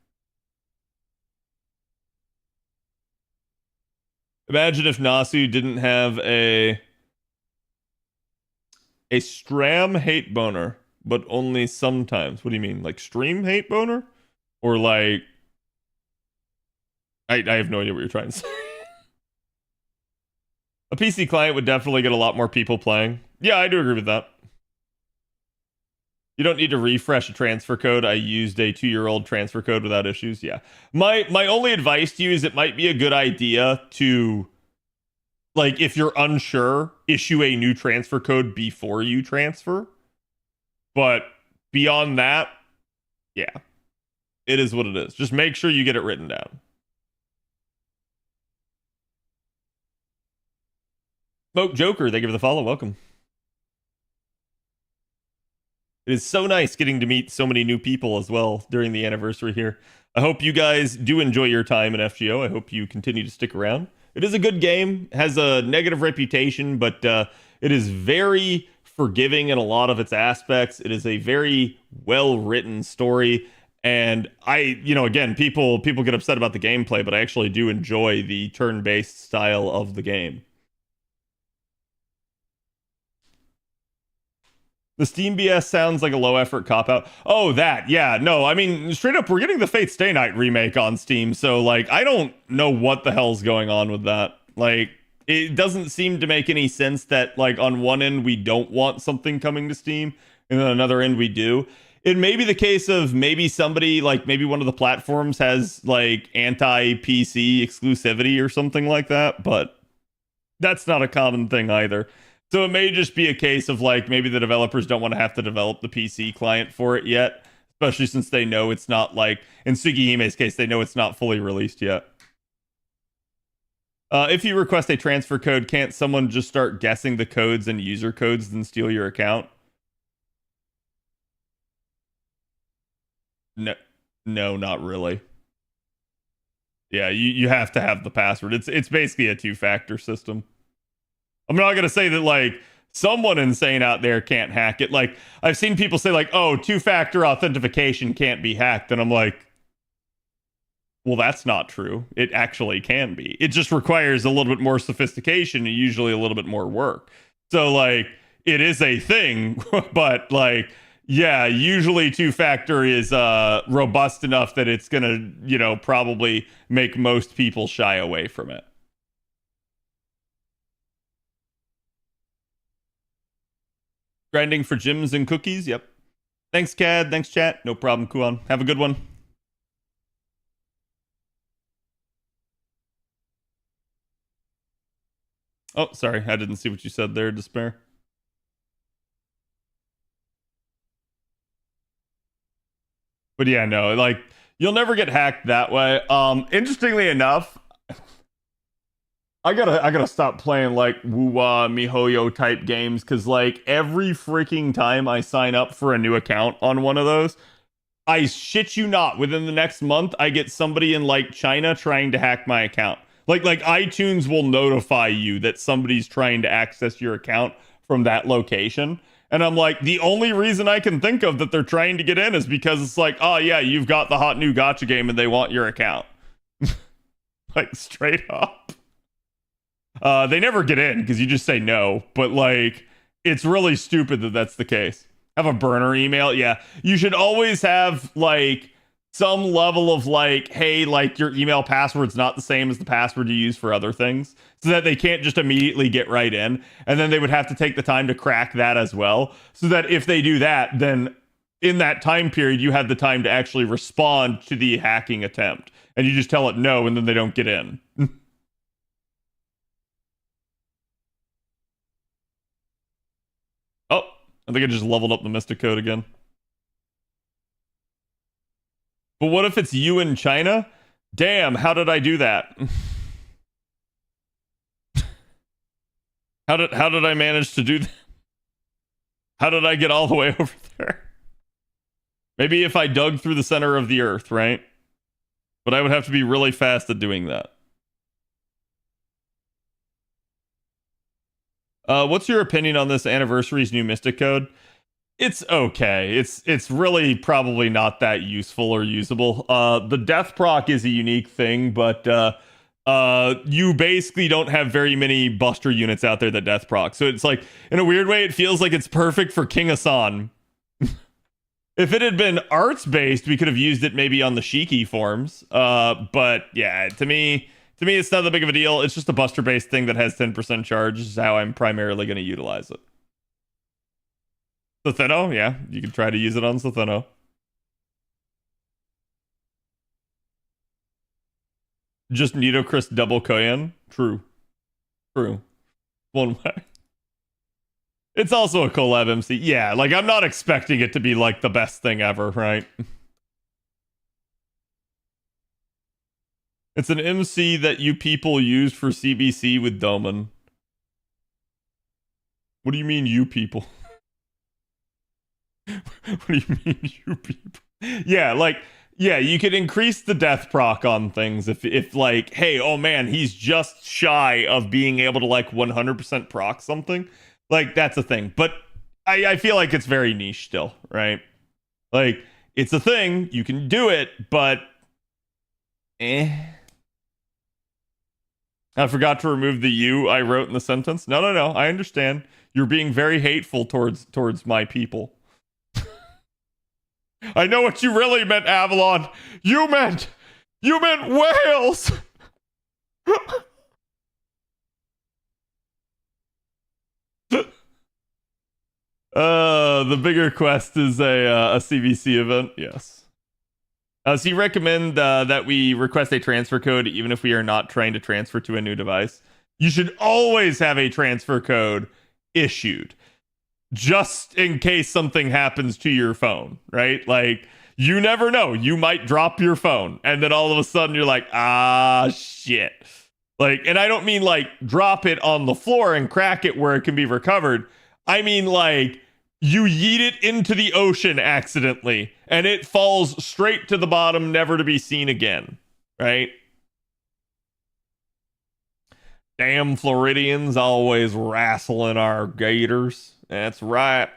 Imagine if Nasu didn't have a Stram hate boner, but only sometimes. What do you mean? Like stream hate boner? Or like... I have no idea what you're trying to say. A PC client would definitely get a lot more people playing. Yeah, I do agree with that. You don't need to refresh a transfer code. I used a 2-year-old transfer code without issues. Yeah. My only advice to you is it might be a good idea to, like, if you're unsure, issue a new transfer code before you transfer. But beyond that, yeah, it is what it is. Just make sure you get it written down. Smoke Joker, thank you for the follow. Welcome. It is so nice getting to meet so many new people as well during the anniversary here. I hope you guys do enjoy your time in FGO. I hope you continue to stick around. It is a good game, has a negative reputation, but it is very forgiving in a lot of its aspects. It is a very well-written story. And again, people get upset about the gameplay, but I actually do enjoy the turn-based style of the game. The Steam BS sounds like a low-effort cop-out. Oh, that. Yeah, no, I mean, straight up, we're getting the Fate Stay Night remake on Steam, so, like, I don't know what the hell's going on with that. Like, it doesn't seem to make any sense that, like, on one end, we don't want something coming to Steam, and then on another end, we do. It may be the case of maybe somebody, like, maybe one of the platforms has, like, anti-PC exclusivity or something like that, but that's not a common thing either. So it may just be a case of, like, maybe the developers don't want to have to develop the PC client for it yet, especially since they know it's not, like, in Sugihime's case, they know it's not fully released yet. If you request a transfer code, can't someone just start guessing the codes and user codes and steal your account? No, not really. Yeah, you have to have the password. It's basically a two-factor system. I'm not going to say that, like, someone insane out there can't hack it. Like, I've seen people say, like, oh, two-factor authentication can't be hacked. And I'm like, well, that's not true. It actually can be. It just requires a little bit more sophistication and usually a little bit more work. So, like, it is a thing, but, like, yeah, usually two-factor is robust enough that it's going to, probably make most people shy away from it. Grinding for gyms and cookies, yep. Thanks, Cad. Thanks, chat. No problem, Kuan. Have a good one. Oh, sorry. I didn't see what you said there, Despair. But yeah, no, like, you'll never get hacked that way. Interestingly enough, I gotta stop playing like woo-wah mihoyo type games, because like every freaking time I sign up for a new account on one of those, I shit you not, within the next month I get somebody in like China trying to hack my account. Like iTunes will notify you that somebody's trying to access your account from that location. And I'm like, the only reason I can think of that they're trying to get in is because it's like, oh yeah, you've got the hot new gacha game and they want your account. Like straight up. They never get in because you just say no, but like it's really stupid that that's the case. Have a burner email. Yeah, you should always have like some level of like, hey, like your email password's not the same as the password you use for other things, so that they can't just immediately get right in. And then they would have to take the time to crack that as well, so that if they do that, then in that time period, you have the time to actually respond to the hacking attempt. And you just tell it no, and then they don't get in. Oh, I think I just leveled up the Mystic Code again. But what if it's you in China? Damn, how did I do that? How did I manage to do that? How did I get all the way over there? Maybe if I dug through the center of the earth, right? But I would have to be really fast at doing that. What's your opinion on this anniversary's new Mystic Code? It's okay. It's really probably not that useful or usable. The death proc is a unique thing, but you basically don't have very many buster units out there that death proc. So it's like, in a weird way, it feels like it's perfect for King Hassan. If it had been arts based, we could have used it maybe on the Shiki forms. But yeah, to me, it's not that big of a deal. It's just a buster based thing that has 10% charge. Is how I'm primarily going to utilize it. Satheno, yeah, you can try to use it on Satheno. Just Nidochrist double Koyan? True. One way. It's also a collab MC. Yeah, like I'm not expecting it to be like the best thing ever, right? It's an MC that you people used for CBC with Doman. What do you mean, you people? What do you mean, you people? Yeah, like, yeah, you could increase the death proc on things if like, hey, oh man, he's just shy of being able to like 100% proc something. Like, that's a thing. But I feel like it's very niche still, right? Like, it's a thing, you can do it, but I forgot to remove the you I wrote in the sentence. No, I understand. You're being very hateful towards my people. I know what you really meant, Avalon. You meant whales. The bigger quest is a CVC event. Yes. So you recommend that we request a transfer code even if we are not trying to transfer to a new device? You should always have a transfer code issued, just in case something happens to your phone, right? Like, you never know. You might drop your phone, and then all of a sudden you're like, ah, shit. Like, and I don't mean like drop it on the floor and crack it where it can be recovered. I mean like you yeet it into the ocean accidentally, and it falls straight to the bottom, never to be seen again, right? Damn Floridians always wrestling our gators. That's right.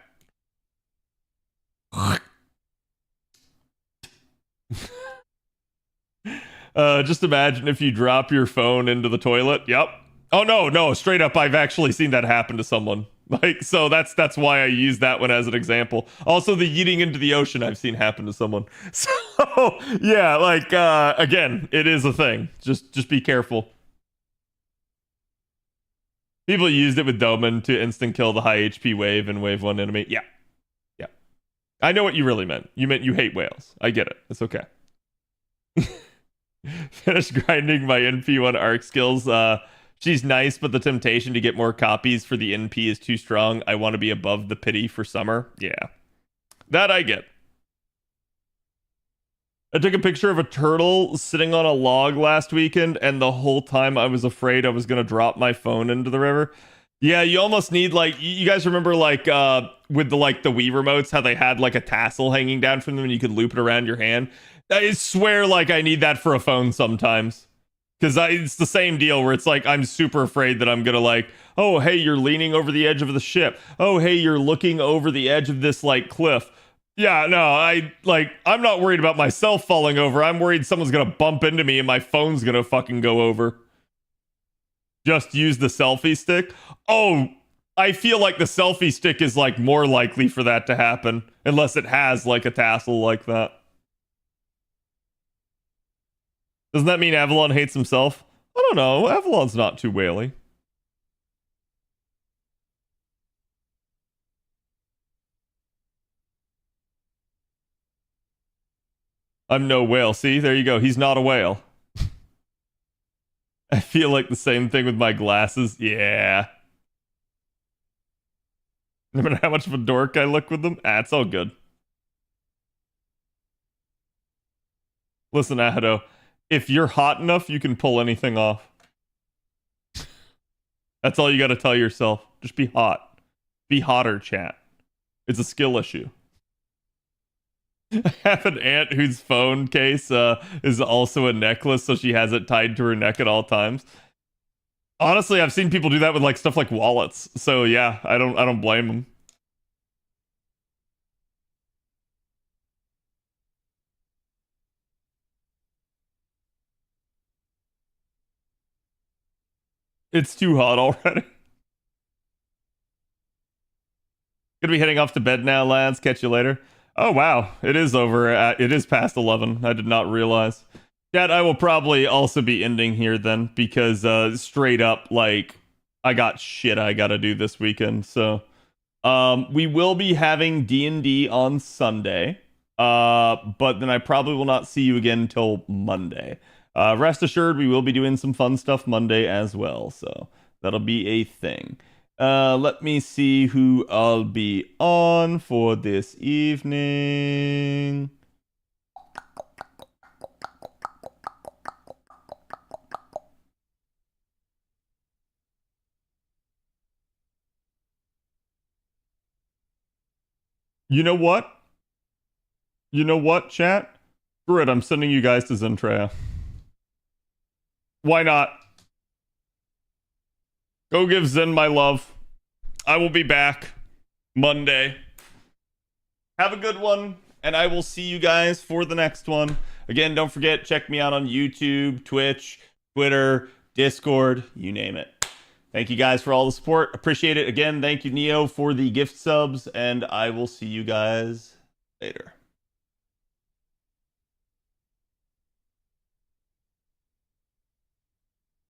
Just imagine if you drop your phone into the toilet. Yep. Oh no, straight up, I've actually seen that happen to someone. Like, so that's why I use that one as an example. Also, the yeeting into the ocean I've seen happen to someone. So yeah, like again, it is a thing. Just be careful. People used it with Doman to instant kill the high HP wave and wave 1 enemy. Yeah. I know what you really meant. You meant you hate whales. I get it. It's okay. Finish grinding my NP1 arc skills. She's nice, but the temptation to get more copies for the NP is too strong. I want to be above the pity for summer. Yeah. That I get. I took a picture of a turtle sitting on a log last weekend, and the whole time I was afraid I was gonna drop my phone into the river. Yeah, you almost need like you guys remember like with the Wii remotes how they had like a tassel hanging down from them and you could loop it around your hand. I swear like I need that for a phone sometimes. Cause it's the same deal where it's like I'm super afraid that I'm gonna like, oh hey, you're leaning over the edge of the ship. Oh hey, you're looking over the edge of this like cliff. Yeah, no, I'm not worried about myself falling over. I'm worried someone's gonna bump into me and my phone's gonna fucking go over. Just use the selfie stick. Oh, I feel like the selfie stick is like more likely for that to happen unless it has like a tassel like that. Doesn't that mean Avalon hates himself? I don't know. Avalon's not too whaley. I'm no whale. See, there you go. He's not a whale. I feel like the same thing with my glasses. Yeah. No matter how much of a dork I look with them, it's all good. Listen, Ahado, if you're hot enough, you can pull anything off. That's all you gotta tell yourself. Just be hot. Be hotter, chat. It's a skill issue. I have an aunt whose phone case is also a necklace, so she has it tied to her neck at all times. Honestly, I've seen people do that with like stuff like wallets. So yeah, I don't blame them. It's too hot already. Gonna be heading off to bed now, lads. Catch you later. Oh wow, it is over. It is past 11. I did not realize. Chat, I will probably also be ending here then because straight up, like, I got shit I gotta do this weekend. So, we will be having D&D on Sunday, but then I probably will not see you again until Monday. Rest assured, we will be doing some fun stuff Monday as well. So that'll be a thing. Let me see who I'll be on for this evening. You know what? You know what, chat? Screw it, I'm sending you guys to Zentrea. Why not? Go give Zen my love. I will be back Monday. Have a good one, and I will see you guys for the next one. Again, don't forget, check me out on YouTube, Twitch, Twitter, Discord, you name it. Thank you guys for all the support. Appreciate it. Again, thank you, Neo, for the gift subs, and I will see you guys later.